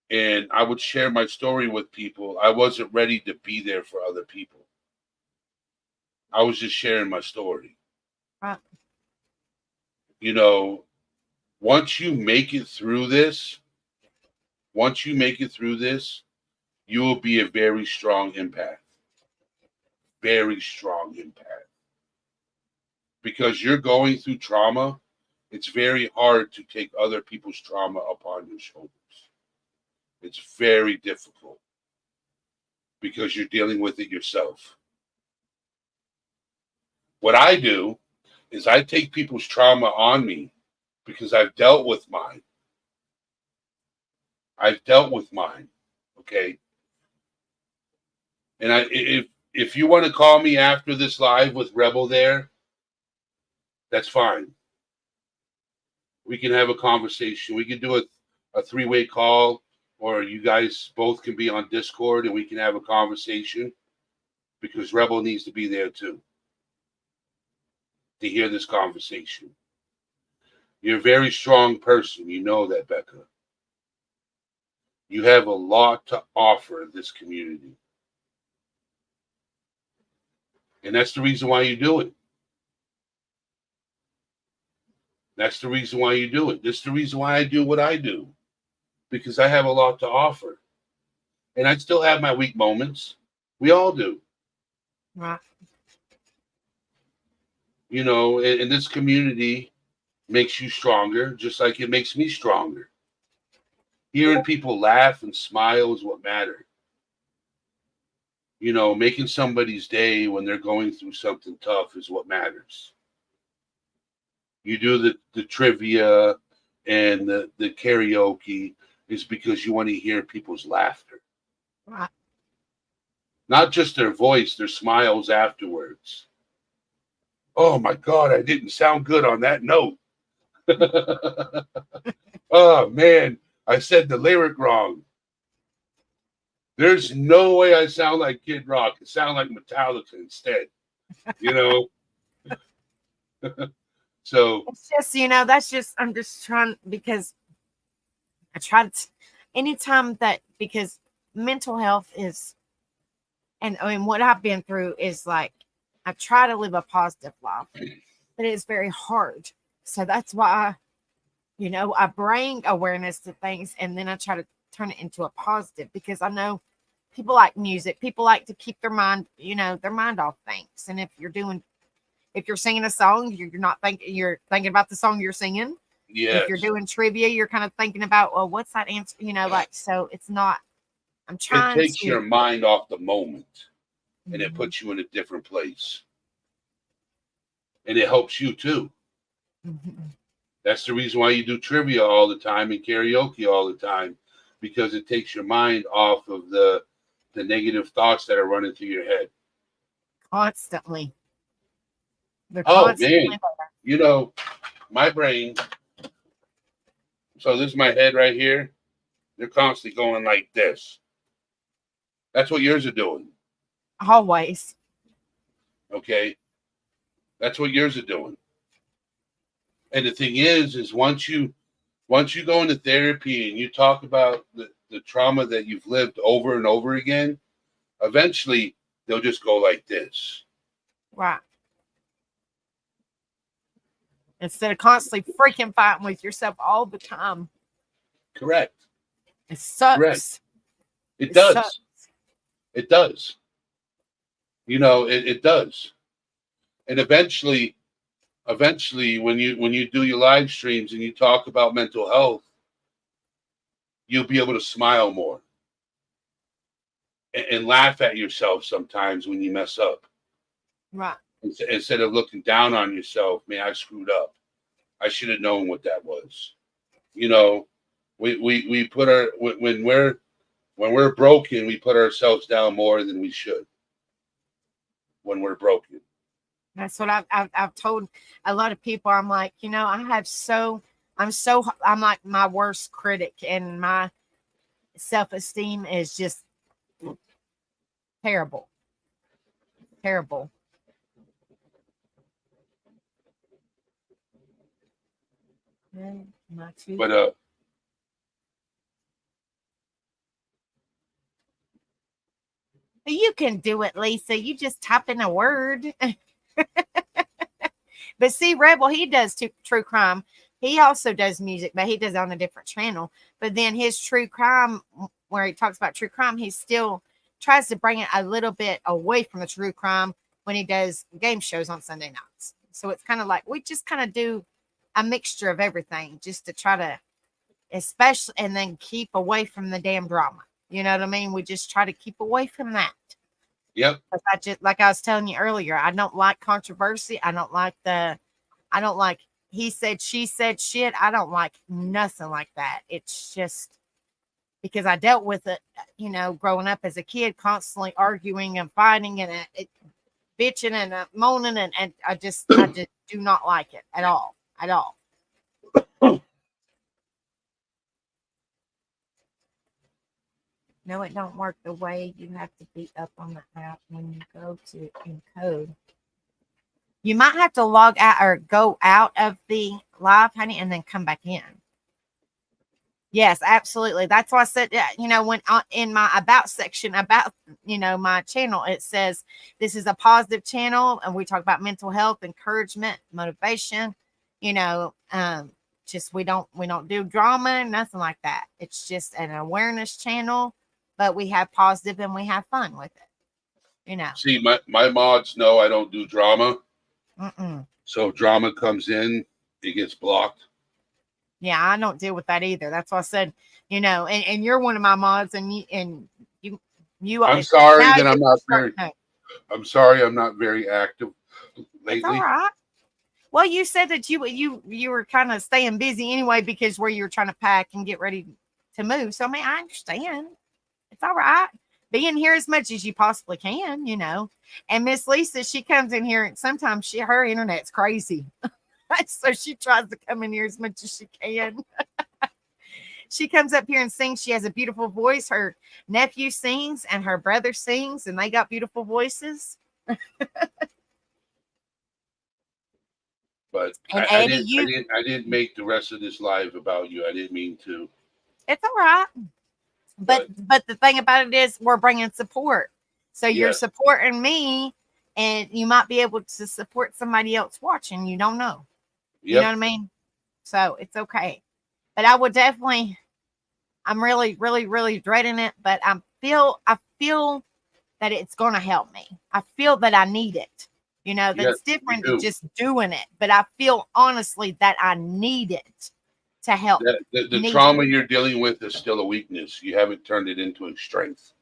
[SPEAKER 3] and I would share my story with people, I wasn't ready to be there for other people. I was just sharing my story.
[SPEAKER 2] Right.
[SPEAKER 3] You know, once you make it through this, you will be a very strong empath. Very strong empath. Because you're going through trauma, it's very hard to take other people's trauma upon your shoulders. It's very difficult because you're dealing with it yourself. What I do is I take people's trauma on me because I've dealt with mine. Okay? And if you want to call me after this live with Rebel there, that's fine. We can have a conversation. We can do a three-way call, or you guys both can be on Discord and we can have a conversation because Rebel needs to be there too to hear this conversation. You're a very strong person. You know that, Becca. You have a lot to offer this community. And that's the reason why you do it. That's the reason why you do it. That's the reason why I do what I do. Because I have a lot to offer. And I still have my weak moments. We all do.
[SPEAKER 2] Right.
[SPEAKER 3] You know, and this community makes you stronger, just like it makes me stronger. Hearing people laugh and smile is what matters. You know, making somebody's day when they're going through something tough is what matters. You do the trivia and the karaoke is because you want to hear people's laughter.
[SPEAKER 2] Right.
[SPEAKER 3] Not just their voice, their smiles afterwards. Oh my God, I didn't sound good on that note. Oh man, I said the lyric wrong. There's no way I sound like Kid Rock. I sound like Metallica instead. You know? So
[SPEAKER 2] It's just, that's just, I'm just trying, because I try to, anytime that, because mental health is, and I mean, what I've been through is like, I try to live a positive life, but it's very hard. So that's why, I bring awareness to things and then I try to turn it into a positive, because I know people like music. People like to keep their mind, their mind off things. And if you're singing a song, you're thinking about the song you're singing.
[SPEAKER 3] yes.
[SPEAKER 2] If you're doing trivia, you're kind of thinking about, well, what's that answer? So it's not, I'm trying
[SPEAKER 3] it takes
[SPEAKER 2] to,
[SPEAKER 3] your mind off the moment and it
[SPEAKER 2] Mhm.
[SPEAKER 3] puts you in a different place. And it helps you too.
[SPEAKER 2] Mhm.
[SPEAKER 3] That's the reason why you do trivia all the time and karaoke all the time, because it takes your mind off of the negative thoughts that are running through your head.
[SPEAKER 2] Constantly. They're
[SPEAKER 3] Oh
[SPEAKER 2] constantly
[SPEAKER 3] man, my brain. So this is my head right here. They're constantly going like this. That's what yours are doing.
[SPEAKER 2] always.
[SPEAKER 3] Okay. That's what yours are doing. And the thing is once you go into therapy and you talk about the trauma that you've lived over and over again, eventually they'll just go like this.
[SPEAKER 2] Right. Instead of constantly freaking fighting with yourself all the time.
[SPEAKER 3] Correct.
[SPEAKER 2] It sucks.
[SPEAKER 3] Correct. It does.
[SPEAKER 2] Sucks.
[SPEAKER 3] It does. It does. And eventually, when you do your live streams and you talk about mental health, you'll be able to smile more and laugh at yourself sometimes when you mess up.
[SPEAKER 2] Right.
[SPEAKER 3] Instead of looking down on yourself, man, I screwed up. I should have known what that was. You know, we put our when we're broken, we put ourselves down more than we should. When we're broken,
[SPEAKER 2] That's what I've told a lot of people. I'm like, you know, I'm like my worst critic, and my self-esteem is just terrible. Terrible.
[SPEAKER 3] but
[SPEAKER 2] You can do it, Lisa. You just type in a word. But see, Rebel, he does true crime. He also does music, but he does it on a different channel. But then his true crime, where he talks about true crime, he still tries to bring it a little bit away from the true crime when he does game shows on Sunday nights. So it's kind of like we just kind of do a mixture of everything just to try to, especially, and then keep away from the damn drama. You know what I mean? We just try to keep away from that.
[SPEAKER 3] Yep.
[SPEAKER 2] I just, like I was telling you earlier, I don't like controversy. I don't like he said, she said shit. I don't like nothing like that. It's just because I dealt with it, you know, growing up as a kid, constantly arguing and fighting and bitching and moaning. And I just do not like it at all. At all. No, it don't work the way you have to be up on the app when you go to encode. You might have to log out or go out of the live, honey, and then come back in. Yes, absolutely. That's why I said, you know, when in my about section about, you know, my channel, it says this is a positive channel and we talk about mental health, encouragement, motivation, you know, just we don't do drama, nothing like that. It's just an awareness channel, but we have positive and we have fun with it, you know.
[SPEAKER 3] See, my mods know I don't do drama. So if drama comes in, it gets blocked.
[SPEAKER 2] Yeah, I don't deal with that either. That's why I said, you know, and you're one of my mods, and you.
[SPEAKER 3] I'm sorry that I'm not very. I'm sorry I'm not very active lately.
[SPEAKER 2] It's all right. Well, you said that you were kind of staying busy anyway because where you were trying to pack and get ready to move. So I mean, I understand. It's all right. Be in here as much as you possibly can, you know. And Miss Lisa, she comes in here and sometimes her internet's crazy. So she tries to come in here as much as she can. She comes up here and sings. She has a beautiful voice. Her nephew sings and her brother sings, and they got beautiful voices.
[SPEAKER 3] But
[SPEAKER 2] and
[SPEAKER 3] I
[SPEAKER 2] Eddie,
[SPEAKER 3] I didn't make the rest of this live about you. I didn't mean to.
[SPEAKER 2] It's all right. But the thing about it is we're bringing support. So you're supporting me, and you might be able to support somebody else watching. You don't know. Yep. You know what I mean? So it's okay. But I would definitely, I'm really, really, really dreading it. But I feel that it's going to help me. I feel that I need it. You know, that's different than just doing it. But I feel honestly that I need it to help.
[SPEAKER 3] The trauma you're dealing with is still a weakness. You haven't turned it into a strength.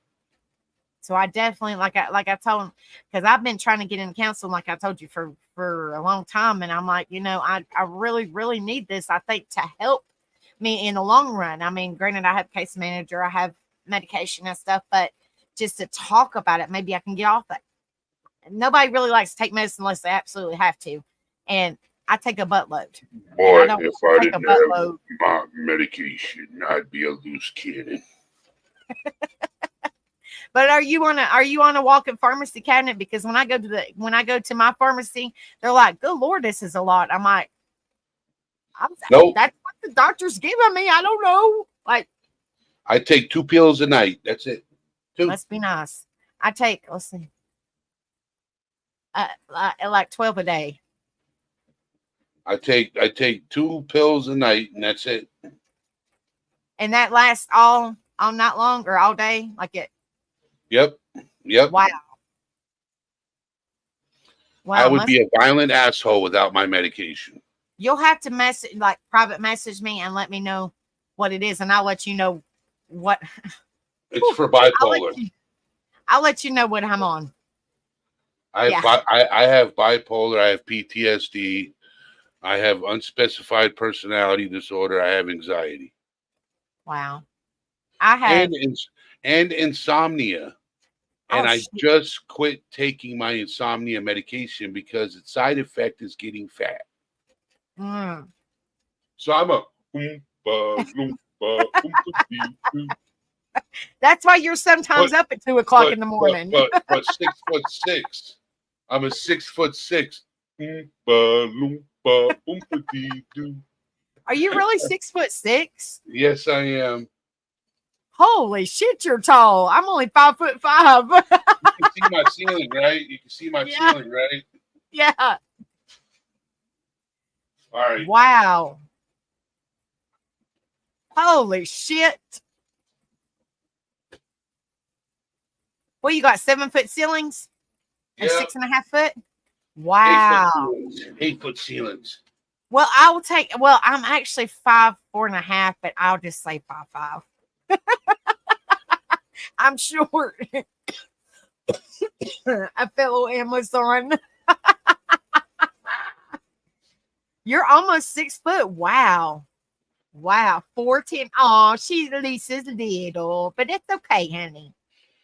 [SPEAKER 2] So I definitely, like I told him, because I've been trying to get in counseling, like I told you, for a long time. And I'm like, you know, I really, really need this, I think, to help me in the long run. I mean, granted, I have case manager, I have medication and stuff, but just to talk about it, maybe I can get off it. Nobody really likes to take medicine unless they absolutely have to. And I take a buttload.
[SPEAKER 3] Boy, if I didn't have my medication, I'd be a loose cannon.
[SPEAKER 2] But are you on a walk-in pharmacy cabinet? Because when I go to my pharmacy, they're like, "Good Lord, this is a lot." I'm like,
[SPEAKER 3] nope.
[SPEAKER 2] That's what the doctor's giving me. I don't know. Like,
[SPEAKER 3] I take 2 pills a night. That's it. 2.
[SPEAKER 2] Must be nice. I take, let's see, like 12 a day.
[SPEAKER 3] I take 2 pills a night, and that's it.
[SPEAKER 2] And that lasts all night long or all day, like it.
[SPEAKER 3] Yep.
[SPEAKER 2] Wow. Well,
[SPEAKER 3] I would be a violent asshole without my medication.
[SPEAKER 2] you'll have to private message me and let me know what it is, and I'll let you know what.
[SPEAKER 3] It's for
[SPEAKER 2] I'll
[SPEAKER 3] bipolar.
[SPEAKER 2] let you know what I'm on.
[SPEAKER 3] I have bipolar. I have PTSD. I have unspecified personality disorder. I have anxiety.
[SPEAKER 2] Wow. I have
[SPEAKER 3] And insomnia. And
[SPEAKER 2] Oh,
[SPEAKER 3] I
[SPEAKER 2] shit.
[SPEAKER 3] just quit taking my insomnia medication because its side effect is getting fat.
[SPEAKER 2] Mm.
[SPEAKER 3] So I'm a oompa, loompa, oompa-dee-doo.
[SPEAKER 2] That's why you're sometimes up at 2 o'clock in the morning.
[SPEAKER 3] But 6'6". I'm a 6'6". Oompa, loompa, oompa-dee-doo.
[SPEAKER 2] Are you really 6'6"?
[SPEAKER 3] Yes, I am.
[SPEAKER 2] Holy shit, you're tall. I'm only 5'5".
[SPEAKER 3] You can see my ceiling, right? You can see my
[SPEAKER 2] Yeah.
[SPEAKER 3] ceiling, right?
[SPEAKER 2] Yeah.
[SPEAKER 3] All right.
[SPEAKER 2] Wow. Holy shit. Well, you got 7-foot ceilings and
[SPEAKER 3] Yeah.
[SPEAKER 2] 6.5 foot? Wow.
[SPEAKER 3] 8-foot ceilings.
[SPEAKER 2] Well, I'm actually 4.5, but I'll just say 5'5". I'm short. A fellow Amazon. You're almost 6 foot. Wow. 4'10". Oh, Lisa's little, but it's okay, honey.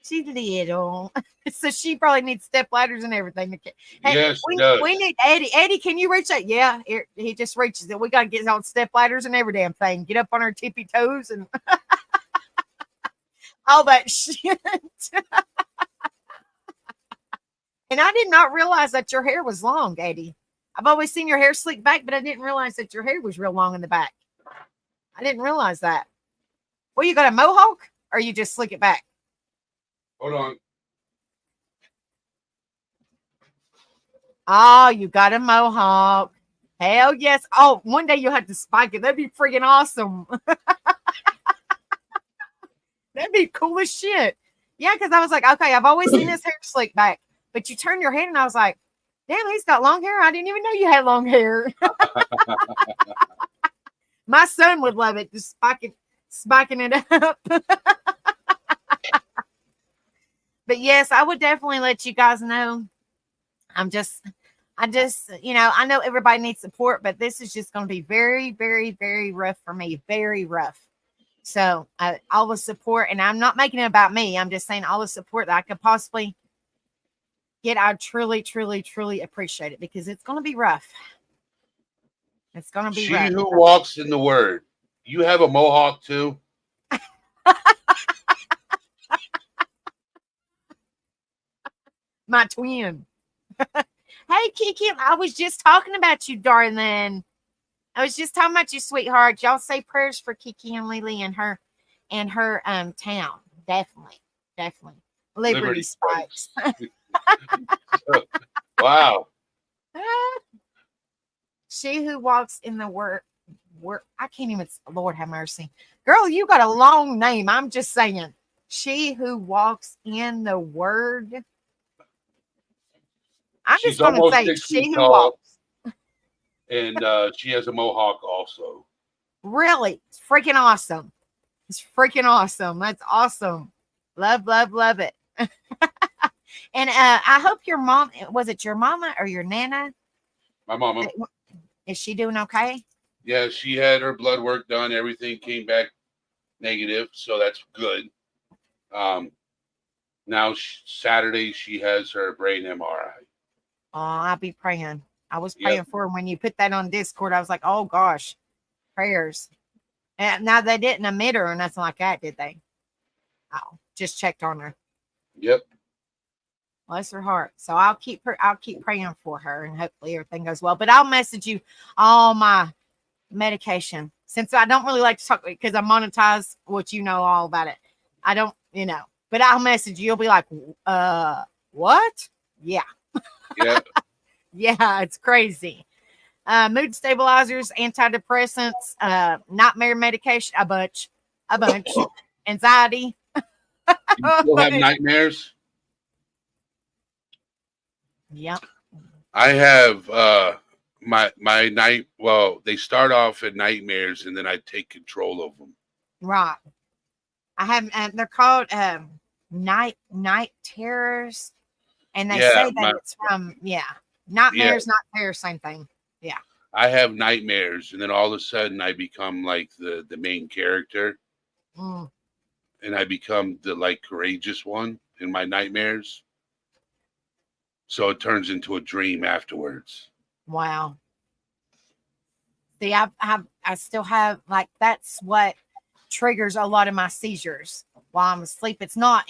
[SPEAKER 2] She's little. So she probably needs step ladders and everything. Hey,
[SPEAKER 3] Yes,
[SPEAKER 2] we need Eddie. Eddie, can you reach that? Yeah, he just reaches it. We got to get on step ladders and every damn thing. Get up on our tippy toes and all that shit. And I did not realize that your hair was long, Eddie. I've always seen your hair slicked back, but I didn't realize that your hair was real long in the back. I didn't realize that. Well, you got a mohawk or you just slick it back?
[SPEAKER 3] Hold on.
[SPEAKER 2] Oh, you got a mohawk. Hell yes. Oh, one day you'll have to spike it. That'd be freaking awesome. That'd be cool as shit. Yeah, because I was like, okay, I've always seen his hair slick back. But you turn your head and I was like, damn, he's got long hair. I didn't even know you had long hair. My son would love it, just spiking it up. But yes, I would definitely let you guys know. I just, I know everybody needs support, but this is just going to be very, very, very rough for me. Very rough. So all the support, and I'm not making it about me. I'm just saying all the support that I could possibly get. I truly, truly, truly appreciate it because it's going to be rough. It's going to be rough.
[SPEAKER 3] She who walks in the word. You have a mohawk too?
[SPEAKER 2] My twin. Hey, Kiki, I was just talking about you, darling. I was just talking about you, sweetheart. Y'all say prayers for Kiki and Lily and her town. Definitely. Liberty Spikes.
[SPEAKER 3] Wow.
[SPEAKER 2] She who walks in the word. I can't even. Lord have mercy, girl. You got a long name. I'm just saying. She who walks in the word. I'm
[SPEAKER 3] She's
[SPEAKER 2] just going to say she who walks.
[SPEAKER 3] And she has a mohawk also.
[SPEAKER 2] Really? It's freaking awesome. It's freaking awesome. That's awesome. Love it. And I hope your mom, was it your mama or your nana?
[SPEAKER 3] My mama.
[SPEAKER 2] Is she doing okay?
[SPEAKER 3] Yeah, she had her blood work done. Everything came back negative, so that's good. Now Saturday she has her brain MRI.
[SPEAKER 2] Oh, I'll be praying. I was praying for her when you put that on Discord. I was like, oh gosh, prayers. And now they didn't admit her or nothing like that, did they? Oh, just checked on her.
[SPEAKER 3] Yep.
[SPEAKER 2] Bless her heart. So I'll keep praying for her and hopefully everything goes well. But I'll message you all my medication since I don't really like to talk because I monetize what you know all about it. I don't, but I'll message you. You'll be like, what? Yeah.
[SPEAKER 3] Yeah.
[SPEAKER 2] Yeah, it's crazy. Mood stabilizers, antidepressants, nightmare medication, a bunch, anxiety.
[SPEAKER 3] You still have nightmares?
[SPEAKER 2] Yep.
[SPEAKER 3] I have my night. Well, they start off at nightmares, and then I take control of them.
[SPEAKER 2] Right. I have. They're called night terrors, and they
[SPEAKER 3] Yeah,
[SPEAKER 2] say that it's from nightmares, not terror, same thing. Yeah.
[SPEAKER 3] I have nightmares, and then all of a sudden I become like the main character,
[SPEAKER 2] Mm,
[SPEAKER 3] and I become the like courageous one in my nightmares. So it turns into a dream afterwards.
[SPEAKER 2] wow. See, I still have like that's what triggers a lot of my seizures while I'm asleep. It's not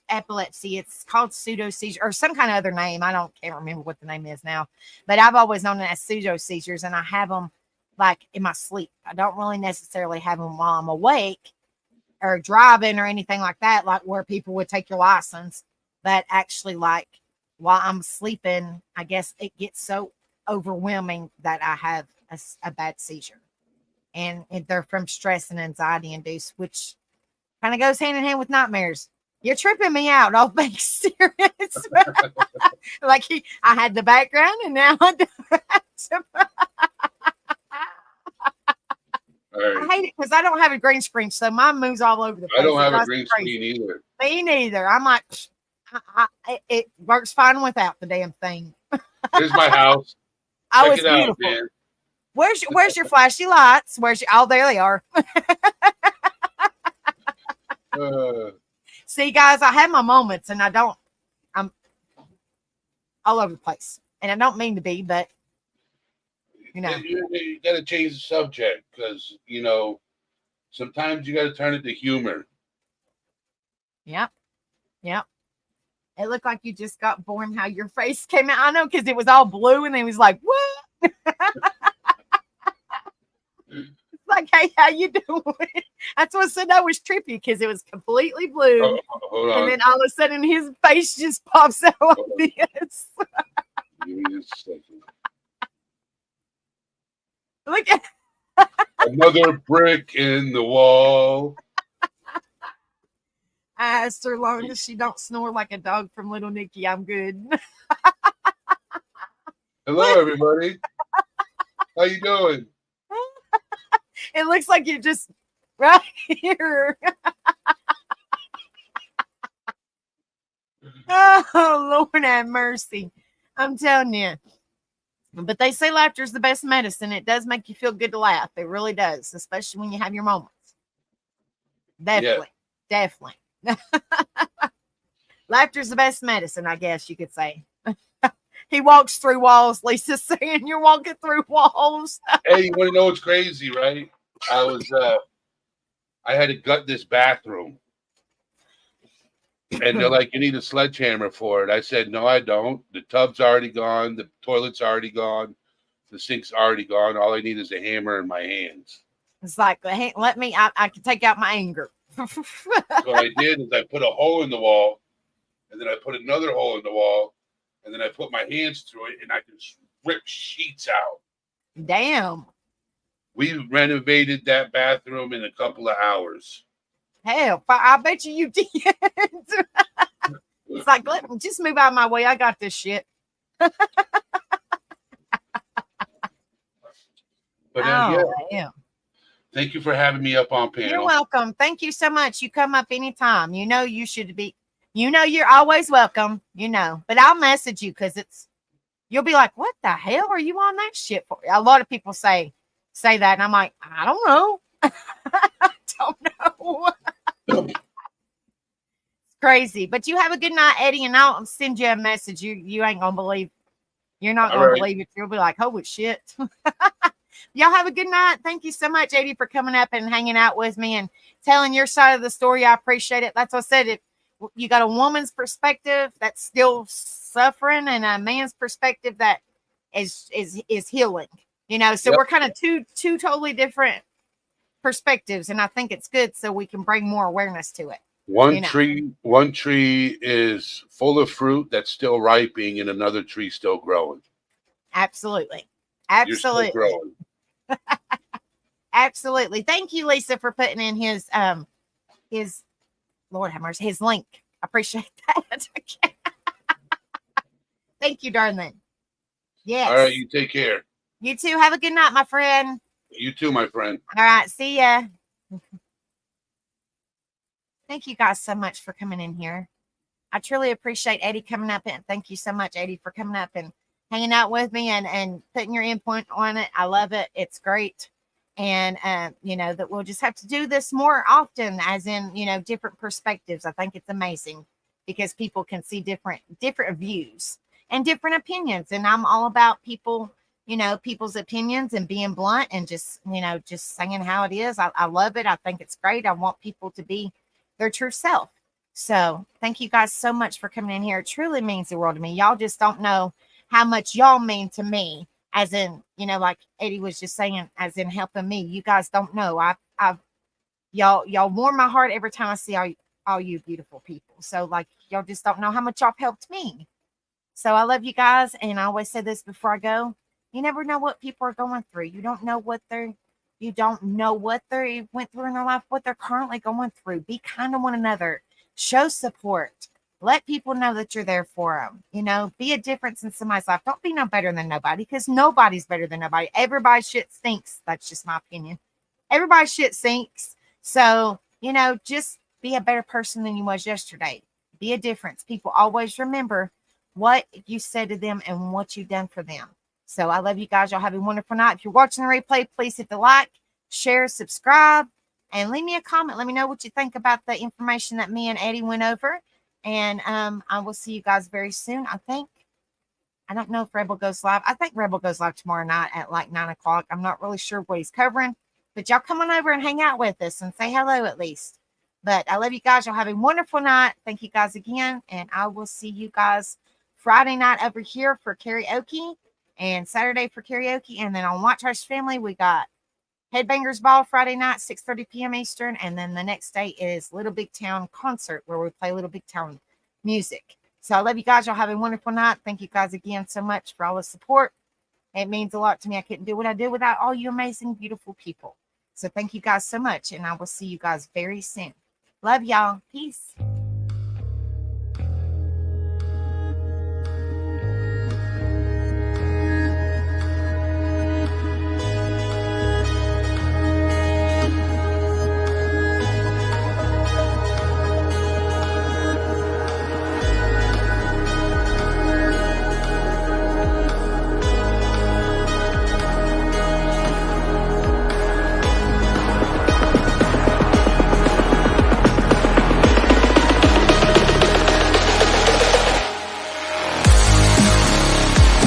[SPEAKER 2] epilepsy. It's called pseudo seizure or some kind of other name. Can't remember what the name is now, but I've always known it as pseudo seizures, and I have them like in my sleep. I don't really necessarily have them while I'm awake or driving or anything like that, like where people would take your license, but actually like while I'm sleeping, I guess it gets so overwhelming that I have a bad seizure. And they're from stress and anxiety induced, which kind of goes hand in hand with nightmares. You're tripping me out. All being serious. Like I had the background and now I don't. I hate it because I don't have a green screen, so mine moves all over the place.
[SPEAKER 3] I don't have a green screen either.
[SPEAKER 2] Me neither. I'm like, it works fine without the damn thing.
[SPEAKER 3] Here's my house.
[SPEAKER 2] Oh, it's beautiful. Man. Where's your flashy lights? Oh, there they are. See, guys, I have my moments, and I'm all over the place, and I don't mean to be, but you
[SPEAKER 3] got to change the subject because sometimes you got to turn it to humor.
[SPEAKER 2] Yep. It looked like you just got born. How your face came out, I know, because it was all blue, and it was like, what? Like, hey, how you doing? That's what I said. That was trippy because it was completely blue, and then all of a sudden his face just pops out like this.
[SPEAKER 3] Give me just a second.
[SPEAKER 2] Look at
[SPEAKER 3] another brick in the wall.
[SPEAKER 2] I asked her, long as she don't snore like a dog from Little Nicky, I'm good.
[SPEAKER 3] Hello, everybody. How you doing?
[SPEAKER 2] It looks like you're just right here. Oh, Lord have mercy. I'm telling you. But they say laughter is the best medicine. It does make you feel good to laugh. It really does, especially when you have your moments. Definitely. Yeah. Definitely. Laughter is the best medicine, I guess you could say. He walks through walls, Lisa's saying. You're walking through walls.
[SPEAKER 3] Hey, you want to know what's crazy, right? I had to gut this bathroom. And they're like, you need a sledgehammer for it. I said, no, I don't. The tub's already gone. The toilet's already gone. The sink's already gone. All I need is a hammer in my hands.
[SPEAKER 2] It's like, let me, I can take out my anger.
[SPEAKER 3] So what I did is I put a hole in the wall, and then I put another hole in the wall, and then I put my hands through it, and I can rip sheets out.
[SPEAKER 2] Damn.
[SPEAKER 3] We renovated that bathroom in a couple of hours.
[SPEAKER 2] Hell, I bet you did. It's like, let me just move out of my way. I got this shit.
[SPEAKER 3] But yeah. Thank you for having me up on panel.
[SPEAKER 2] You're welcome. Thank you so much. You come up anytime. You should be. You're always welcome. But I'll message you because you'll be like, what the hell are you on that shit for? A lot of people say that, and I'm like, I don't know. I don't know. It's crazy. But you have a good night, Eddie, and I'll send you a message. You ain't gonna believe. You're not gonna believe it. You'll be like, holy shit. Y'all have a good night. Thank you so much, Eddie, for coming up and hanging out with me and telling your side of the story. I appreciate it. That's what I said. If you got a woman's perspective that's still suffering and a man's perspective that is healing. So we're kind of two totally different perspectives, and I think it's good so we can bring more awareness to it.
[SPEAKER 3] One tree is full of fruit that's still ripening, and another tree still growing.
[SPEAKER 2] Absolutely.
[SPEAKER 3] You're still growing.
[SPEAKER 2] Absolutely. Thank you, Lisa, for putting in his Lord have mercy, his link. I appreciate that. Thank you, darling. Yes.
[SPEAKER 3] All right, you take care.
[SPEAKER 2] You too. Have a good night, my friend.
[SPEAKER 3] You too, my friend.
[SPEAKER 2] All right. See ya. Thank you guys so much for coming in here. I truly appreciate Eddie coming up, and thank you so much, Eddie, for coming up and hanging out with me and putting your input on it. I love it. It's great. And, that we'll just have to do this more often, as in, different perspectives. I think it's amazing because people can see different views and different opinions. And I'm all about people's opinions and being blunt and just saying how it is. I love it. I think it's great. I want people to be their true self. So thank you guys so much for coming in here. It truly means the world to me. Y'all just don't know how much y'all mean to me, as in, like Eddie was just saying, as in helping me. You guys don't know. Y'all warm my heart every time I see all you beautiful people. So like, y'all just don't know how much y'all helped me. So I love you guys. And I always say this before I go, you never know what people are going through. You don't know what they went through in their life, what they're currently going through. Be kind to one another. Show support. Let people know that you're there for them. Be a difference in somebody's life. Don't be no better than nobody, because nobody's better than nobody. Everybody's shit stinks. That's just my opinion. Everybody's shit stinks. So, just be a better person than you was yesterday. Be a difference. People always remember what you said to them and what you done for them. So I love you guys. Y'all have a wonderful night. If you're watching the replay, please hit the like, share, subscribe, and leave me a comment. Let me know what you think about the information that me and Eddie went over. And I will see you guys very soon. I don't know if Rebel goes live. I think Rebel goes live tomorrow night at like 9 o'clock. I'm not really sure what he's covering, but y'all come on over and hang out with us and say hello at least. But I love you guys. Y'all have a wonderful night. Thank you guys again. And I will see you guys Friday night over here for karaoke and Saturday for karaoke. And then on White Trash Family, we got Headbangers Ball Friday night, 6:30 p.m. Eastern. And then the next day is Little Big Town Concert, where we play Little Big Town music. So I love you guys. Y'all have a wonderful night. Thank you guys again so much for all the support. It means a lot to me. I couldn't do what I do without all you amazing, beautiful people. So thank you guys so much. And I will see you guys very soon. Love y'all. Peace.